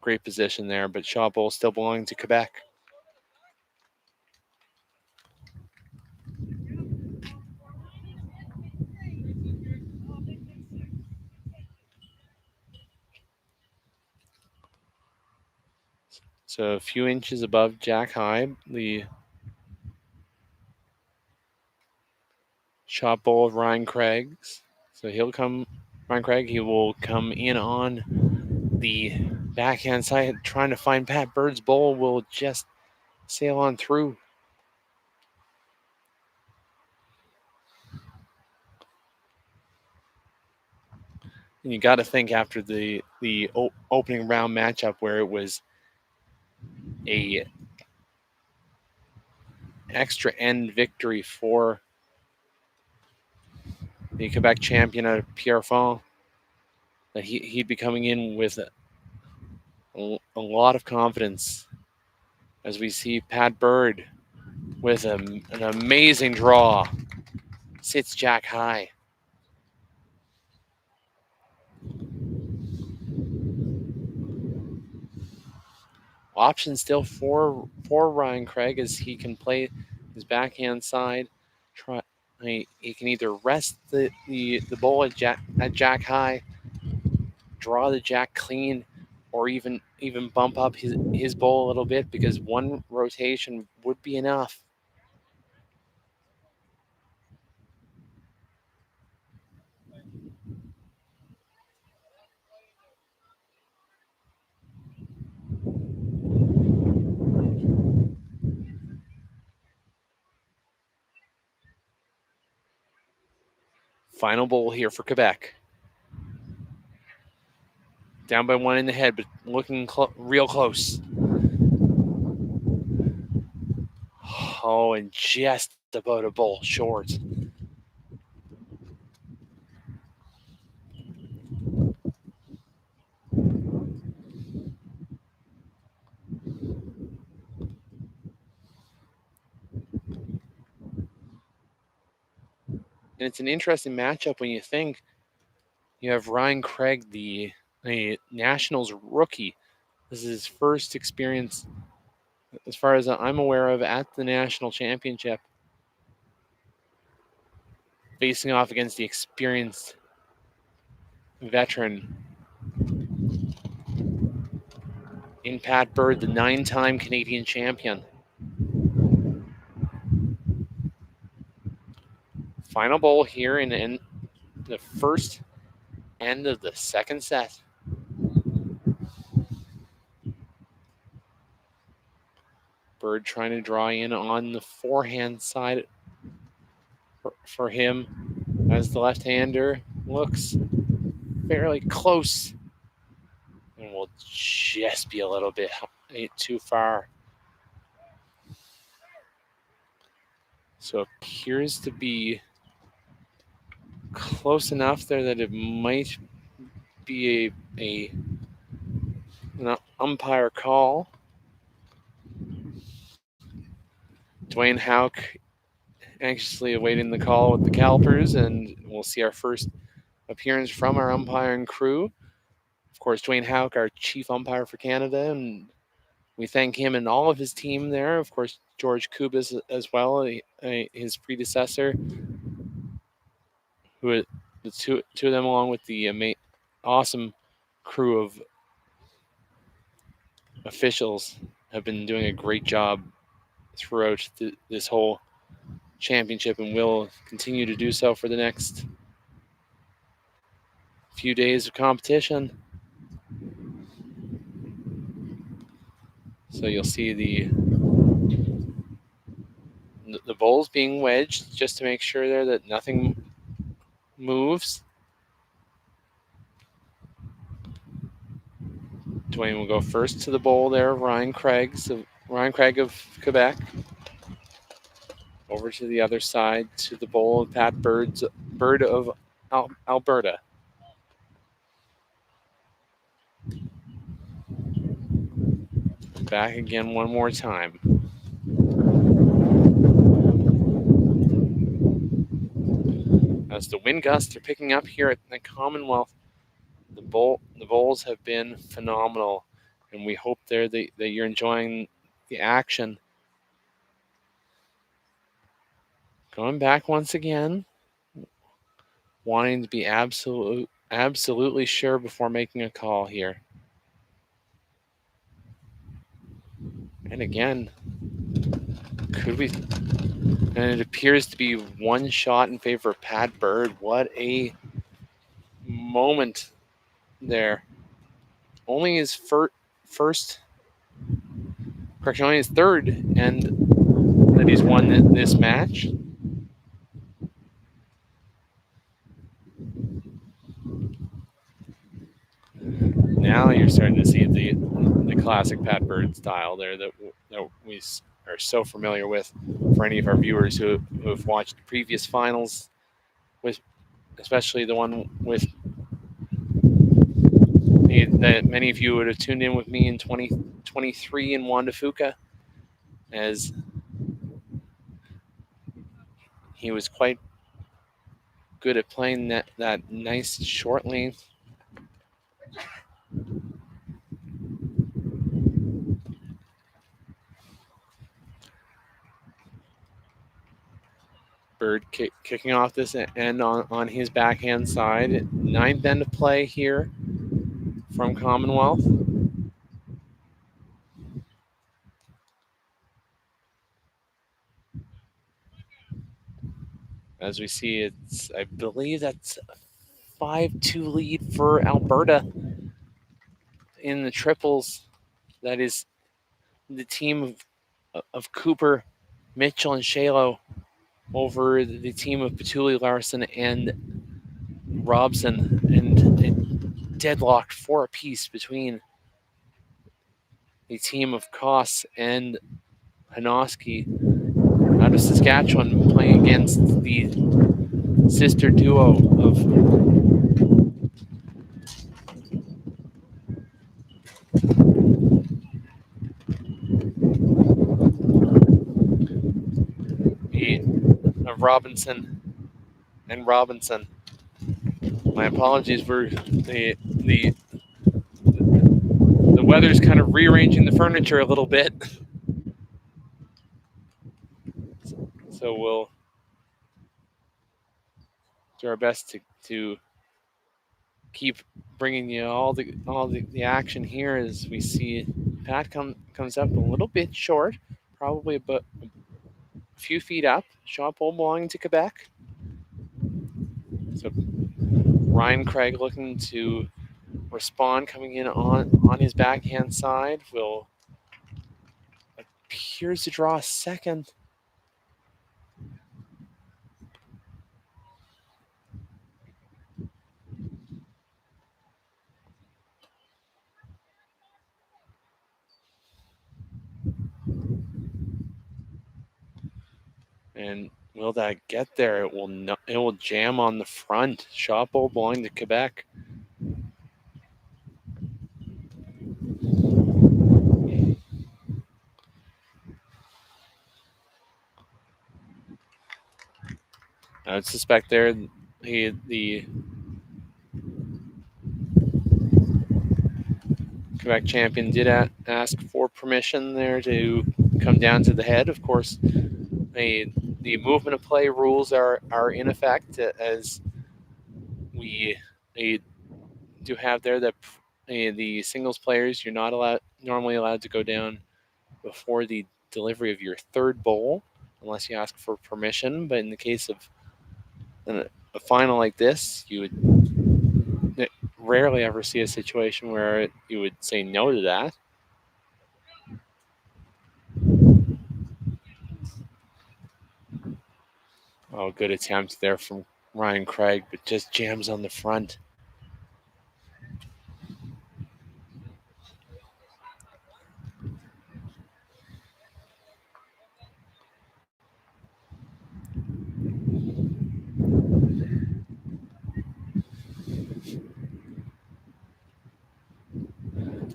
Great position there, but shot bowl still belonging to Quebec. So a few inches above Jack High, the shot bowl of Ryan Craig's. So Ryan Craig, he will come in on the backhand side, trying to find Pat Bird's bowl, will just sail on through. And you got to think after the opening round matchup where it was a extra end victory for the Quebec champion out of Pierrefonds, that he'd be coming in with a lot of confidence as we see Pat Bird with an amazing draw. Sits Jack High. Option still for Ryan Craig as he can play his backhand side. He can either rest the ball at Jack High, draw the Jack clean, or even bump up his ball a little bit, because one rotation would be enough. Final bowl here for Quebec. Down by one in the head, but looking real close. Oh, and just about a bowl short. And it's an interesting matchup when you think you have Ryan Craig, the Nationals rookie. This is his first experience, as far as I'm aware of, at the national championship, facing off against the experienced veteran in Pat Bird, the 9-time Canadian champion. Final bowl here in the first end of the second set. Bird trying to draw in on the forehand side for him, as the left-hander looks fairly close and will just be a little bit too far. So it appears to be close enough there that it might be an umpire call. Dwayne Hauk anxiously awaiting the call with the Calipers, and we'll see our first appearance from our umpiring crew. Of course, Dwayne Hauk, our chief umpire for Canada, and we thank him and all of his team there. Of course, George Kubis as well, his predecessor, who the two of them, along with the awesome crew of officials, have been doing a great job throughout this whole championship, and will continue to do so for the next few days of competition. So you'll see the bowls being wedged just to make sure there that nothing moves. Dwayne will go first to the bowl there. Ryan Craig of Quebec. Over to the other side to the bowl of Pat Bird of Alberta. Back again one more time. As the wind gusts are picking up here at the Commonwealth, the bowls have been phenomenal, and we hope there that you're enjoying the action. Going back once again, wanting to be absolutely sure before making a call here. And again, could we? And it appears to be one shot in favor of Pat Bird. What a moment there. Only his only his third, and that he's won this match. Now you're starting to see the classic Pat Bird style there that we are so familiar with for any of our viewers who have watched previous finals, with especially the one with me that many of you would have tuned in with me in 2023 in Juan de Fuca, as he was quite good at playing that nice short length. Bird kicking off this end on his backhand side. Ninth end of play here from Commonwealth. As we see, I believe that's a 5-2 lead for Alberta in the triples. That is the team of Cooper, Mitchell, and Shalo over the team of Petuli, Larson, and Robson, and deadlocked 4 apiece between the team of Koss and Hanoski. out of Saskatchewan playing against the sister duo of Robinson and Robinson. My apologies for the weather's kind of rearranging the furniture a little bit. So we'll do our best to keep bringing you all the action here as we see Pat comes up a little bit short, probably about a few feet up. Shot pole belonging to Quebec. So Ryan Craig looking to respond, coming in on his backhand side. Will appears to draw a second. And will that get there? It will not, it will jam on the front. Shot pole belonging to Quebec. I would suspect there the Quebec champion did ask for permission there to come down to the head. Of course, the movement of play rules are in effect as we do have there that the singles players you're not normally allowed to go down before the delivery of your third bowl unless you ask for permission. But in the case of a final like this, you would rarely ever see a situation where you would say no to that. Oh, good attempt there from Ryan Craig, but just jams on the front.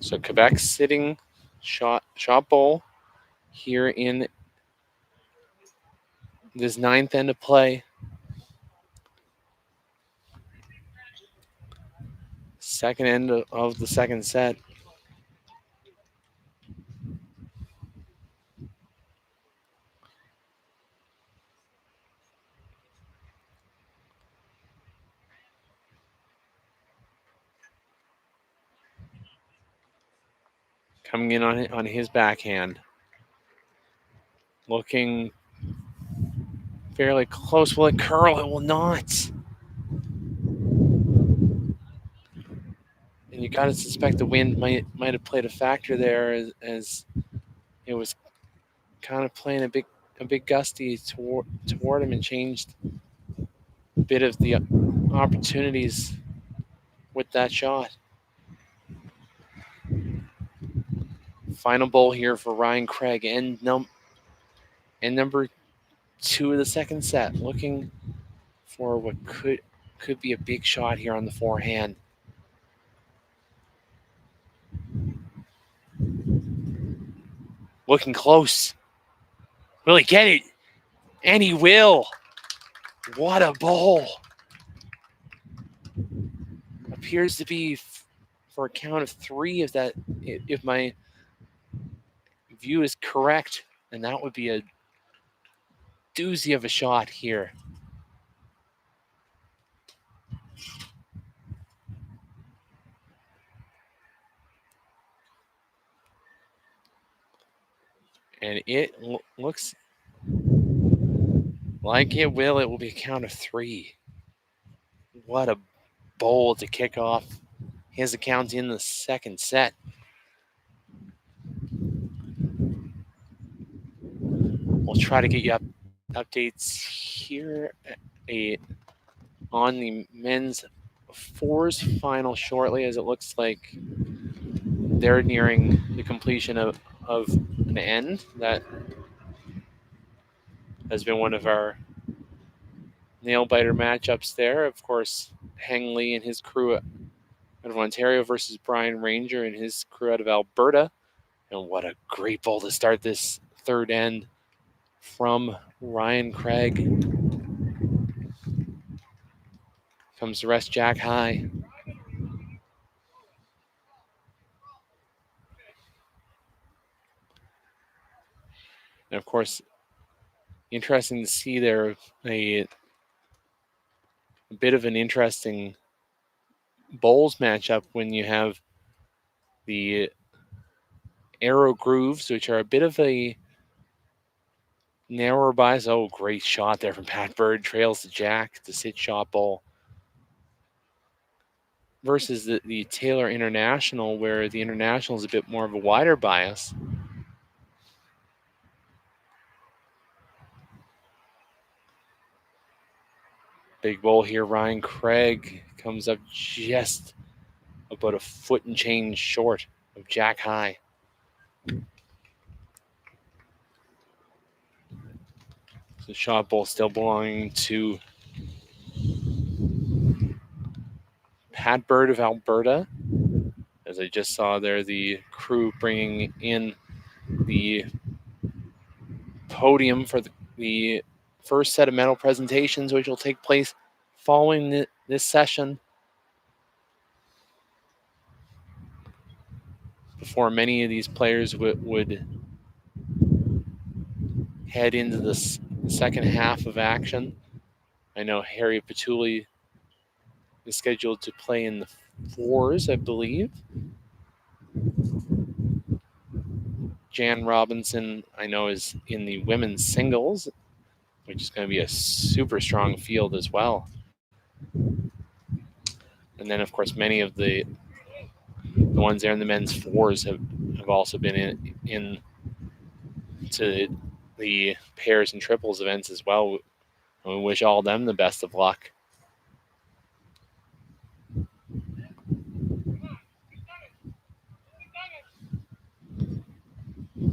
So Quebec sitting shot bowl here in this ninth end of play. Second end of the second set. Coming in on his backhand. Looking fairly close. Will it curl? It will not. And you got to suspect the wind might have played a factor there as it was kind of playing a big gusty toward him and changed a bit of the opportunities with that shot. Final bowl here for Ryan Craig and number 2 of the second set, looking for what could be a big shot here on the forehand. Looking close. Will he get it? And he will. What a bowl. Appears to be for a count of 3 if my view is correct, and that would be a doozy of a shot here. And it looks like it will. It will be a count of 3. What a bowl to kick off his account in the second set. We'll try to get you updates here on the men's fours final shortly, as it looks like they're nearing the completion of an end that has been one of our nail biter matchups there. Of course, Heng Lee and his crew out of Ontario versus Brian Ranger and his crew out of Alberta. And what a great ball to start this third end from Ryan Craig. Comes the rest jack high. And of course, interesting to see there a bit of an interesting bowls matchup when you have the arrow grooves, which are a bit of a narrower bias. Oh, great shot there from Pat Bird. Trails the jack, the sit shot ball. Versus the Taylor International, where the International is a bit more of a wider bias. Big bowl here. Ryan Craig comes up just about a foot and change short of jack high. The shot ball still belonging to Pat Bird of Alberta. As I just saw there, the crew bringing in the podium for the first set of medal presentations, which will take place following this session. Before many of these players would head into the second half of action. I know Harry Patulli is scheduled to play in the fours, I believe. Jan Robinson, I know, is in the women's singles, which is going to be a super strong field as well. And then, of course, many of the ones there in the men's fours have also been in to the pairs and triples events as well. And we wish all of them the best of luck.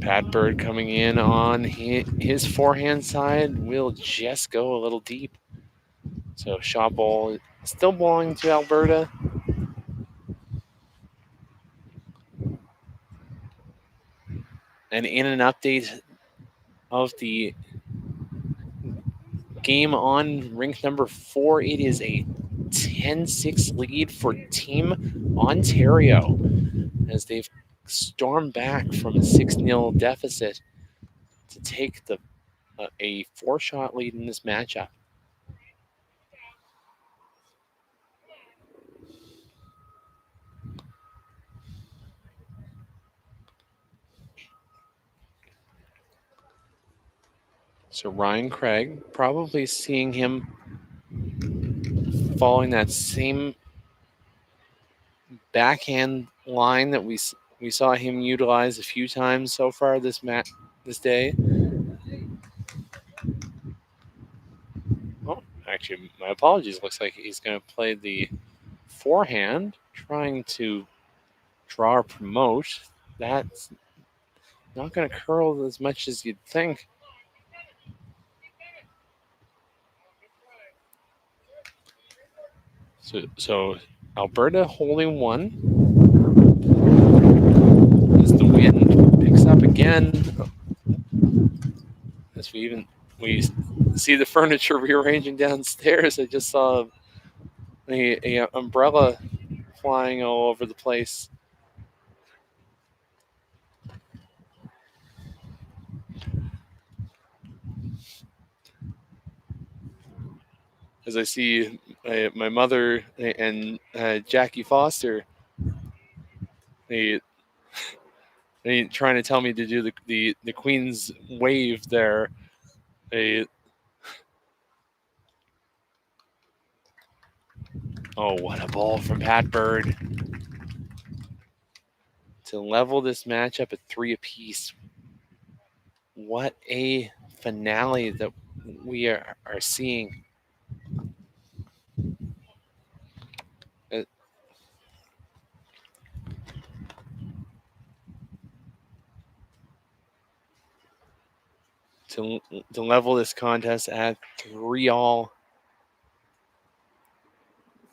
Pat Bird coming in on his forehand side will just go a little deep. So shot ball still belonging to Alberta. And in an update of the game on rink number 4, it is a 10-6 lead for Team Ontario as they've stormed back from a 6-0 deficit to take a 4-shot lead in this matchup. So Ryan Craig, probably seeing him following that same backhand line that we saw him utilize a few times so far this day. Oh, actually, my apologies. Looks like he's going to play the forehand, trying to draw or promote. That's not going to curl as much as you'd think. So Alberta holding one as the wind picks up again. As we see the furniture rearranging downstairs. I just saw a umbrella flying all over the place. As I see my mother and Jackie Foster, they trying to tell me to do the Queen's wave there. Oh, what a ball from Pat Bird to level this matchup at 3 apiece. What a finale that we are seeing. to level this contest at 3-all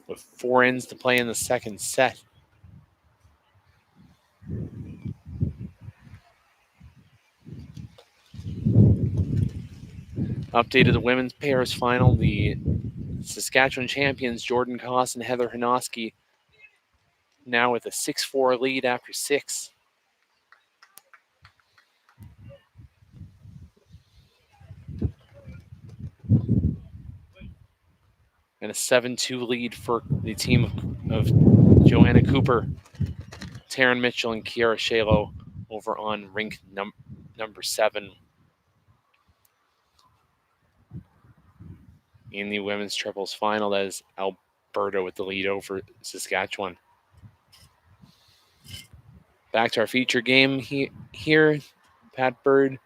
with 4 ends to play in the second set. Update of the women's pairs final. The Saskatchewan champions Jordan Koss and Heather Hanoski now with a 6-4 lead after 6. And a 7-2 lead for the team of Joanna Cooper, Taryn Mitchell, and Kiara Shalo over on rink number 7 in the women's triples final. That is Alberta with the lead over Saskatchewan. Back to our feature game here. Pat Bird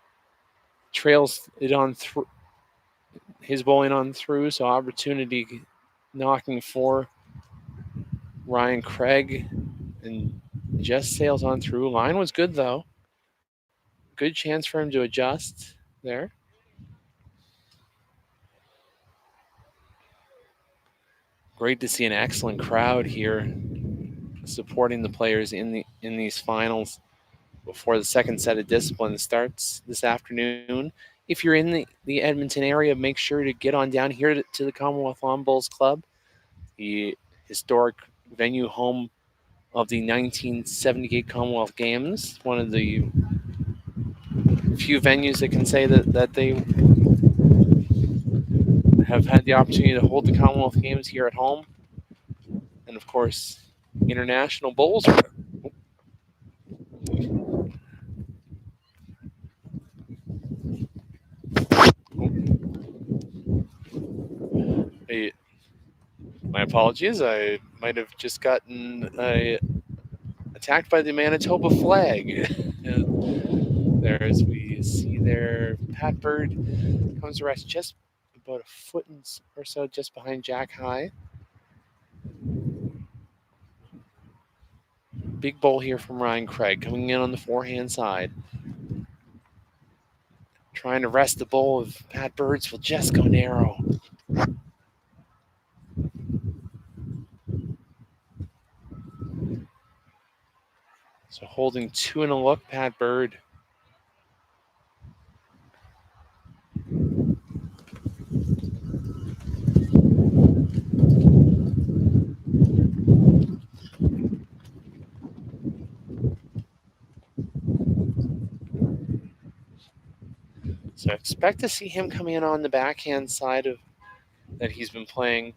trails it on through his bowling on through, so opportunity knocking for Ryan Craig and just sails on through. Line was good though. Good chance for him to adjust there. Great to see an excellent crowd here supporting the players in these finals before the second set of discipline starts this afternoon. If you're in the Edmonton area, make sure to get on down here to the Commonwealth Lawn Bowls Club, the historic venue home of the 1978 Commonwealth Games, one of the few venues that can say that they have had the opportunity to hold the Commonwealth Games here at home. And of course, international bowls. My apologies. I might have just gotten attacked by the Manitoba flag. There, as we see there, Pat Bird comes to rest just about a foot or so just behind Jack High. Big bowl here from Ryan Craig coming in on the forehand side. Trying to rest the bowl of Pat Bird's will just go narrow. So holding 2 in a look, Pat Bird. So expect to see him coming in on the backhand side of that he's been playing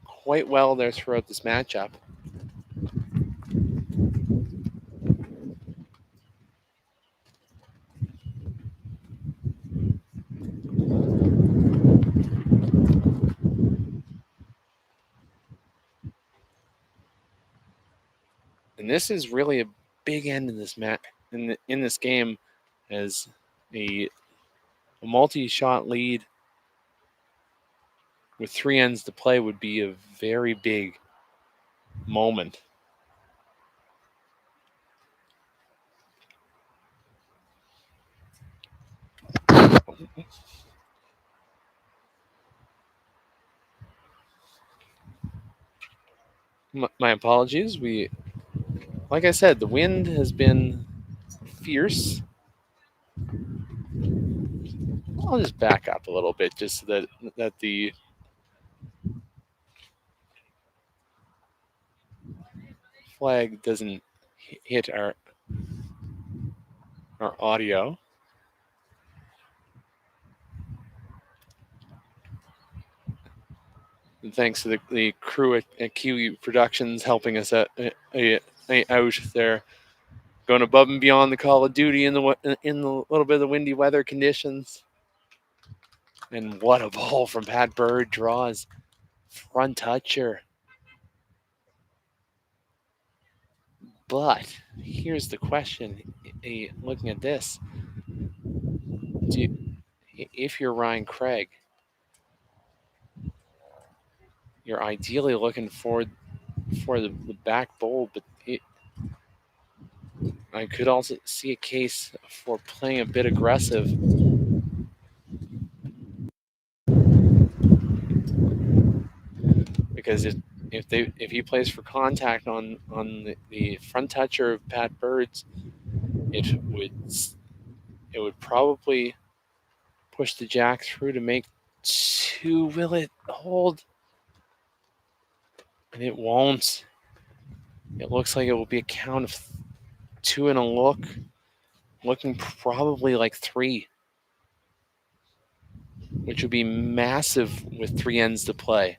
quite well there throughout this matchup. And this is really a big end in this in this game, as a multi-shot lead with 3 ends to play would be a very big moment. My apologies. Like I said, the wind has been fierce. I'll just back up a little bit just so that the flag doesn't hit our audio. And thanks to the crew at Kiwi Productions helping us out there, going above and beyond the call of duty in the little bit of the windy weather conditions. And what a ball from Pat Bird, draws front toucher. But here's the question: looking at this, if you're Ryan Craig, you're ideally looking for the back bowl, but I could also see a case for playing a bit aggressive. Because if he plays for contact on the front toucher of Pat Bird's, it would probably push the jack through to make two. Will it hold? And it won't. It looks like it will be a count of two and a look, looking probably like three, which would be massive with three ends to play.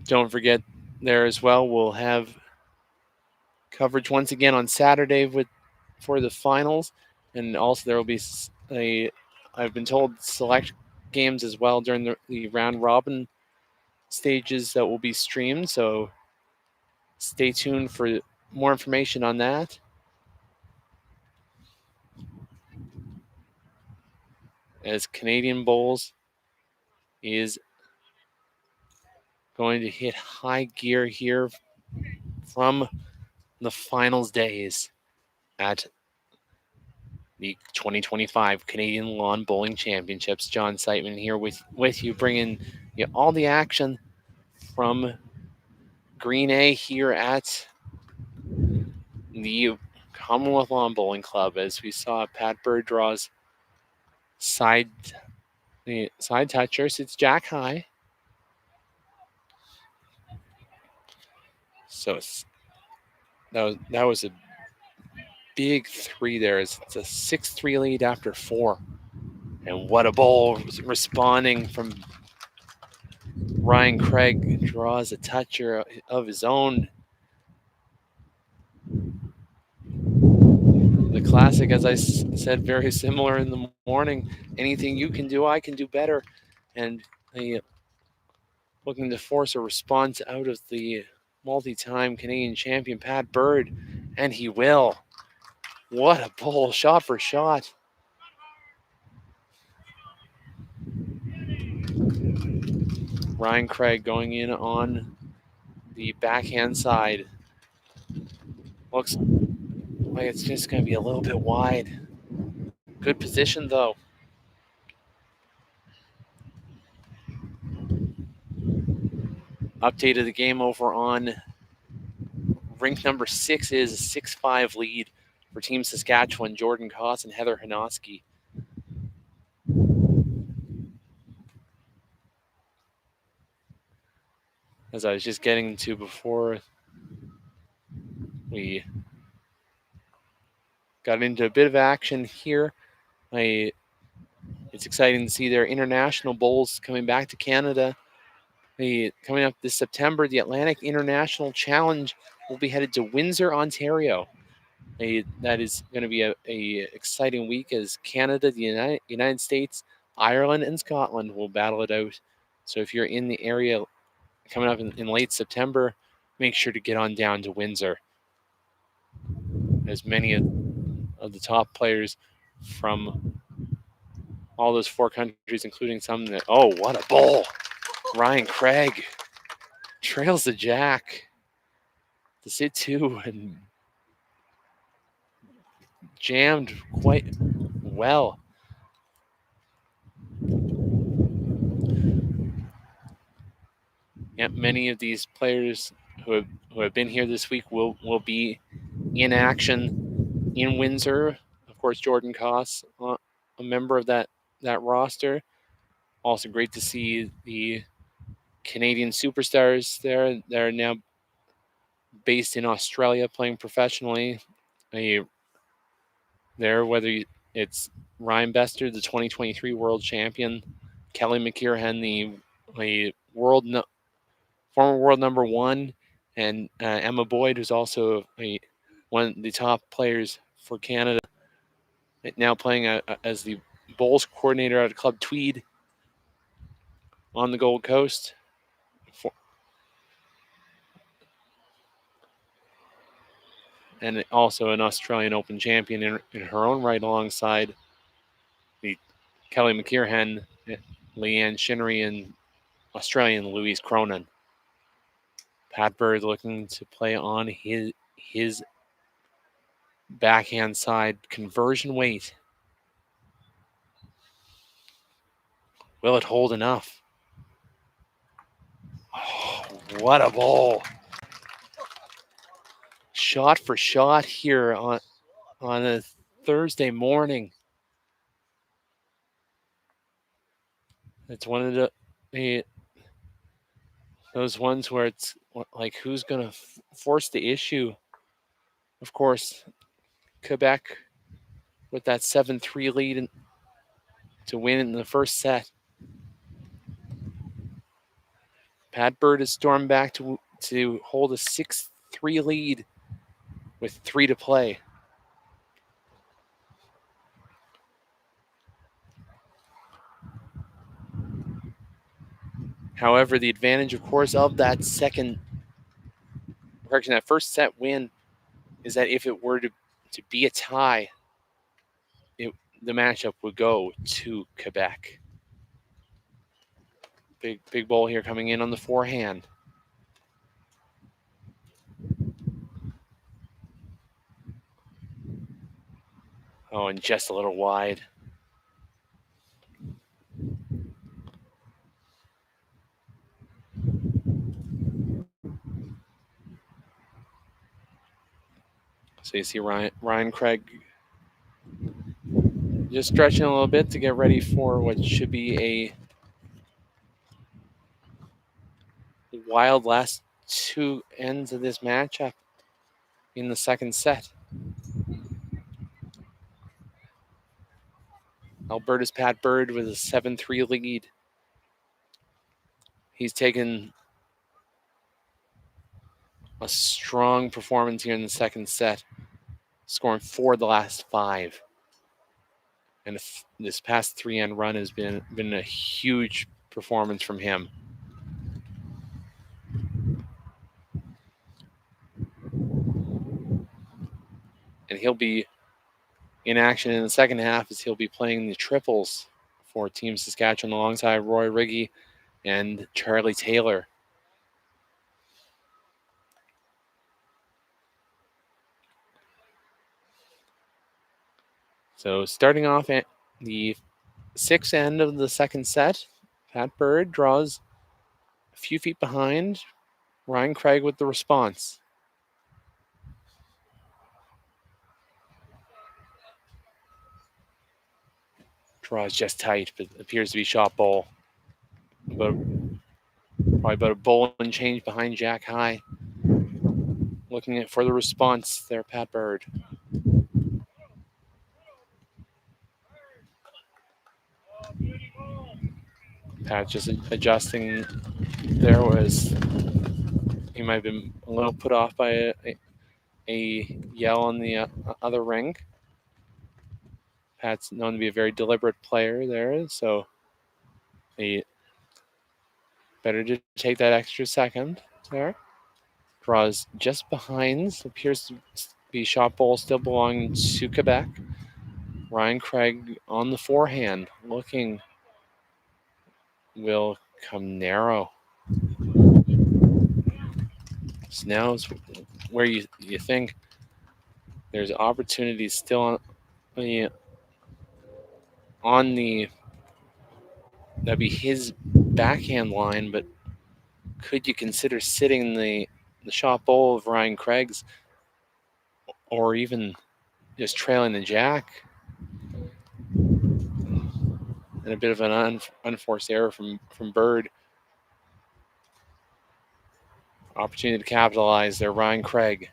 Don't forget there as well, we'll have coverage once again on Saturday for the finals, and also there will be I've been told select games as well during the round robin stages that will be streamed. So stay tuned for more information on that. As Canadian Bowls is going to hit high gear here from the finals days at the 2025 Canadian Lawn Bowling Championships. John Siteman here with you, bringing you all the action from Green A here at the Commonwealth Lawn Bowling Club. As we saw Pat Bird draws side touchers, it's jack high. So that was a big three there. It's a 6-3 lead after four. And what a bowl responding from Ryan Craig. Draws a toucher of his own. The classic, as I said, very similar in the morning. Anything you can do, I can do better. And looking to force a response out of the multi-time Canadian champion Pat Bird, and he will. What a bowl, shot for shot. Ryan Craig going in on the backhand side. Looks like it's just going to be a little bit wide. Good position, though. Update of the game over on rink number 6 is a 6-5 lead for Team Saskatchewan, Jordan Koss and Heather Hanoski. As I was just getting to before we got into a bit of action here, it's exciting to see their international bowls coming back to Canada. Coming up this September, the Atlantic International Challenge will be headed to Windsor, Ontario. That is going to be a exciting week as Canada, the United States, Ireland, and Scotland will battle it out. So if you're in the area coming up in late September, make sure to get on down to Windsor. As many of the top players from all those four countries, including some that, oh, what a bowl! Ryan Craig trails the jack to sit two and jammed quite well. Yeah, many of these players who have been here this week will be in action in Windsor. Of course, Jordan Koss, a member of that roster. Also great to see the Canadian superstars there. They're now based in Australia playing professionally. There, whether it's Ryan Bester, the 2023 world champion, Kelly McKierhan, the former world number one, and Emma Boyd, who's also one of the top players for Canada, now playing as the bowls coordinator at Club Tweed on the Gold Coast. and also an Australian Open champion in her own right, alongside the Kelly McKierhan, Leanne Shinnery, and Australian Louise Cronin. Pat Bird looking to play on his backhand side conversion weight. Will it hold enough? Oh, what a ball. Shot for shot here on a Thursday morning. It's one of those ones where it's like, who's going to force the issue? Of course, Quebec with that 7-3 lead to win in the first set. Pat Bird has stormed back to hold a 6-3 lead with 3 to play. However, the advantage, of course, of that first set win is that if it were to be a tie, the matchup would go to Quebec. Big ball here coming in on the forehand. Oh, and just a little wide. So you see Ryan Craig just stretching a little bit to get ready for what should be a wild last 2 ends of this matchup in the second set. Alberta's Pat Bird with a 7-3 lead. He's taken a strong performance here in the second set, scoring 4 of the last 5. And this past 3-end run has been a huge performance from him. And he'll be in action in the second half, as he'll be playing the triples for Team Saskatchewan alongside Roy Riggy and Charlie Taylor. So starting off at the 6th end of the second set, Pat Bird draws a few feet behind. Ryan Craig with the response. Draws just tight, but appears to be shot ball. Probably about a ball and change behind Jack High. Looking for the response there, Pat Bird. Pat just adjusting there. He might have been a little put off by a yell on the other ring. Pat's known to be a very deliberate player there, so he better to take that extra second there. Draws just behind. Appears to be shot ball still belonging to Quebec. Ryan Craig on the forehand, looking, will come narrow. So now is where you think there's opportunities still on the that'd be his backhand line, but could you consider sitting the shot ball of Ryan Craig's, or even just trailing the jack? And a bit of an unforced error from Bird. Opportunity to capitalize there. Ryan Craig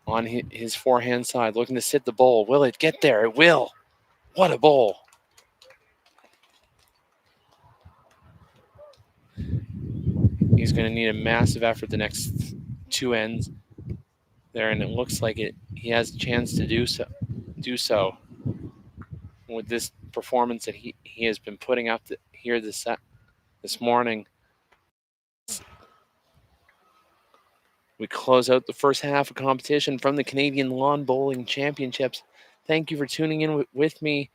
on his forehand side, looking to sit the ball. Will it get there? It will. What a ball. He's going to need a massive effort the next 2 ends there, and it looks like he has a chance to do so with this performance that he has been putting up here this morning. we close out the first half of competition from the Canadian Lawn Bowling Championships. Thank you for tuning in with me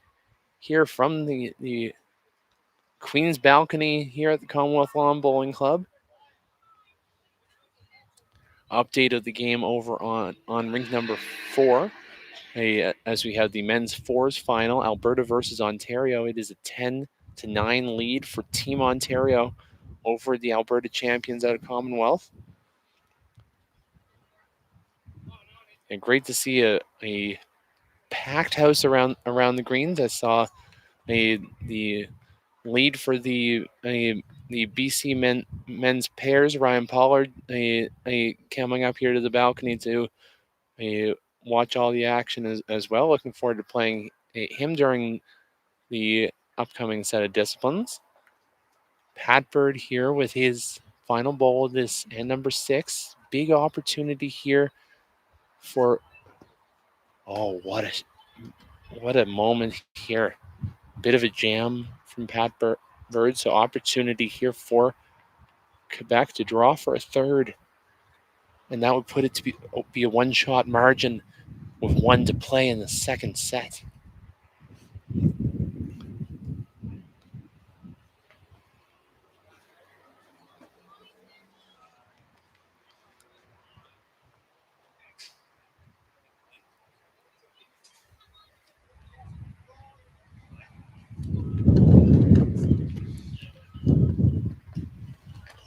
here from the Queen's Balcony here at the Commonwealth Lawn Bowling Club. Update of the game over on rink number 4. As we have the men's fours final, Alberta versus Ontario. It is a 10-9 lead for Team Ontario over the Alberta champions out of Commonwealth. And great to see a packed house around the greens. I saw the lead for the BC men's pairs, Ryan Pollard, coming up here to the balcony to watch all the action as well. Looking forward to playing him during the upcoming set of disciplines. Pat Bird here with his final bowl of this and number 6. Big opportunity here for, oh, what a moment here. Bit of a jam from Pat Bird, so opportunity here for Quebec to draw for a third. And that would put it to be a one-shot margin with 1 to play in the second set.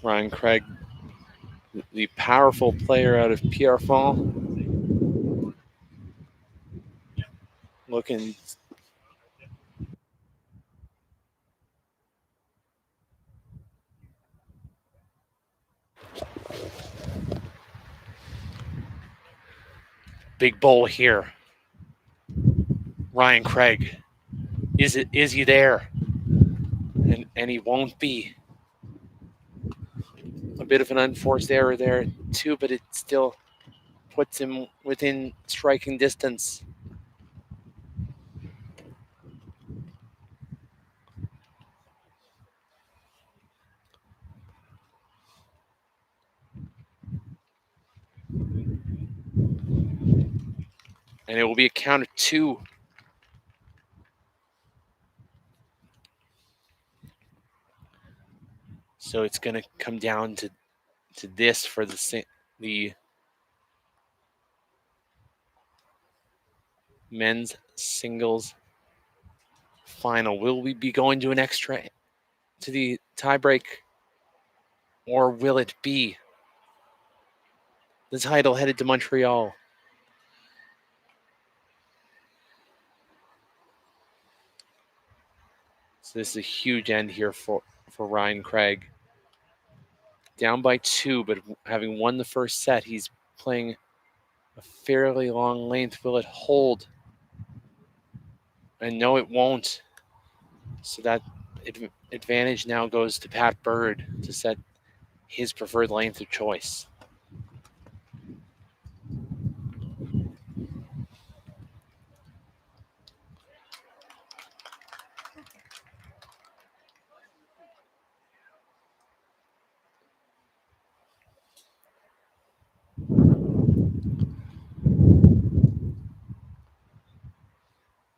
Ryan Craig, the powerful player out of Pierrefonds, looking big bowl here. Ryan Craig, is he there? And he won't be. A bit of an unforced error there too, but it still puts him within striking distance. And it will be a count of 2. So it's going to come down to this for the men's singles final. Will we be going to an extra, to the tiebreak, or will it be the title headed to Montreal? So this is a huge end here for Ryan Craig. Down by 2, but having won the first set, he's playing a fairly long length. Will it hold? And no, it won't. So that advantage now goes to Pat Bird to set his preferred length of choice.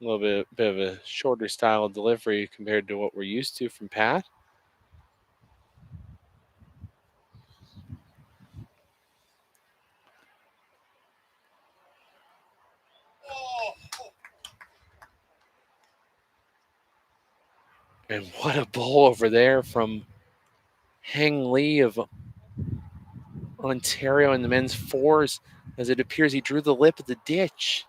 A little bit of a shorter style of delivery compared to what we're used to from Pat. And what a bowl over there from Heng Lee of Ontario in the men's fours, as it appears he drew the lip of the ditch.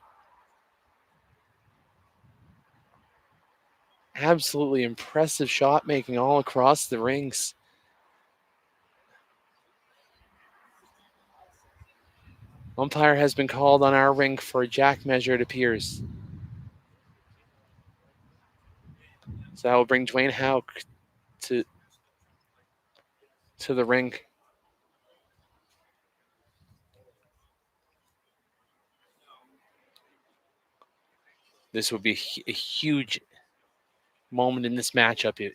Absolutely impressive shot making all across the rings. Umpire has been called on our rink for a jack measure, it appears. So that will bring Dwayne Hauk to the rink. This would be a huge moment in this matchup.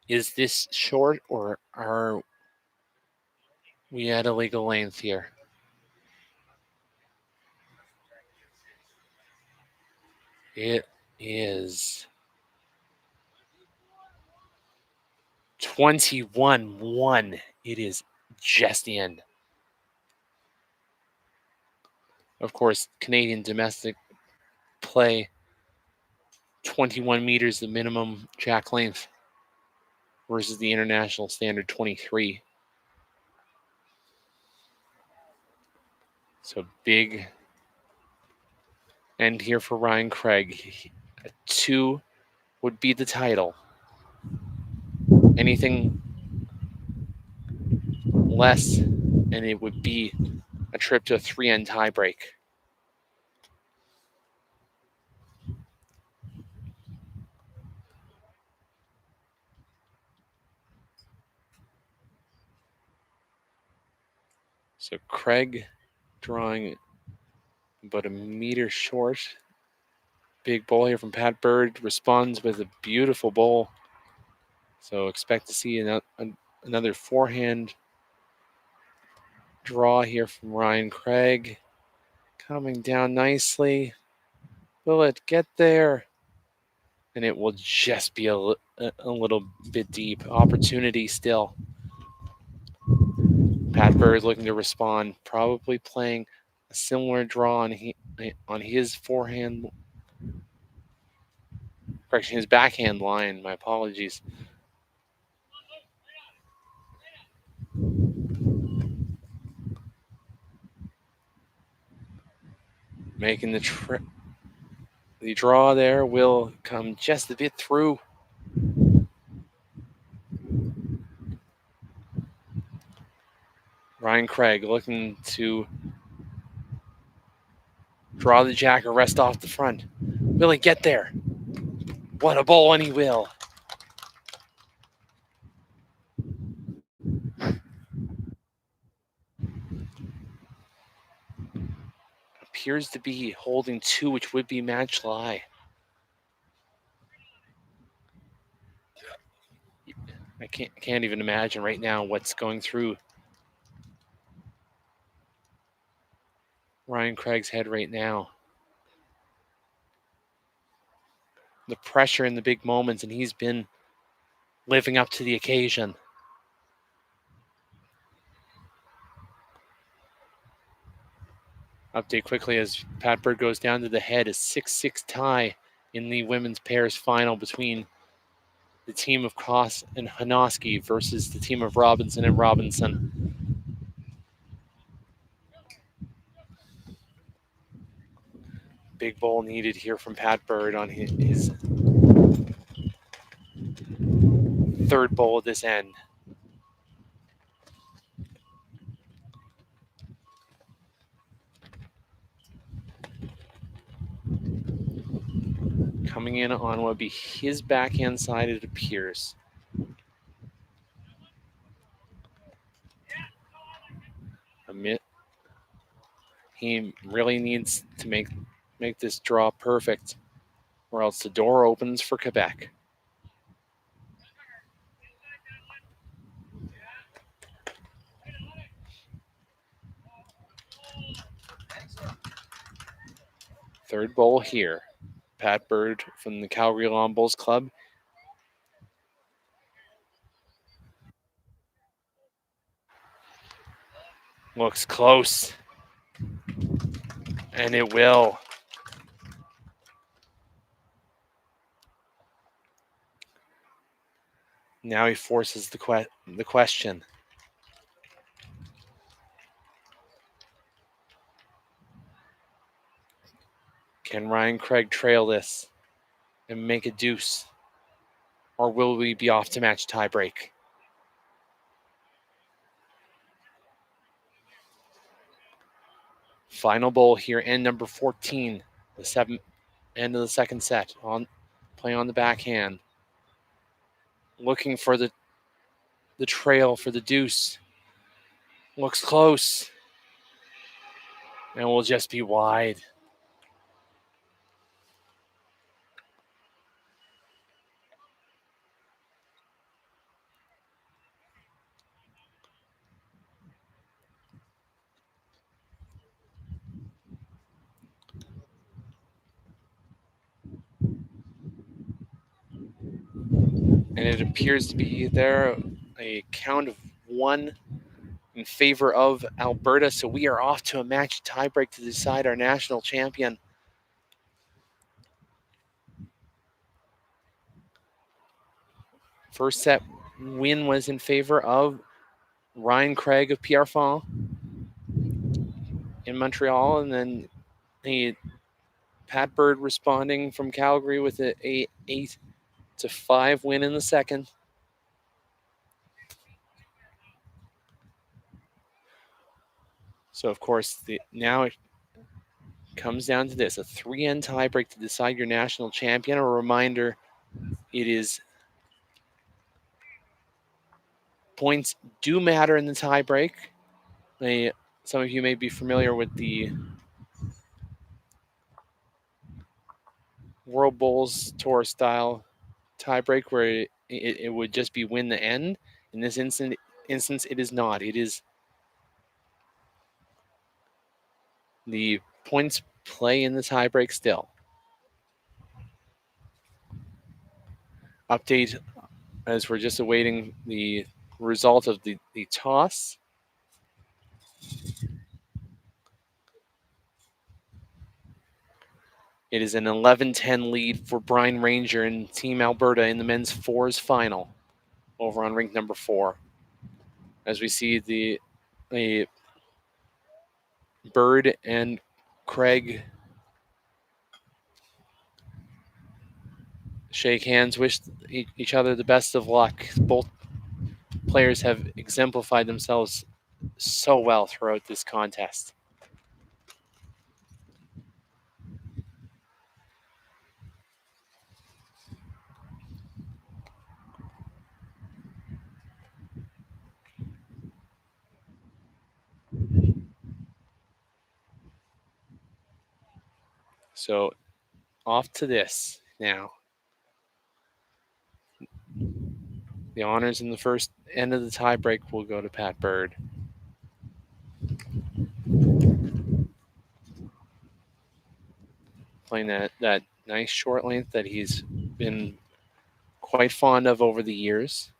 Is this short, or We had a legal length here. It is 21-1. It is just in. Of course, Canadian domestic play 21 meters, the minimum jack length, versus the international standard 23. So big end here for Ryan Craig. A 2 would be the title. Anything less, and it would be a trip to a 3-end tiebreak. So Craig drawing about a meter short. Big bowl here from Pat Bird, responds with a beautiful bowl. So expect to see another forehand draw here from Ryan Craig. Coming down nicely. Will it get there? And it will just be a little bit deep. Opportunity still. Pat Bird looking to respond, probably playing a similar draw on his forehand, correction, his backhand line. My apologies. Making the draw there will come just a bit through. Ryan Craig looking to draw the jack or rest off the front. Will he get there? What a bowl, and he will. Appears to be holding 2, which would be match lie. I can't even imagine right now what's going through Ryan Craig's head right now. The pressure in the big moments, and he's been living up to the occasion. Update quickly as Pat Bird goes down to the head. A 6-6 tie in the women's pairs final between the team of Koss and Hanoski versus the team of Robinson and Robinson. Big bowl needed here from Pat Bird on his third bowl of this end. Coming in on what would be his backhand side, it appears. He really needs to make this draw perfect, or else the door opens for Quebec. Third bowl here. Pat Bird from the Calgary Lawn Bowls Club. Looks close. And it will. Now he forces the question. Can Ryan Craig trail this and make a deuce? Or will we be off to match tiebreak? Final bowl here, end number 14, the seventh end of the second set. Playing on the backhand. Looking for the trail for the deuce. Looks close. And will just be wide. And it appears to be there a count of 1 in favor of Alberta. So we are off to a match tiebreak to decide our national champion. First set win was in favor of Ryan Craig of Pierrefonds in Montreal, and then Pat Bird responding from Calgary with an 8-5 win in the second. So of course now it comes down to this, a 3-end tiebreak to decide your national champion. A reminder, it is points do matter in the tiebreak. Some of you may be familiar with the World Bowls Tour style tiebreak where it would just be win the end. In this instance, it is not. It is the points play in the tiebreak still. Update as we're just awaiting the result of the toss. It is an 11-10 lead for Brian Ranger and Team Alberta in the men's fours final over on rink number 4. As we see the Bird and Craig shake hands, wish each other the best of luck. Both players have exemplified themselves so well throughout this contest. So off to this now. The honors in the first end of the tiebreak will go to Pat Bird. Playing that nice short length that he's been quite fond of over the years.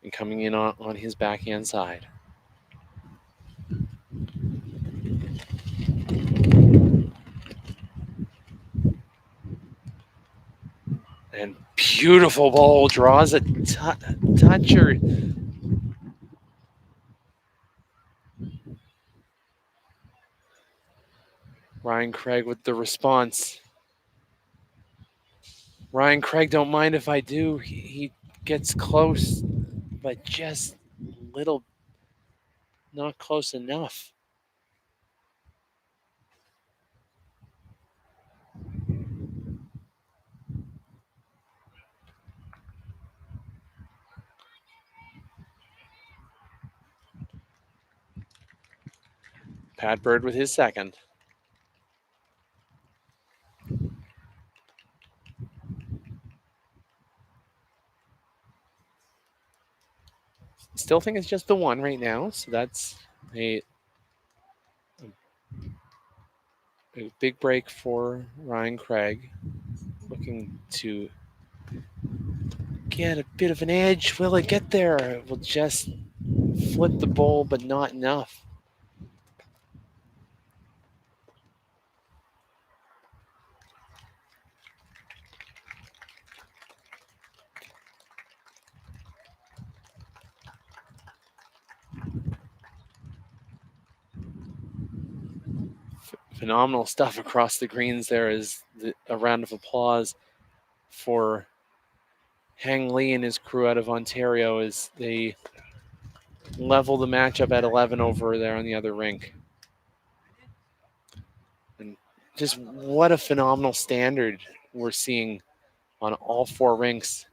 And coming in on his backhand side. And beautiful ball, draws a toucher. Ryan Craig with the response. Ryan Craig, don't mind if I do. He gets close, but just little, not close enough. Pat Bird with his second. Still think it's just the one right now, so that's a big break for Ryan Craig. Looking to get a bit of an edge. Will it get there? It will just flip the bowl, but not enough. Phenomenal stuff across the greens there. Is a round of applause for Hang Lee and his crew out of Ontario as they level the matchup at 11 over there on the other rink. And just what a phenomenal standard we're seeing on all 4 rinks.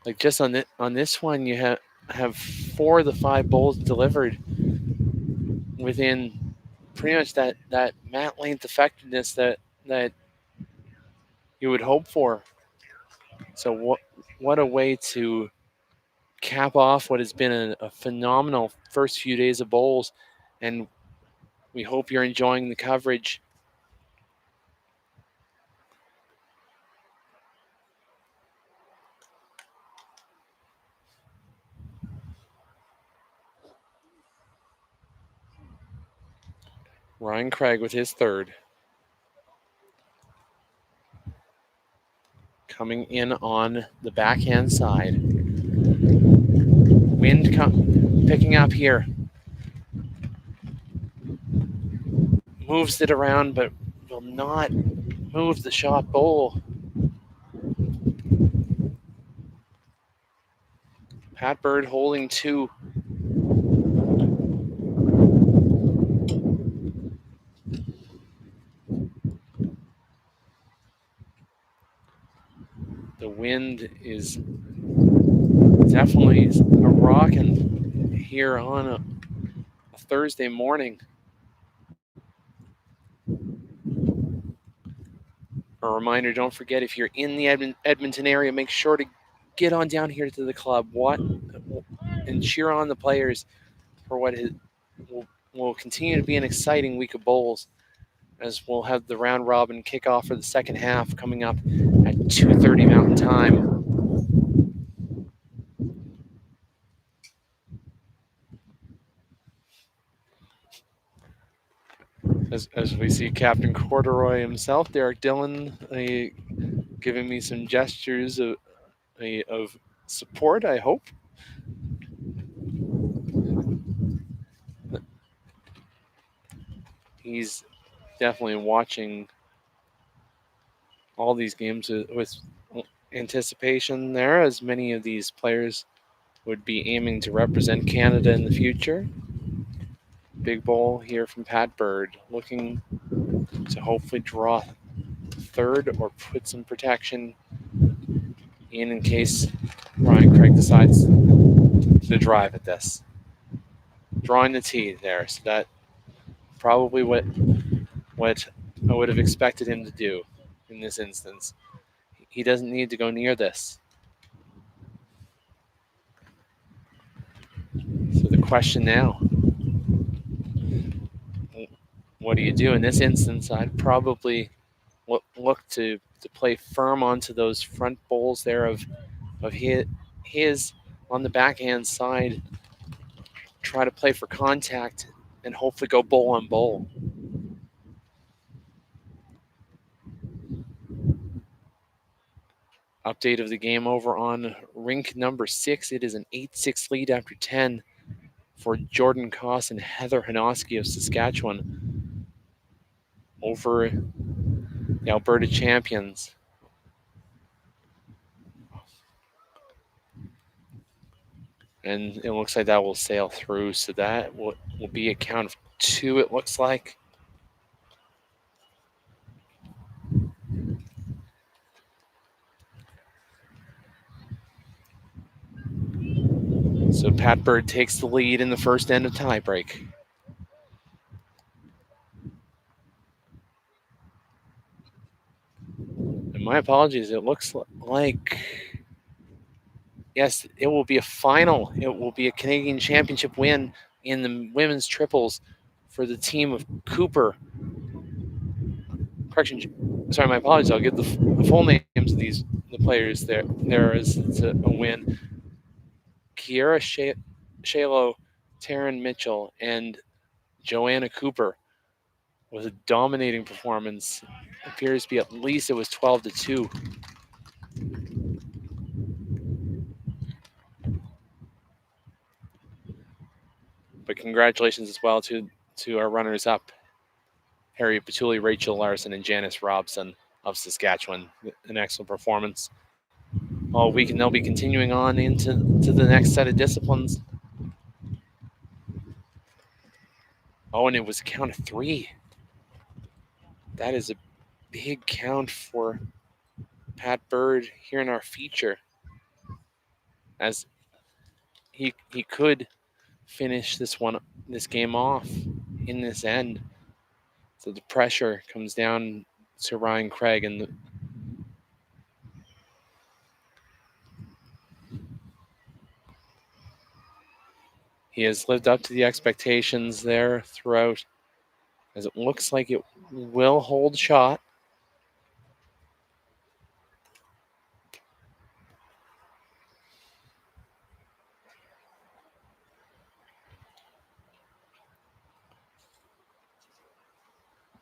Like just on this one, you have 4 of the 5 bowls delivered within pretty much that mat length effectiveness that you would hope for. So what a way to cap off what has been a phenomenal first few days of bowls, and we hope you're enjoying the coverage. Ryan Craig with his third. Coming in on the backhand side. Wind picking up here. Moves it around, but will not move the shot bowl. Pat Bird holding two. The wind is definitely a rocking here on a Thursday morning. A reminder, don't forget, if you're in the Edmonton area, make sure to get on down here to the club and cheer on the players for what will continue to be an exciting week of bowls, as we'll have the round robin kickoff for the second half coming up at 2:30 Mountain Time. As we see Captain Corduroy himself, Derek Dillon, giving me some gestures of support, I hope. He's definitely watching all these games with anticipation there, as many of these players would be aiming to represent Canada in the future. Big bowl here from Pat Bird, looking to hopefully draw third or put some protection in case Ryan Craig decides to drive at this. Drawing the tee there, so that probably what I would have expected him to do in this instance. He doesn't need to go near this. So the question now, what do you do in this instance? I'd probably look to play firm onto those front bowls there of his on the backhand side. Try to play for contact and hopefully go bowl on bowl. Update of the game over on rink number 6. It is an 8-6 lead after 10 for Jordan Koss and Heather Hanoski of Saskatchewan over the Alberta champions. And it looks like that will sail through, so that will be a count of 2, it looks like. So Pat Bird takes the lead in the first end of tiebreak. And my apologies, it looks like, yes, it will be a final. It will be a Canadian Championship win in the women's triples for the team of Cooper. Correction, sorry, my apologies. I'll give the full names of the players there. There is a win. Kiera Shalo, Taryn Mitchell, and Joanna Cooper with a dominating performance. It appears to be at least it was 12-2. But congratulations as well to our runners-up, Harriet Patulli, Rachel Larson, and Janice Robson of Saskatchewan. An excellent performance all week, and they'll be continuing on into the next set of disciplines. Oh, and it was a count of 3. That is a big count for Pat Bird here in our feature, as he could finish this game off in this end. So the pressure comes down to Ryan Craig, and he has lived up to the expectations there throughout, as it looks like it will hold shot.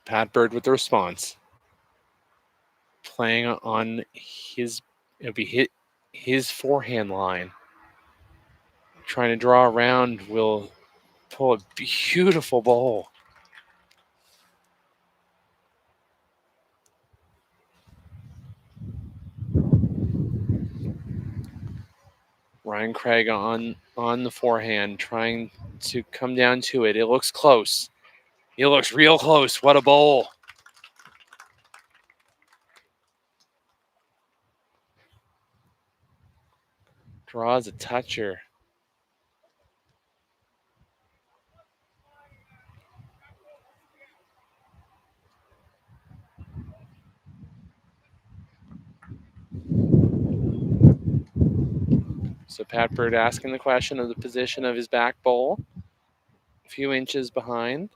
Pat Bird with the response. Playing on it'll be his forehand line. Trying to draw around, will pull a beautiful ball. Ryan Craig on the forehand, trying to come down to it. It looks close. It looks real close. What a bowl. Draws a toucher. So Pat Bird asking the question of the position of his back bowl. A few inches behind.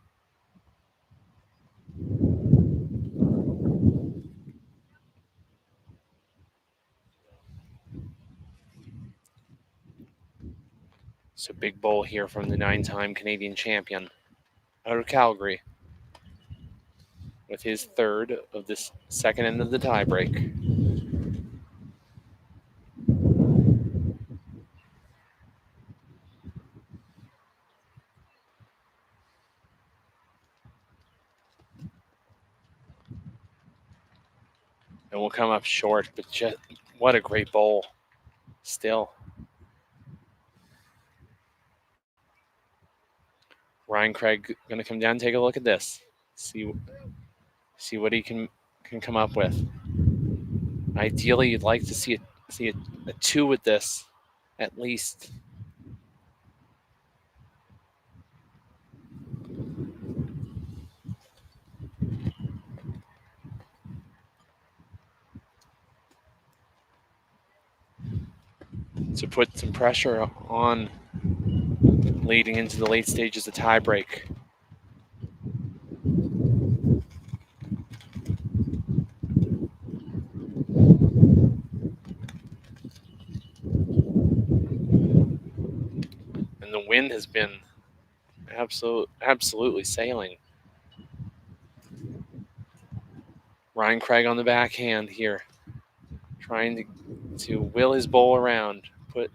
So big bowl here from the 9-time Canadian champion out of Calgary with his third of this second end of the tiebreak. And will come up short, but just what a great bowl still. Ryan Craig going to come down and take a look at this. See what he can come up with. Ideally, you'd like to see a 2 with this, at least. To put some pressure on leading into the late stages of tiebreak. And the wind has been absolutely sailing. Ryan Craig on the backhand here, trying to will his bowl around, put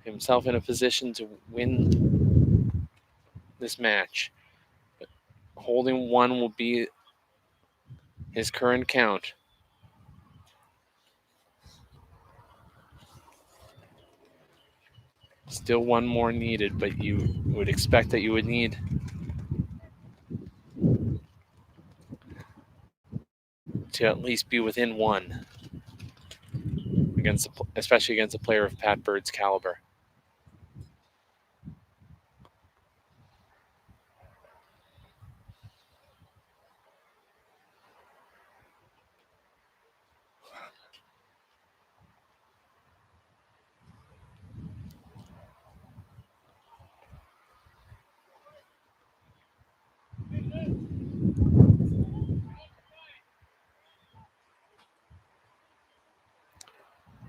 himself in a position to win this match. But holding 1 will be his current count. Still 1 more needed, but you would expect that you would need to at least be within 1 especially against a player of Pat Bird's caliber.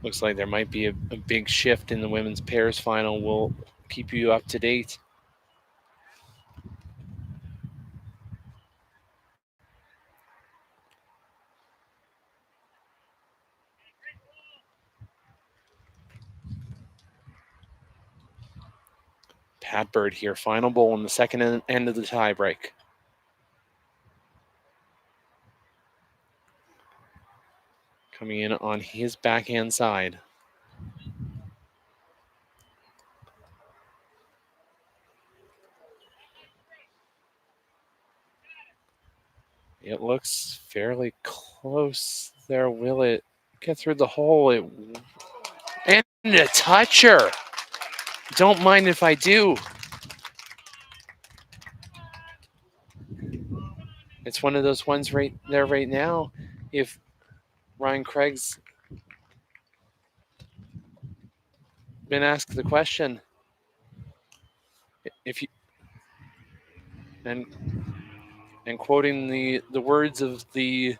Looks like there might be a big shift in the women's pairs final. We'll keep you up to date. Pat Bird here, final bowl in the second end of the tiebreak. Coming in on his backhand side. It looks fairly close there. Will it get through the hole? And a toucher. Don't mind if I do. It's one of those ones right there right now. If Ryan Craig's been asked the question, if you and quoting the words of the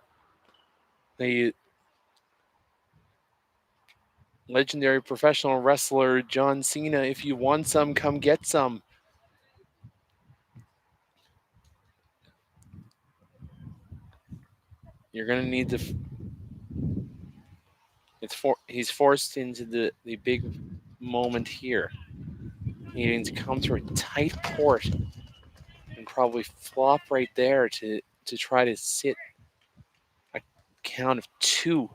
legendary professional wrestler John Cena, if you want some, come get some. you're going to need to. He's forced into the big moment here, needing to come through a tight port and probably flop right there to try to sit a count of 2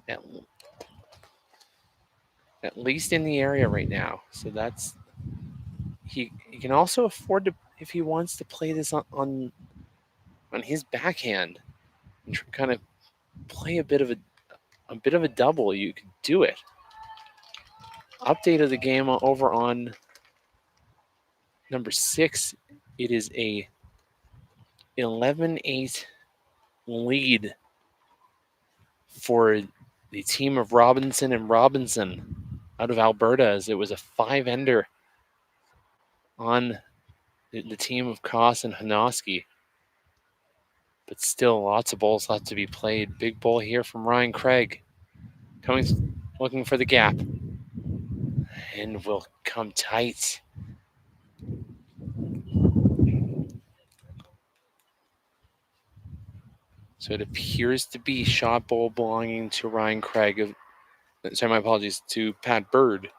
at, at least in the area right now. So that's he can also afford to, if he wants to play this on his backhand and kind of play a bit of a double, you could do it. Update of the game over on number 6. It is a 11-8 lead for the team of Robinson and Robinson out of Alberta, as it was a 5-ender on the team of Koss and Hanoski. But still, lots of bowls left to be played. Big bowl here from Ryan Craig, looking for the gap, and will come tight. So it appears to be shot bowl belonging to Ryan Craig. Sorry, my apologies, to Pat Bird.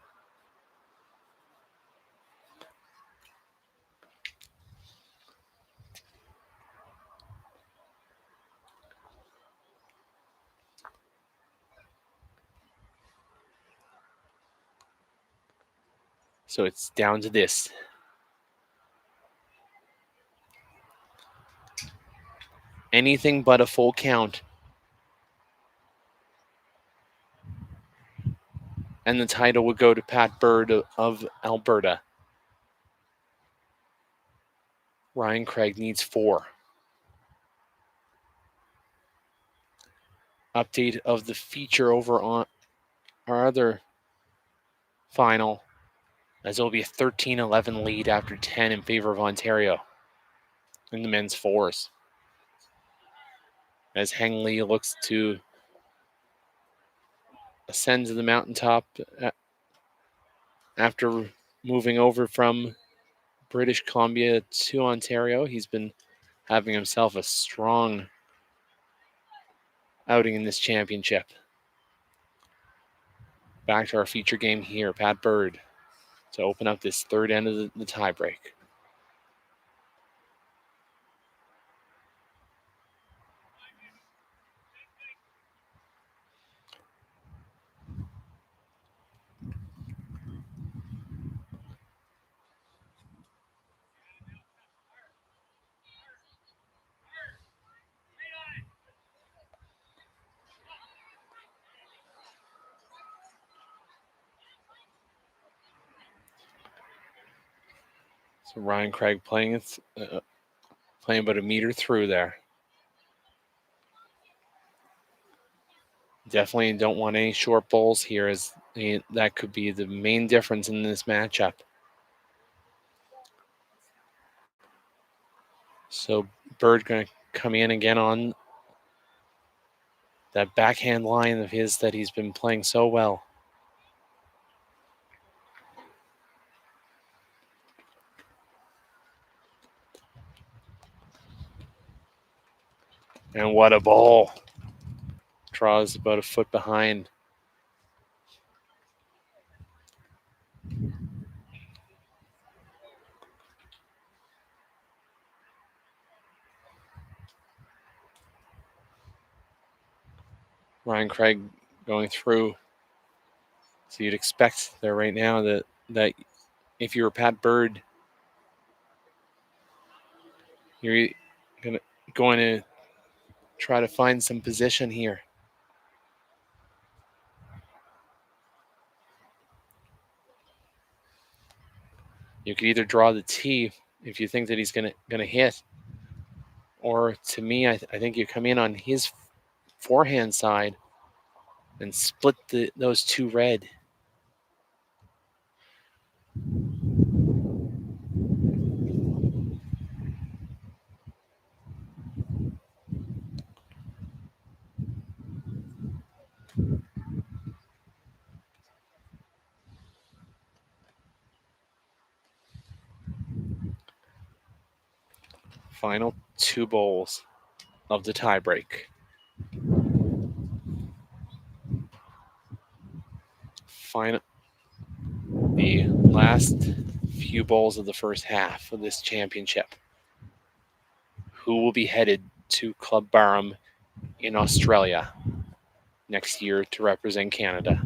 So it's down to this. Anything but a full count. And the title would go to Pat Bird of Alberta. Ryan Craig needs 4. Update of the feature over on our other final, as it will be a 13-11 lead after 10 in favor of Ontario in the men's fours. As Heng Lee looks to ascend to the mountaintop after moving over from British Columbia to Ontario. He's been having himself a strong outing in this championship. Back to our feature game here. Pat Bird to open up this third end of the tiebreak. So Ryan Craig playing about a meter through there. Definitely don't want any short bowls here, as that could be the main difference in this matchup. So Bird going to come in again on that backhand line of his that he's been playing so well. And what a ball. Draws about a foot behind. Ryan Craig going through. So you'd expect there right now that if you were Pat Bird, you're going to try to find some position here. You could either draw the tee if you think that he's gonna hit, or to me, I think you come in on his forehand side and split those 2 red. Final 2 bowls. of the tiebreak. Final, the last few bowls of the first half of this championship. Who will be headed to Club Barham in Australia next year to represent Canada?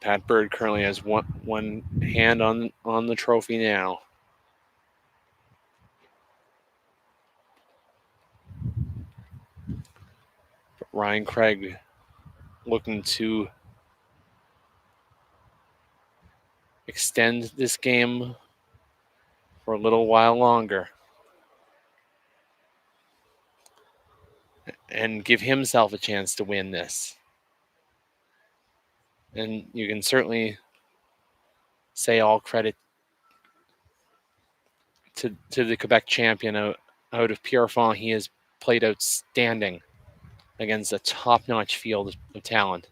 Pat Bird currently has one hand on the trophy now. But Ryan Craig looking to extend this game for a little while longer and give himself a chance to win this. And you can certainly say all credit to the Quebec champion out of Pierrefonds. He has played outstanding against a top-notch field of talent.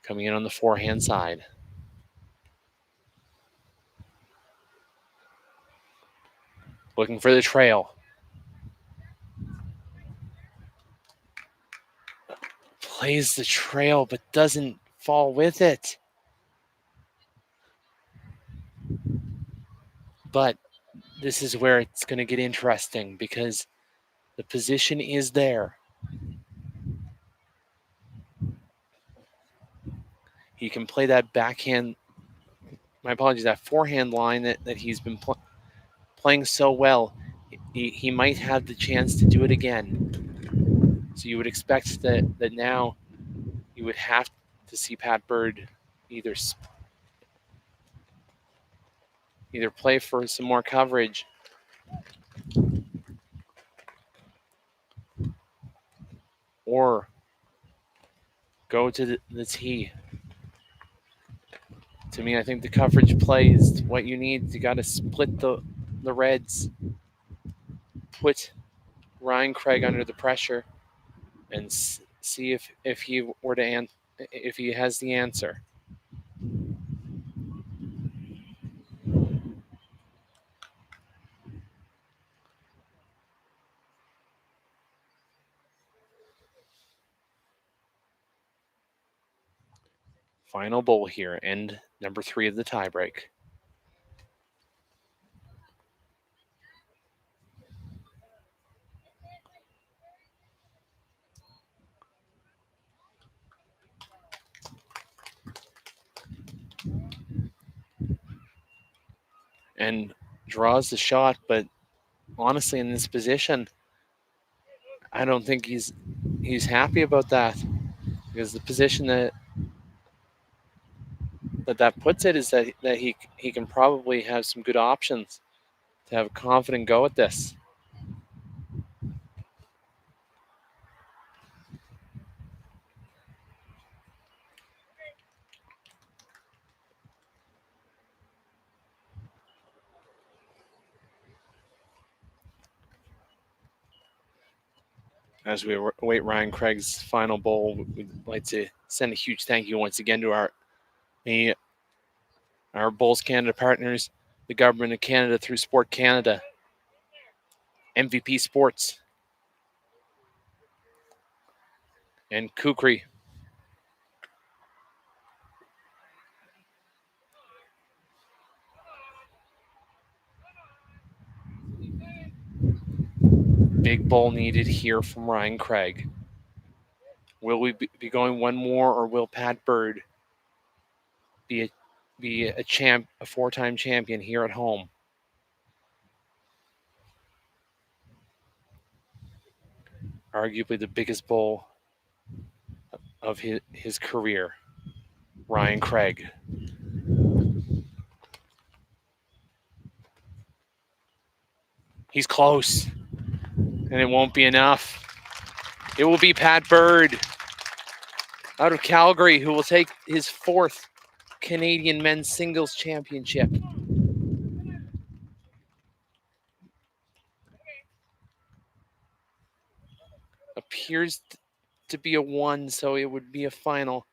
Coming in on the forehand side. Looking for the trail. Plays the trail, but doesn't fall with it. But this is where it's going to get interesting because the position is there. He can play that backhand, my apologies, that forehand line that he's been playing so well. He might have the chance to do it again. So you would expect that now you would have to see Pat Bird either play for some more coverage or go to the tee. To me, I think the coverage play is what you need. You got to split the reds, put Ryan Craig under the pressure, and see if he were to if he has the answer. Final bowl here, and number 3 of the tiebreak. And draws the shot, but honestly, in this position, I don't think he's happy about that, because the position that puts it is that he can probably have some good options to have a confident go at this. As we await Ryan Craig's final bowl, we'd like to send a huge thank you once again to our Bowls Canada partners, the Government of Canada through Sport Canada, MVP Sports, and Kukri. Big bowl needed here from Ryan Craig. Will we be going one more, or will Pat Bird be a 4-time champion here at home? Arguably the biggest bowl of his career, Ryan Craig. He's close, and it won't be enough. It will be Pat Bird out of Calgary who will take his 4th Canadian men's singles championship. Appears to be a 1, so it would be a final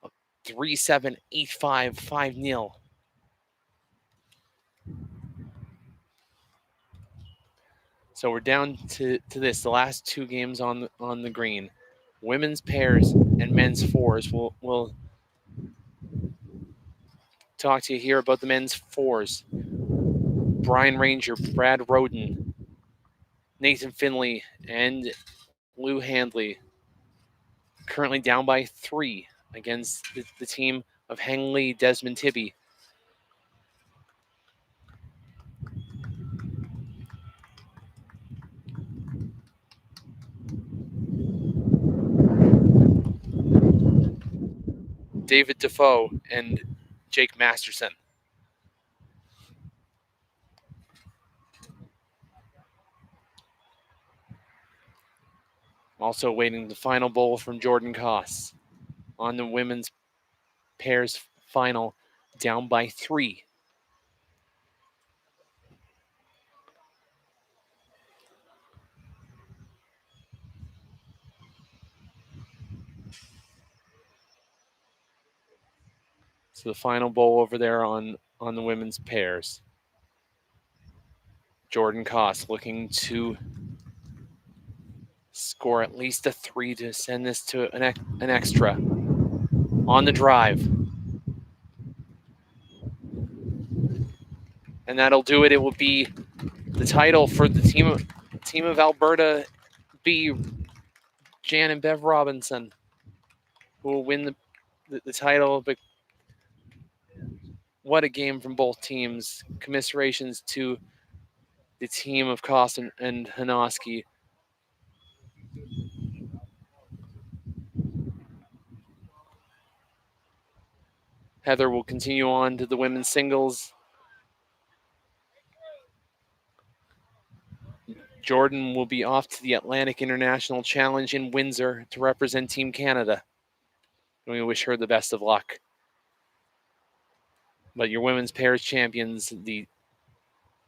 of 3-7, 8-5, 5-0. So we're down to this, the last two games on the green. Women's pairs and men's fours. We'll talk to you here about the men's fours. Brian Ranger, Brad Roden, Nathan Finley, and Lou Handley currently down by 3 against the team of Heng Lee, Desmond Tibby. David Defoe and Jake Masterson. Also waiting the final bowl from Jordan Koss on the women's pairs final, down by 3. So the final bowl over there on the women's pairs. Jordan Koss looking to score at least a 3 to send this to an extra. On the drive. And that'll do it. It will be the title for the team of Alberta B, Jan and Bev Robinson, who will win the title. But what a game from both teams. Commiserations to the team of Koss and Hanoski. Heather will continue on to the women's singles. Jordan will be off to the Atlantic International Challenge in Windsor to represent Team Canada. And we wish her the best of luck. But your women's pairs champions, the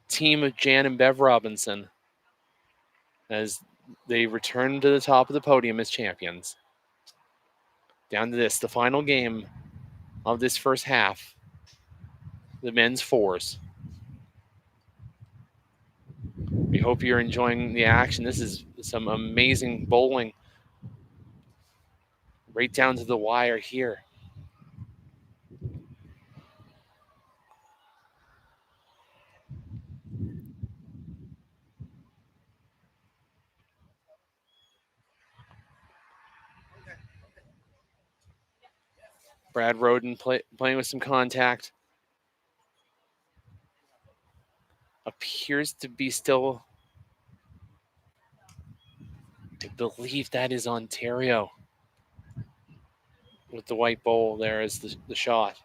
team of Jan and Bev Robinson, as they return to the top of the podium as champions. Down to this, the final game of this first half, the men's fours. We hope you're enjoying the action. This is some amazing bowling right down to the wire here. Brad Roden playing with some contact. Appears to be still, I believe that is Ontario. With the white bowl there as the shot.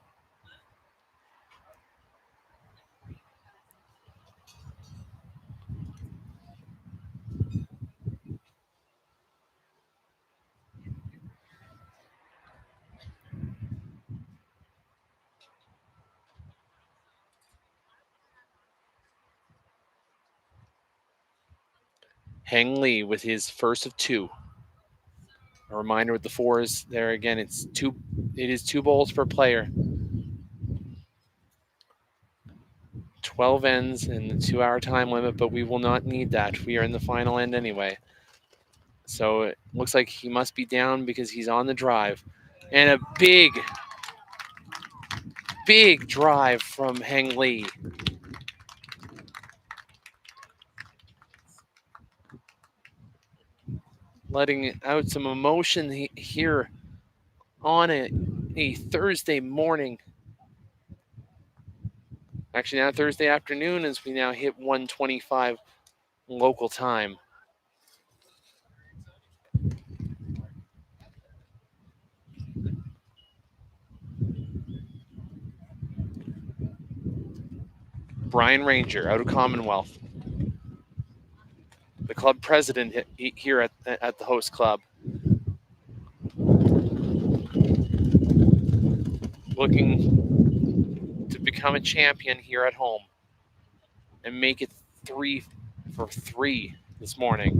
Heng Lee with his first of 2. A reminder with the fours there again, it is 2 bowls per player. 12 ends in the 2-hour time limit, but we will not need that. We are in the final end anyway. So it looks like he must be down because he's on the drive. And a big drive from Heng Lee. Letting out some emotion here on a Thursday morning. Actually, now Thursday afternoon as we now hit 1:25 local time. Brian Ranger out of Commonwealth, the club president here at the host club. Looking to become a champion here at home and make it 3 for 3 this morning.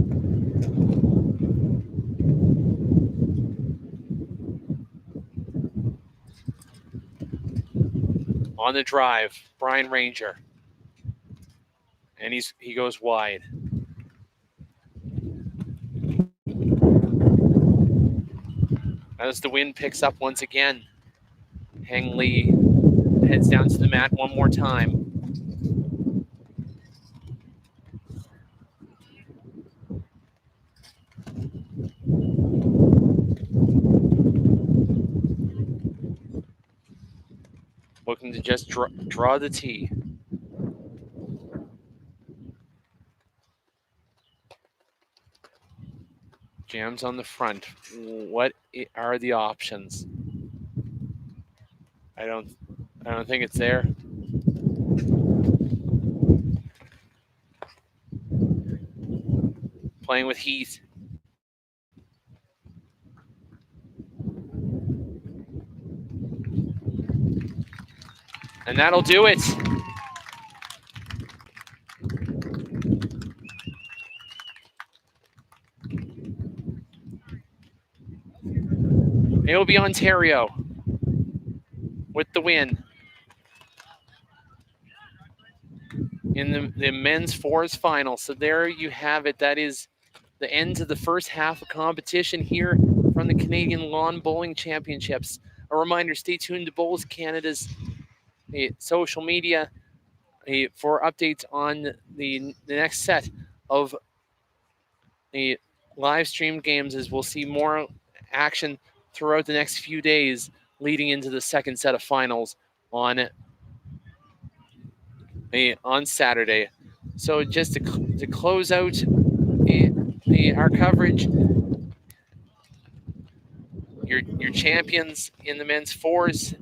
On the drive, Brian Ranger. And he goes wide. As the wind picks up once again, Hang Lee heads down to the mat one more time. Looking to just draw the tee. Jams on the front. What are the options? I don't think it's there. Playing with Heath. And that'll do it. It'll be Ontario with the win. In the men's fours final. So there you have it. That is the end of the first half of competition here from the Canadian Lawn Bowling Championships. A reminder, stay tuned to Bowls Canada's social media for updates on the next set of the live stream games, as we'll see more action throughout the next few days leading into the second set of finals on Saturday. So just to close out our coverage, your champions in the men's fours: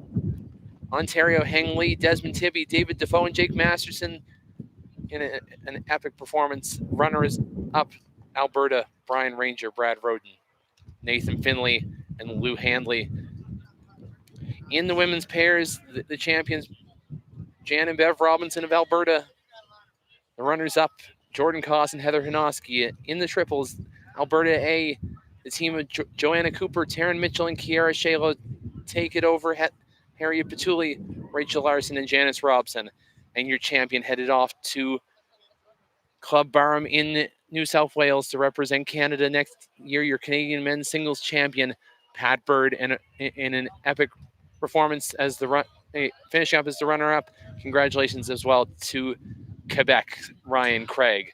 Ontario Heng Lee, Desmond Tibby, David Defoe, and Jake Masterson in an epic performance. Runners up: Alberta, Brian Ranger, Brad Roden, Nathan Finley, and Lou Handley. In the women's pairs, the champions: Jan and Bev Robinson of Alberta. The runners-up: Jordan Koss and Heather Hanoski. In the triples, Alberta A, the team of Joanna Cooper, Taryn Mitchell, and Kiara Shalo take it over. Harriet Patulli, Rachel Larson, and Janice Robson. And your champion headed off to Club Barham in New South Wales to represent Canada next year. Your Canadian men's singles champion, Pat Bird, in an epic performance as finishing up as the runner-up. Congratulations as well to Quebec, Ryan Craig.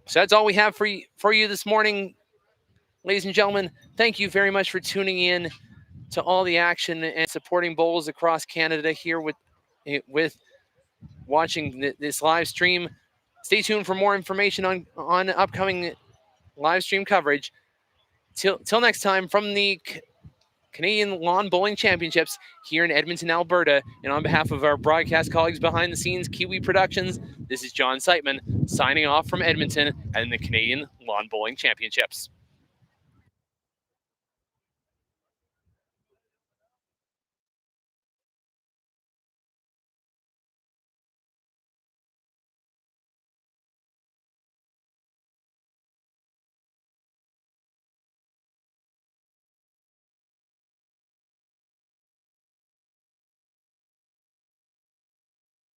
So that's all we have for you this morning, ladies and gentlemen. Thank you very much for tuning in to all the action and supporting bowls across Canada here with watching this live stream. Stay tuned for more information on upcoming live stream coverage. Till next time, from the Canadian Lawn Bowling Championships here in Edmonton, Alberta, and on behalf of our broadcast colleagues behind the scenes, Kiwi Productions, this is John Seitman signing off from Edmonton and the Canadian Lawn Bowling Championships.